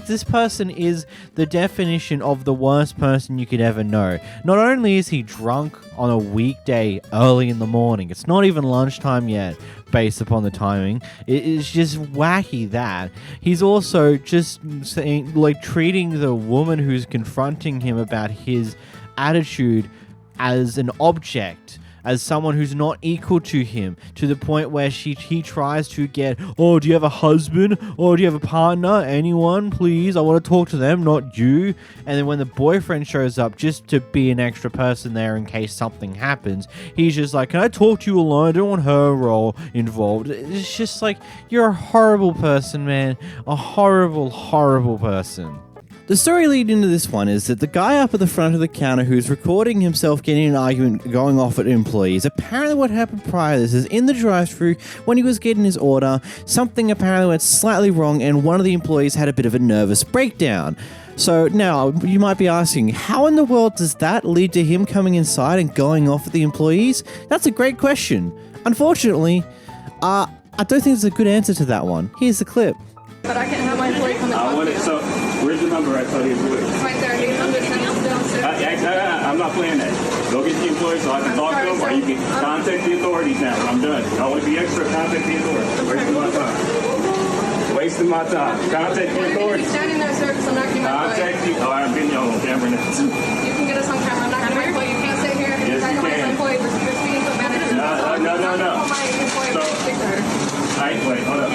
This person is the definition of the worst person you could ever know. Not only is he drunk on a weekday early in the morning, it's not even lunchtime yet, based upon the timing. It is just wacky that he's also just saying, like, treating the woman who's confronting him about his attitude as an object, as someone who's not equal to him, to the point where he tries to get, oh, do you have a husband? Or do you have a partner? Anyone, please? I want to talk to them, not you. And then when the boyfriend shows up, just to be an extra person there in case something happens, he's just like, can I talk to you alone? I don't want her role involved. It's just like, you're a horrible person, man. A horrible, horrible person. The story leading into this one is that the guy up at the front of the counter who's recording himself getting in an argument going off at employees, apparently what happened prior to this is in the drive-thru, when he was getting his order, something apparently went slightly wrong and one of the employees had a bit of a nervous breakdown. So now, you might be asking, how in the world does that lead to him coming inside and going off at the employees? That's a great question. Unfortunately, I don't think there's a good answer to that one. Here's the clip. But I can have my employee come and talk to you. So, where's the number I told you? Right there. I'm just sending it downstairs. I'm not playing that. Go get the employees so I can talk to them, or you can contact the authorities now. I'm done. Y'all want to be extra, contact the authorities. Wasting my time. Wasting my time. Contact the authorities. Keep standing there, sir, because I'm not getting my employee. Contact the... Oh, I'm getting y'all on camera now. You can get us on camera. I'm not getting my employee. You can't sit here and Yes, try to you my can. employee, but you're speaking to a manager. No. So, Wait, hold up.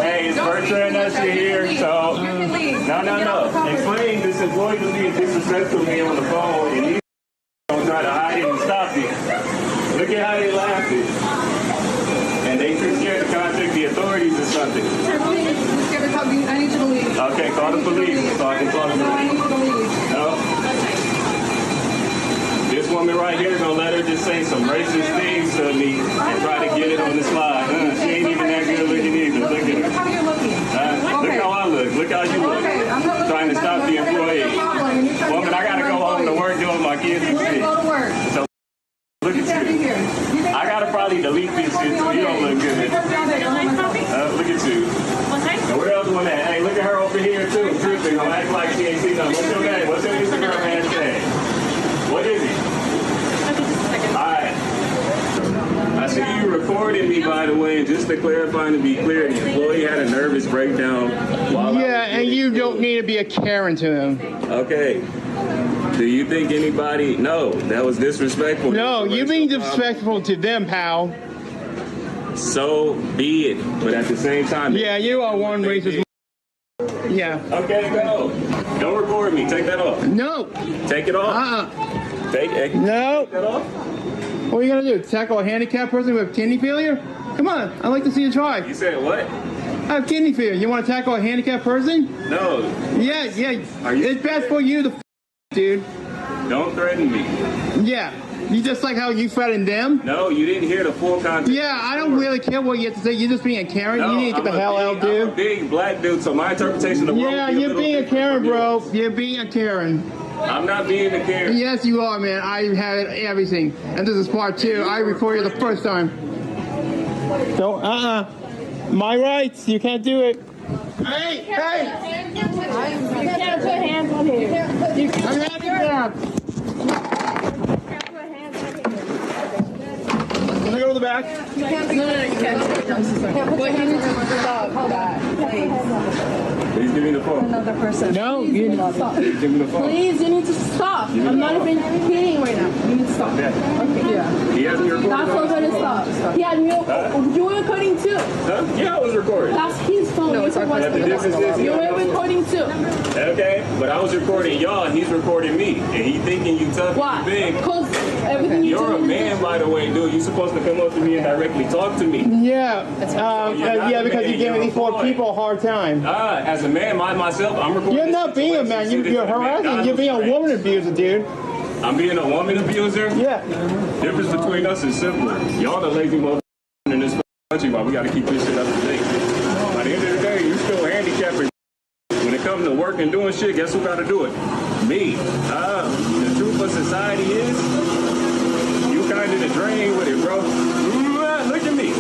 Hey, it's Bertrand Usher here, so... No. Explain this employee was being disrespectful to me on the phone, and he's gonna try to hide it and stop it. Look at how they laughing. And they too scared to contact the authorities or something. I need you to leave. Okay, call the police so I can call the police. I need you to leave. No? This woman right here gonna let her just say some racist things to me and try to get it on the slide. She ain't even that good looking either. Look at her. Look how you're looking. Look how I look. Look how you look. Okay, I'm not looking Trying to stop the employee. Woman, I gotta go kids and shit. Go to work. So look at you. I gotta probably delete this shit so you don't look good. Look at you. And where else one at? Hey, look at her over here too, tripping. Don't act like she ain't seen nothing. What's your name? What's your Instagram hashtag? What is it? Alright. I see you recording me, by the way, and just to clarify and to be clear, the employee had a nervous breakdown while and you don't need to be a Karen to him. Okay. Do you think anybody... No, that was disrespectful. No, you being disrespectful to them, pal. So be it. But at the same time... Yeah, you are one racist... Yeah. Okay, go. Don't record me. Take that off. No. Take it off. Take it. No. Take that off. What are you going to do? Tackle a handicapped person with kidney failure? Come on. I'd like to see you try. You said what? I have kidney failure. You want to tackle a handicapped person? No. Yeah. It's best for you to dude. Don't threaten me. Yeah. You just like how you threatened them? No, you didn't hear the full context. Yeah, I don't really care what you have to say. You're just being a Karen. No, you need to get the hell out, dude. I'm a big black dude, so my interpretation of the world. Yeah, you're being a Karen, bro. You're being a Karen. I'm not being a Karen. Yes, you are, man. I have everything. And this is part 2. I recorded the first time. Don't, My rights. You can't do it. Hey! You can't put hands on him. I'm handicapped. Can I go to the back? No, you can't. But he needs to stop that, please. Please give me the phone. Another person. No, you need to stop. Please give me the phone. Please, you need to stop. I'm not even kidding right now. You need to stop. Okay, yeah. He has me recording. That's so good to stop. He had me. You were recording too. Huh? Yeah, I was recording. That's his phone. No, it's our phone. You were recording too. Okay, but I was recording y'all, and he's recording me, and he thinking you tough and big. Because everything you do. You're a man, by the way, dude. You're supposed to come up to me and directly talk to me. Yeah, because you gave these 4 people a hard time. As a man, myself, I'm recording. You're not being a man. You're harassing. You're being a woman abuser, dude. I'm being a woman abuser? Yeah. Difference between us is simple. Y'all the lazy motherfuckers in this country, but we got to keep this shit up to date. By the end of the day, you still handicapped. When it comes to work and doing shit, guess who got to do it? Me. The truth of society is, you kind of the drain with it, bro. Look at me.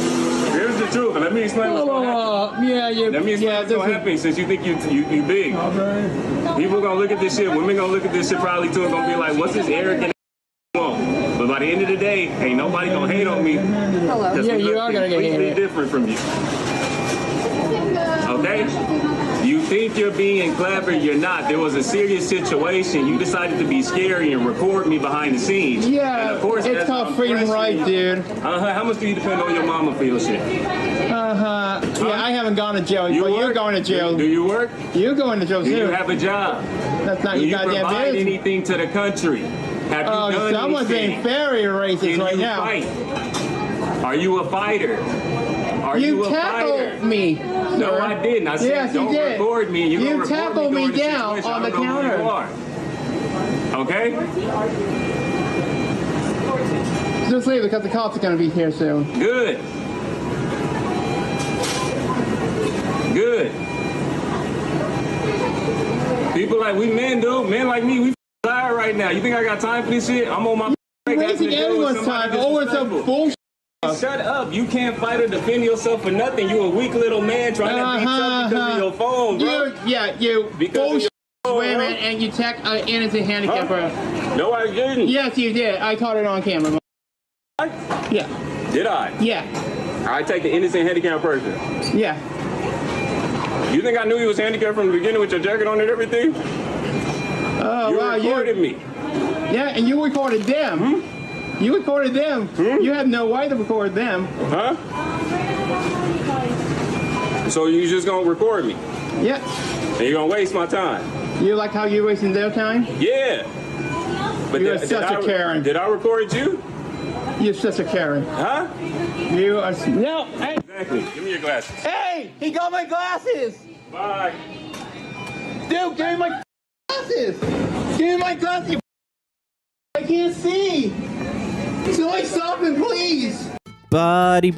Here's the truth, and let me explain what's going to happen. Let me explain what's going to happen since you think you big. People going to look at this shit. Women going to look at this shit probably too and going to be like, what's this arrogant want? But by the end of the day, ain't nobody going to hate on me. Yeah, you are going to get hated. Different from you. Okay? You think you're being clever, you're not. There was a serious situation. You decided to be scary and record me behind the scenes. Yeah, and of course, it's called freedom right, dude. How much do you depend on your mama for your shit? Yeah, I haven't gone to jail, but you're going to jail. Do you work? You're going to jail, too. Do you have a job? That's not do your goddamn business. Do you provide anything to the country? Have you done someone's being very racist right now. Fight? Are you a fighter? Are you a fighter? Tackled me. No, I didn't. I said, yes, don't record me. You tackled me down on the counter. Okay? Just leave because the cops are going to be here soon. Good. Good. People like we men do. Men like me, we tired right now. You think I got time for this shit? I'm on my break. Wasting everyone's time over some bullshit. Shut up. You can't fight or defend yourself for nothing. You a weak little man trying to beat up because of your phone, bro. You bullshit women and you attack an innocent handicap person. No, I didn't. Yes, you did. I caught it on camera. Yeah. Did I? Yeah. I take the innocent handicapped person. Yeah. You think I knew he was handicapped from the beginning with your jacket on and everything? Oh, wow. You recorded me. Yeah, and you recorded them. You recorded them. You have no right to record them. Huh? So you just gonna record me? Yeah. And you're gonna waste my time? You like how you're wasting their time? Yeah. But you're such a Karen. Did I record you? You're such a Karen. Huh? You are... No. Hey. Exactly. Give me your glasses. Hey! He got my glasses! Bye. Dude, give me my glasses! Give me my glasses! I can't see! Somebody stop him, please! Buddy.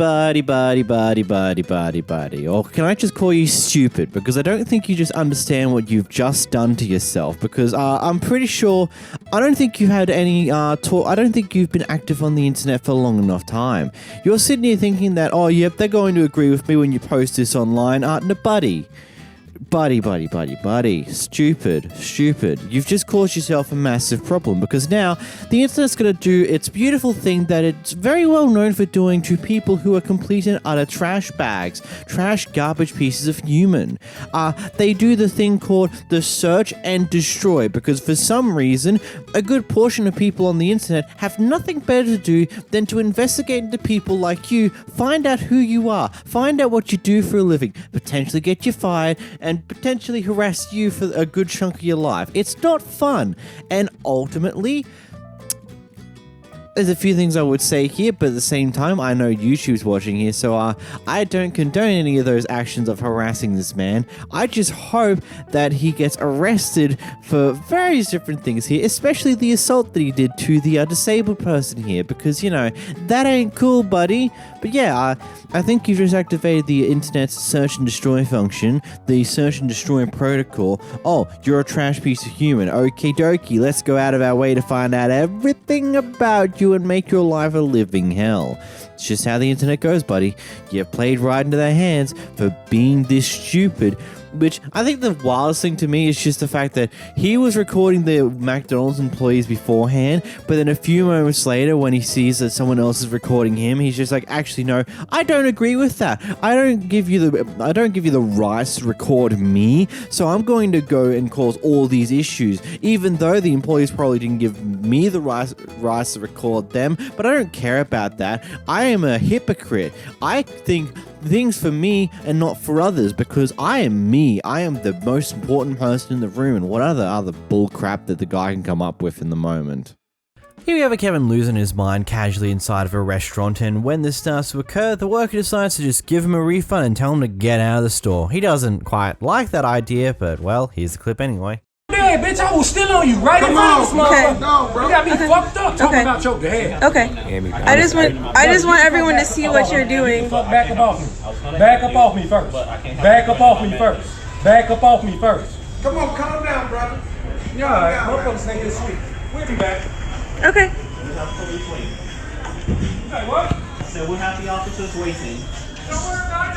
Or can I just call you stupid? Because I don't think you just understand what you've just done to yourself. Because I'm pretty sure, I don't think you've had any I don't think you've been active on the internet for a long enough time. You're sitting here thinking that, oh, yep, they're going to agree with me when you post this online. No, buddy. Stupid. You've just caused yourself a massive problem because now the internet's going to do its beautiful thing that it's very well known for doing to people who are complete and utter trash bags, trash garbage pieces of human. They do the thing called the search and destroy because for some reason a good portion of people on the internet have nothing better to do than to investigate into people like you, find out who you are, find out what you do for a living, potentially get you fired, and potentially harass you for a good chunk of your life. It's not fun. And ultimately, there's a few things I would say here, but at the same time, I know YouTube's watching here, so I don't condone any of those actions of harassing this man. I just hope that he gets arrested for various different things here, especially the assault that he did to the disabled person here, because, you know, that ain't cool, buddy. But yeah, I think you've just activated the internet's search and destroy function, the search and destroy protocol. Oh, you're a trash piece of human. Okie dokie, let's go out of our way to find out everything about you and make your life a living hell. It's just how the internet goes, buddy. You played right into their hands for being this stupid. Which I think the wildest thing to me is just the fact that he was recording the McDonald's employees beforehand, but then a few moments later when he sees that someone else is recording him, he's just like, actually no, I don't agree with that. I don't give you the rights to record me, so I'm going to go and cause all these issues, even though the employees probably didn't give me the rights to record them, but I don't care about that. I am a hypocrite. I think things for me and not for others because I am me. I am the most important person in the room, and what other bull crap that the guy can come up with in the moment. Here we have a Kevin losing his mind casually inside of a restaurant, and when this starts to occur, the worker decides to just give him a refund and tell him to get out of the store. He doesn't quite like that idea, but well, here's the clip anyway. Hey, bitch, I was still on you right in front of this motherfucker. No, bro. You got me fucked up talking about your dad. Okay. I just want everyone to see what you're doing. Back up off me. Back up off me first. Back up off me first. Back up off me first. Come on, calm down, brother. Yeah, all right. Motherfuckers think it's sweet. We'll be back. Okay. Hey, what? I said we'll have the officers waiting. Don't worry about it.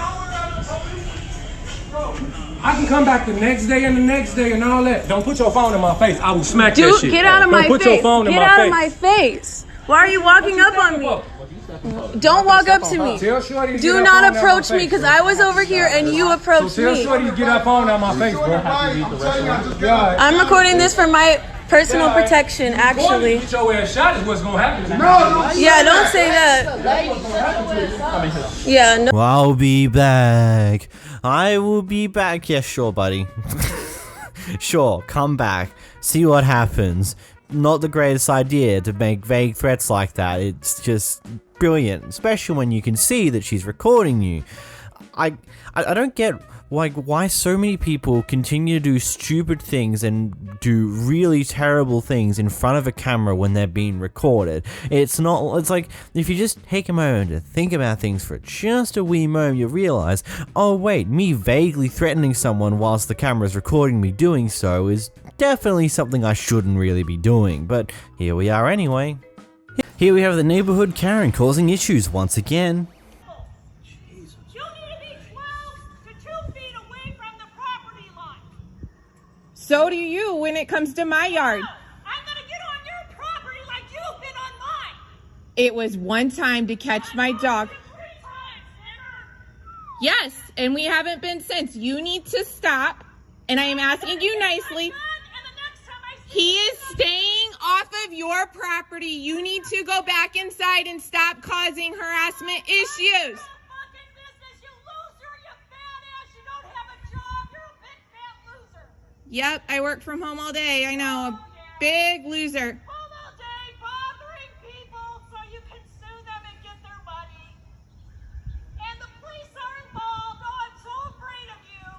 I can come back the next day and the next day and all that. Don't put your phone in my face. I will smack that shit. Get out of my face. Don't put your phone in my face. Get out of my face. Why are you walking up on me? Don't walk up to me. Do not approach me because I was over here and you approached me. Tell Shorty to get that phone out of my face, bro. I'm recording this for my personal protection, actually. Get your ass shot is what's gonna happen. Yeah, don't say that. Yeah, no. I'll be back. I will be back. Yeah, sure, buddy. Sure, come back. See what happens. Not the greatest idea to make vague threats like that. It's just brilliant, especially when you can see that she's recording you. I don't get why so many people continue to do stupid things and do really terrible things in front of a camera when they're being recorded. It's like, if you just take a moment to think about things for just a wee moment, you realize, oh wait, me vaguely threatening someone whilst the camera's recording me doing so is definitely something I shouldn't really be doing, but here we are anyway. Here we have the neighborhood Karen causing issues once again. So do you when it comes to my yard. I'm gonna get on your property like you've been on mine. It was one time to catch my dog. Yes, and we haven't been since. You need to stop, and I am asking you nicely. He is staying off of your property. You need to go back inside and stop causing harassment issues. Yep, I work from home all day. I know, a big loser. All day bothering people so you can sue them and get their money. And the police are involved. Oh, I'm so afraid of you.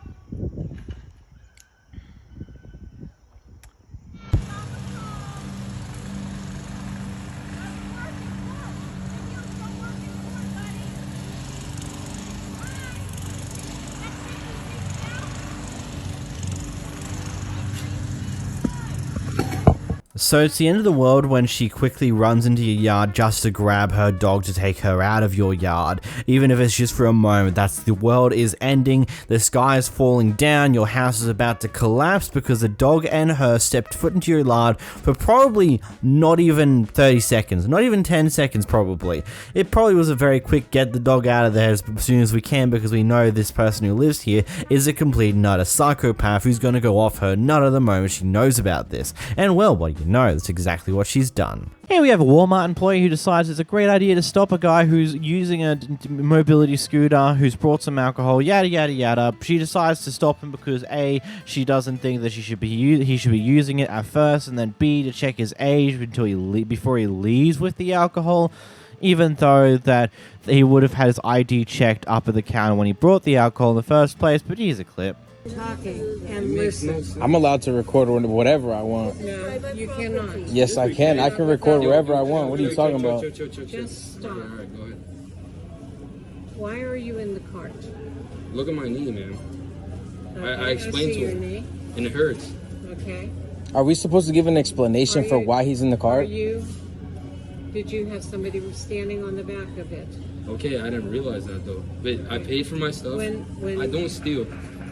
So it's the end of the world when she quickly runs into your yard just to grab her dog to take her out of your yard. Even if it's just for a moment, that's the world is ending, the sky is falling down, your house is about to collapse because the dog and her stepped foot into your yard for probably not even 30 seconds, not even 10 seconds probably. It probably was a very quick get the dog out of there as soon as we can because we know this person who lives here is a complete nut, a psychopath who's going to go off her nut at the moment she knows about this. And well, what do you know, that's exactly what she's done. Here we have a Walmart employee who decides it's a great idea to stop a guy who's using a mobility scooter, who's brought some alcohol, yada yada yada. She decides to stop him because A, she doesn't think that he should be using it at first, and then B, to check his age before he leaves with the alcohol. Even though that he would have had his ID checked up at the counter when he brought the alcohol in the first place, but here's a clip. Talking and listen. I'm allowed to record whatever I want. No, you cannot. Yes, I can. I can record wherever I want. What are you talking about? Just stop. Why are you in the cart? Look at my knee, man. Okay, I explained to your him, knee. and it hurts. Okay. Are we supposed to give an explanation for why he's in the cart? Did you have somebody standing on the back of it? Okay, I didn't realize that though. But I paid for my stuff. When I don't steal.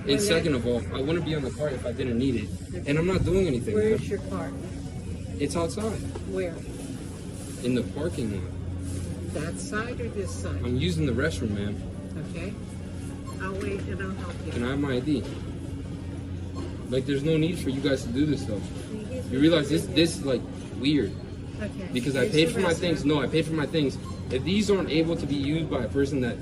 And second of all, I wouldn't be on the cart if I didn't need it. And I'm not doing anything. Where's your cart? It's outside. Where? In the parking lot. That side or this side? I'm using the restroom, ma'am. Okay. I'll wait and I'll help you. Can I have my ID? Like, there's no need for you guys to do this stuff. You realize this is like weird. Okay. Because I paid for my things. No, I paid for my things. If these aren't able to be used by a person that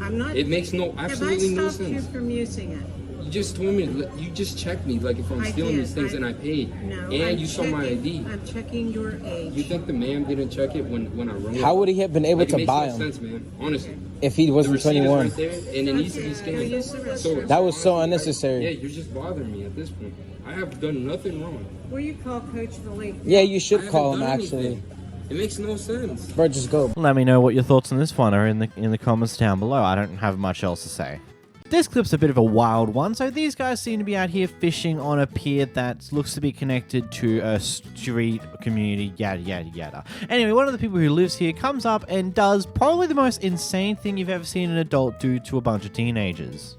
I'm not. It makes absolutely no sense. Have I stopped you from using it? You just told me, you just checked me, like if I'm stealing these things and I paid. No, and you saw my ID. I'm checking your age. You think the man didn't check it when I rung it? How would he have been able to buy them? It makes no sense, man. Honestly. If he wasn't 21. Right there, and it needs to be scanned. So, that was so unnecessary. Yeah, you're just bothering me at this point. I have done nothing wrong. Will you call Coach Malik? Yeah, you should call him actually. Anything. It makes no sense. Bro, just go. Let me know what your thoughts on this one are in the comments down below. I don't have much else to say. This clip's a bit of a wild one. So these guys seem to be out here fishing on a pier that looks to be connected to a street community, yada yada yada. Anyway, one of the people who lives here comes up and does probably the most insane thing you've ever seen an adult do to a bunch of teenagers.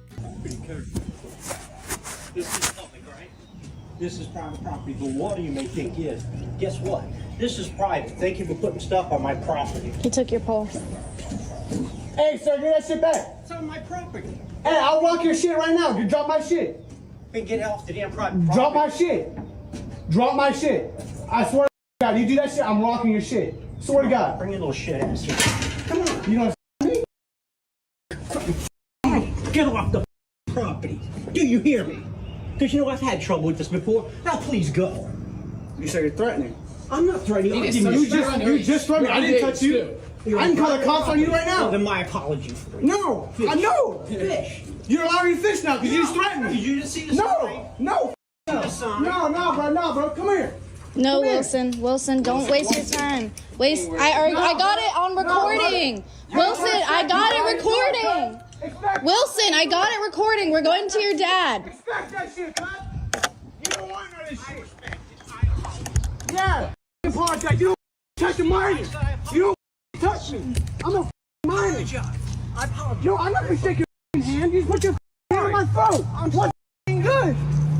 This is public, right? This is private property. The water you may think is. Guess what? This is private. Thank you for putting stuff on my property. He took your pole. Hey, sir, get that shit back. It's on my property. Hey, I'll rock your shit right now. You drop my shit. Then get off the damn private property. Drop my shit. Drop my shit. I swear to God, you do that shit, I'm rocking your shit. Swear to God. Bring your little shit ass here. Come on. You know what I'm saying? Get off the property. Do you hear me? Because you know I've had trouble with this before. Now please go. You say you're threatening. I'm not threatening. You just threatened me. I didn't touch you. I can call the cops on you right now. Well, then my apologies for it. No, Fish. I know. Fish. You're allowing me to fish now because you just threatened me. Did you just see the sign? No, no, bro. Come here. No, Wilson, don't waste your time. I got it on recording. Wilson, I got it recording. Wilson, I got it recording. We're going to your dad. Respect that shit, man. You don't want none of this shit. Yeah. Apologize. You don't touch the minor. You don't touch me. I'm a minor. I apologize. Yo, I'm not gonna shake your hand. You put your hand on my throat. I'm what's good.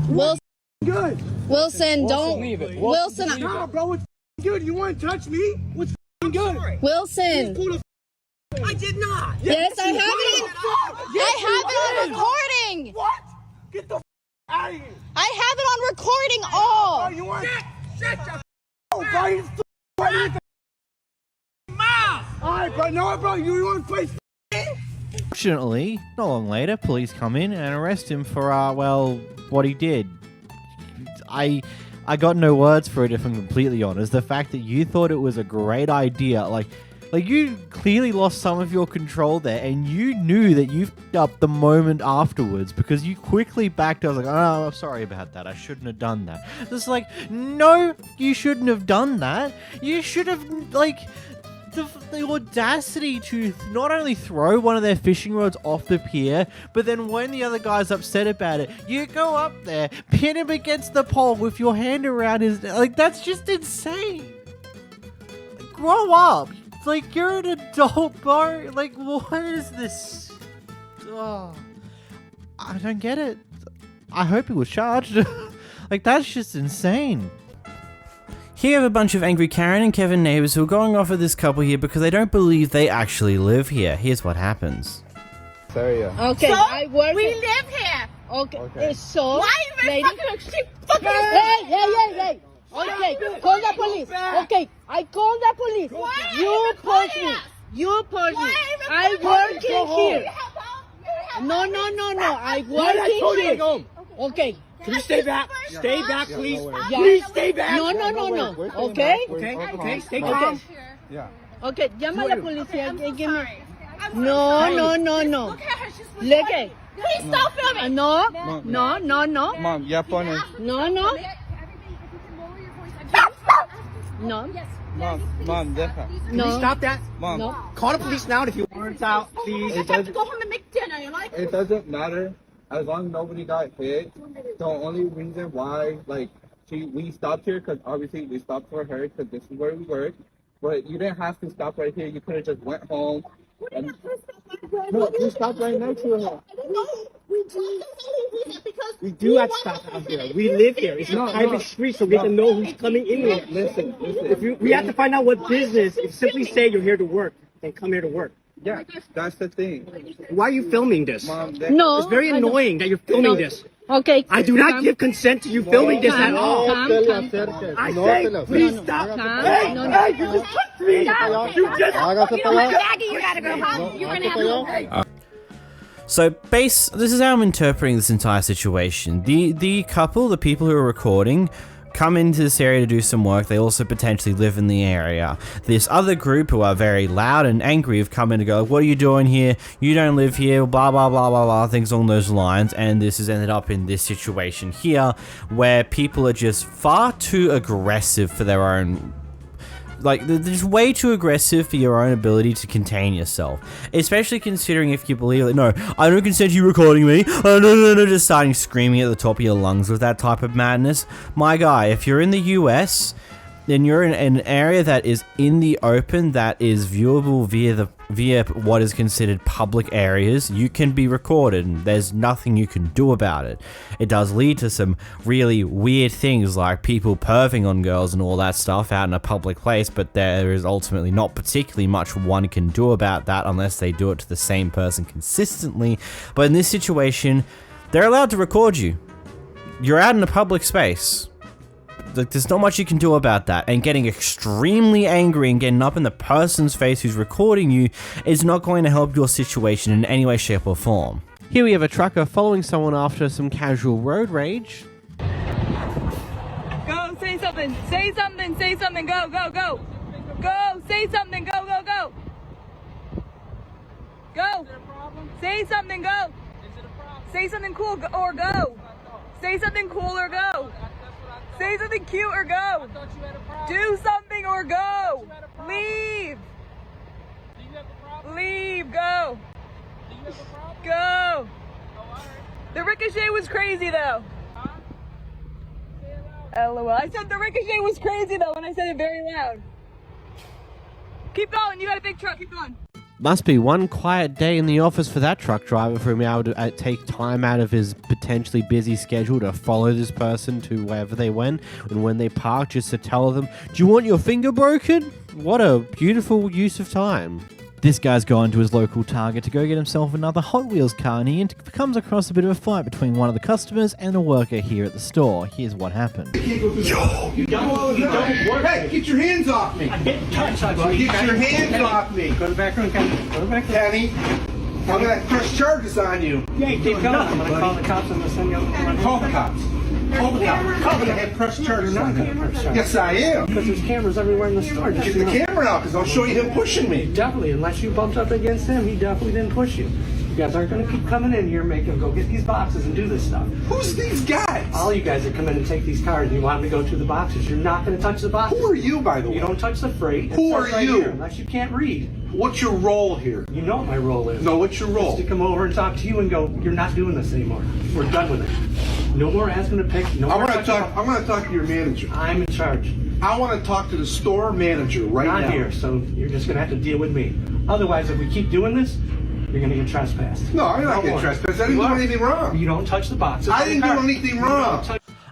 Wilson, good. Wilson, don't. Leave it. Wilson, Nah, bro, what's good? You want to touch me? What's good? Wilson. I did not. Yes, I have it on recording. What? Get the out of here. I have it on recording all. Bro, you want shut your bro, you mouth. Alright, bro, no, bro, you want to play. Fortunately, not long later, police come in and arrest him for, what he did. I got no words for it if I'm completely honest. The fact that you thought it was a great idea, like you clearly lost some of your control there, and you knew that you f***ed up the moment afterwards because you quickly backed. I was like, oh, I'm sorry about that. I shouldn't have done that. It's like, no, you shouldn't have done that. You should have, the audacity to not only throw one of their fishing rods off the pier, but then when the other guy's upset about it, you go up there, pin him against the pole with your hand around his... Like, that's just insane. Grow up. Like, you're an adult, bro. Like, what is this? Oh, I don't get it. I hope he was charged. Like, that's just insane. Here you have a bunch of angry Karen and Kevin neighbors who are going off at this couple here because they don't believe they actually live here. Here's what happens. Okay, So, we live here. Okay. So, why are you fucking Hey. Okay, call the police. Okay, I call the police. You push me. You push me. I working here. No. I working here. Okay. Can you stay back? Stay back, please. Yeah. Please stay back. No. Okay. Okay. Stay calm. Yeah. Okay, llama a la policía. Give me. No. Look at her. She's recording. Please stop filming. No. Mom, ya pones. No. No. Mom, deja. Can you stop that? Mom. No. Call the police now if you want out, please. I have to go home and make dinner. You like? It doesn't matter as long as nobody got hit. The only reason why, like, we stopped here because obviously we stopped for her because this is where we work. But you didn't have to stop right here. You could have just went home. And no, you stopped right next to her. We do have to stop out here. We live here. It's a private street, so we have to know who's coming in here. Listen. We have to find out what business. If you simply say you're here to work, then come here to work. Yeah, that's the thing. Why are you filming this? Mom, No. It's very annoying that you're filming this. Okay. I do not give consent to you filming this at all. I say, please stop. Hey, you just touched me. You just... Maggie, you gotta go home. You're gonna have to... So, this is how I'm interpreting this entire situation. The couple, the people who are recording, come into this area to do some work. They also potentially live in the area. This other group who are very loud and angry have come in to go, what are you doing here? You don't live here, blah, blah, blah, blah, blah, things along those lines. And this has ended up in this situation here where people are just far too aggressive for their own... Like, they're just way too aggressive for your own ability to contain yourself. Especially considering if you believe, like, no, I don't consent to you recording me. Oh, no, just starting screaming at the top of your lungs with that type of madness. My guy, if you're in the US, then you're in an area that is in the open, that is viewable via what is considered public areas. You can be recorded, and there's nothing you can do about it. It does lead to some really weird things like people perving on girls and all that stuff out in a public place, but there is ultimately not particularly much one can do about that unless they do it to the same person consistently. But in this situation, they're allowed to record you. You're out in a public space. Like, there's not much you can do about that, and getting extremely angry and getting up in the person's face who's recording you is not going to help your situation in any way, shape, or form. Here we have a trucker following someone after some casual road rage. Go, say something, go, say something, go. Say something, go. Go. Say something, go. Say something cool or go. Say something cool or go. Say something cute or go. Do something or go. Leave. Leave. Go. Go. The ricochet was crazy though. LOL. I said the ricochet was crazy though when I said it very loud. Keep going. You got a big truck. Keep going. Must be one quiet day in the office for that truck driver for him able to take time out of his potentially busy schedule to follow this person to wherever they went, and when they park just to tell them, do you want your finger broken? What a beautiful use of time. This guy's gone to his local Target to go get himself another Hot Wheels car, and he comes across a bit of a fight between one of the customers and a worker here at the store. Here's what happened. Yo! You don't work. Hey, get your hands off me! I didn't touch you. Get your hands off me! Go to the back room, Kenny. Go to the back room. Kenny, I'm gonna press charges on you. Yeah, keep going. I'm gonna call the cops and they'll send you over to Call the cops. Call the cops. I'm gonna have press charges on you. Yes, I am. Because there's cameras everywhere in the store. Get the camera out, because I'll show you him pushing me. Definitely, unless you bumped up against him, he definitely didn't push you. guys aren't going to keep coming in here and making them go get these boxes and do this stuff. Who's these guys? All you guys that come in and take these cars and you want them to go through the boxes, you're not going to touch the boxes. Who are you, by the way? You don't touch the freight. Who are Right you? here, unless you can't read. What's your role here? You know what my role is. No, what's your role? It's to come over and talk to you and go, you're not doing this anymore. We're done with it. No more asking to pick. No more I'm going to talk to your manager. I'm in charge. I want to talk to the store manager right now. Not here, so you're just going to have to deal with me. Otherwise, if we keep doing this, you're going to get trespassed. No, I'm not getting trespassed. I didn't do anything wrong. You don't touch the boxes. I didn't do anything wrong.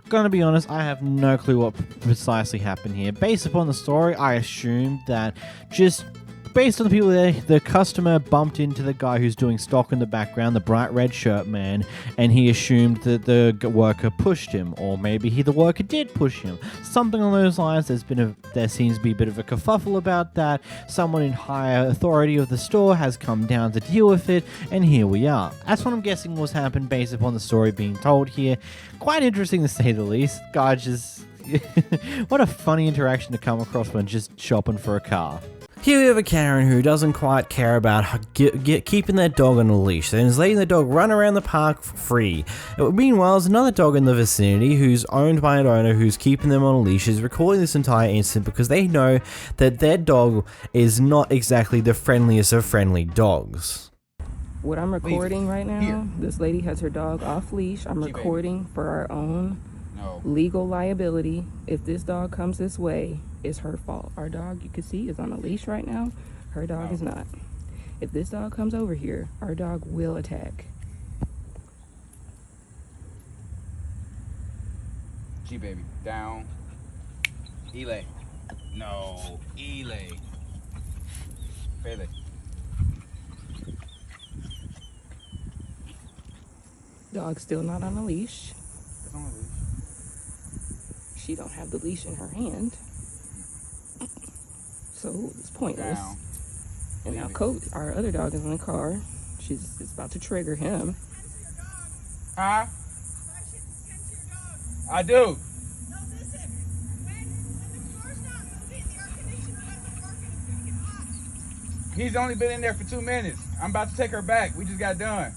Gonna be honest, I have no clue what precisely happened here. Based upon the story, I assumed that just based on the people there, the customer bumped into the guy who's doing stock in the background, the bright red shirt man, and he assumed that the worker pushed him, or maybe the worker did push him. Something along those lines. There seems to be a bit of a kerfuffle about that. Someone in higher authority of the store has come down to deal with it, and here we are. That's what I'm guessing was happened based upon the story being told here. Quite interesting to say the least. Guy just... what a funny interaction to come across when just shopping for a car. Here we have a Karen who doesn't quite care about keeping their dog on a leash, and is letting the dog run around the park for free. Meanwhile, there's another dog in the vicinity who's owned by an owner who's keeping them on a leash, is recording this entire incident because they know that their dog is not exactly the friendliest of friendly dogs. What I'm recording right now, this lady has her dog off leash. I'm recording for our own legal liability. If this dog comes this way, it's her fault. Our dog, you can see, is on a leash right now. Her dog is not. If this dog comes over here, our dog will attack. G baby, down. Elay. No, Elay. Pele. Dog's still not on a leash. It's on a leash. She don't have the leash in her hand. So it's pointless. Down. And now Coach, our other dog, is in the car. It's about to trigger him. Huh? I do. He's only been in there for 2 minutes. I'm about to take her back. We just got done.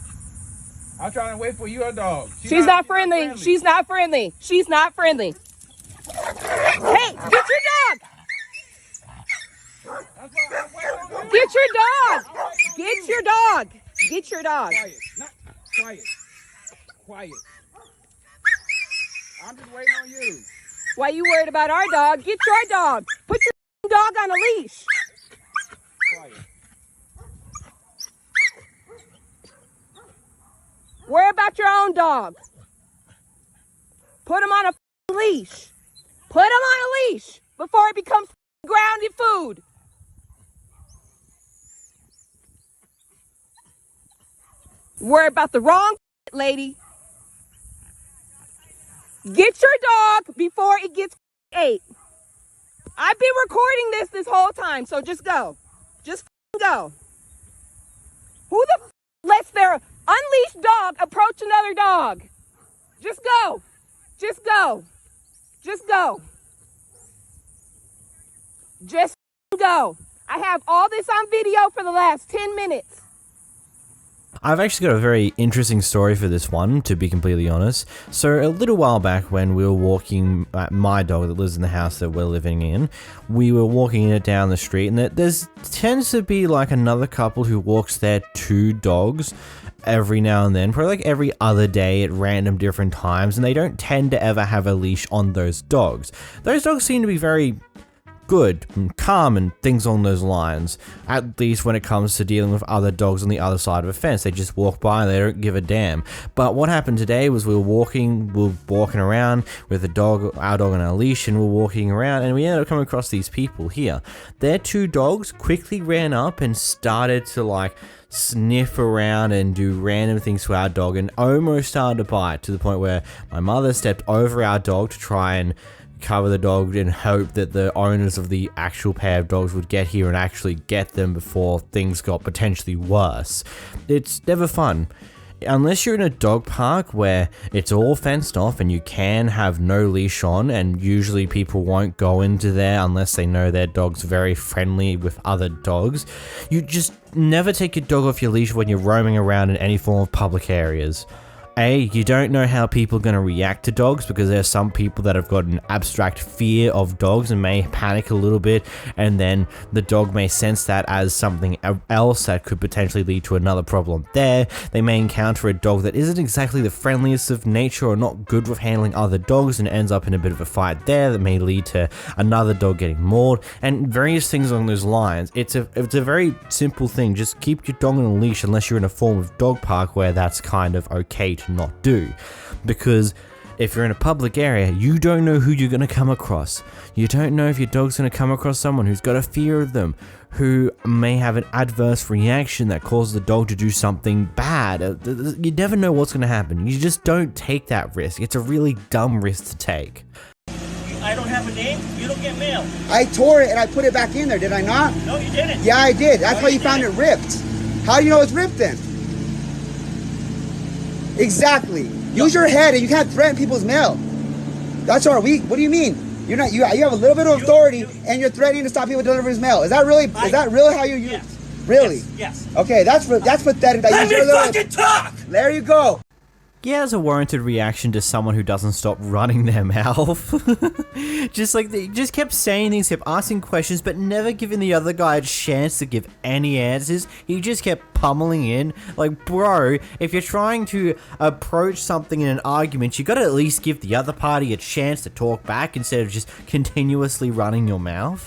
I'm trying to wait for your dog. She's not friendly. She's not friendly. She's not friendly. Hey, get your dog! Get your dog! Get your dog! Get your dog! Quiet. Not quiet. Quiet. I'm just waiting on you. Why you worried about our dog? Get your dog! Put your dog on a leash! Quiet. Worry about your own dog. Put him on a leash. Put him on a leash before it becomes grounded food. Worry about the wrong lady. Get your dog before it gets ate. I've been recording this whole time, so just go. Just go. Who the lets their unleashed dog approach another dog? Just go. Just go. Just go. Just go. I have all this on video for the last 10 minutes. I've actually got a very interesting story for this one, to be completely honest. So a little while back when we were walking, my dog that lives in the house that we're living in, we were walking it down the street, and there's tends to be like another couple who walks their 2 dogs every now and then, probably like every other day at random different times, and they don't tend to ever have a leash on those dogs. Those dogs seem to be very good and calm and things along those lines, at least when it comes to dealing with other dogs on the other side of a fence. They just walk by, they don't give a damn. But what happened today was we were walking around with our dog on our leash, and we were walking around, and we ended up coming across these people here. Their 2 dogs quickly ran up and started to like sniff around and do random things to our dog, and almost started to bite, to the point where my mother stepped over our dog to try and cover the dog and hope that the owners of the actual pair of dogs would get here and actually get them before things got potentially worse. It's never fun. unless you're in a dog park where it's all fenced off and you can have no leash on, and usually people won't go into there unless they know their dog's very friendly with other dogs, you just never take your dog off your leash when you're roaming around in any form of public areas. You don't know how people are going to react to dogs, because there's some people that have got an abstract fear of dogs and may panic a little bit, and then the dog may sense that as something else that could potentially lead to another problem there. They may encounter a dog that isn't exactly the friendliest of nature or not good with handling other dogs, and ends up in a bit of a fight there that may lead to another dog getting mauled, and various things along those lines. It's a very simple thing. Just keep your dog on a leash unless you're in a form of dog park where that's kind of okay to not do, because if you're in a public area, you don't know who you're going to come across. You don't know if your dog's going to come across someone who's got a fear of them, who may have an adverse reaction that causes the dog to do something bad. You never know what's going to happen. You just don't take that risk. It's a really dumb risk to take. I don't have a name. You don't get mail. I tore it and I put it back in there, did I not? No, you didn't. Yeah, I did. That's why you found it ripped. How do you know it's ripped then? Exactly. Use your head, and you can't threaten people's mail. That's our weak. What do you mean? You're not. You have a little bit of authority, and you're threatening to stop people delivering his mail. Is that really? Is that really how you use? Yes. Really? Yes. Okay, that's pathetic. That Let me fucking talk. There you go. Yeah, as a warranted reaction to someone who doesn't stop running their mouth. They just kept saying things, kept asking questions, but never giving the other guy a chance to give any answers. He just kept pummeling in. Like, bro, if you're trying to approach something in an argument, you gotta at least give the other party a chance to talk back instead of just continuously running your mouth.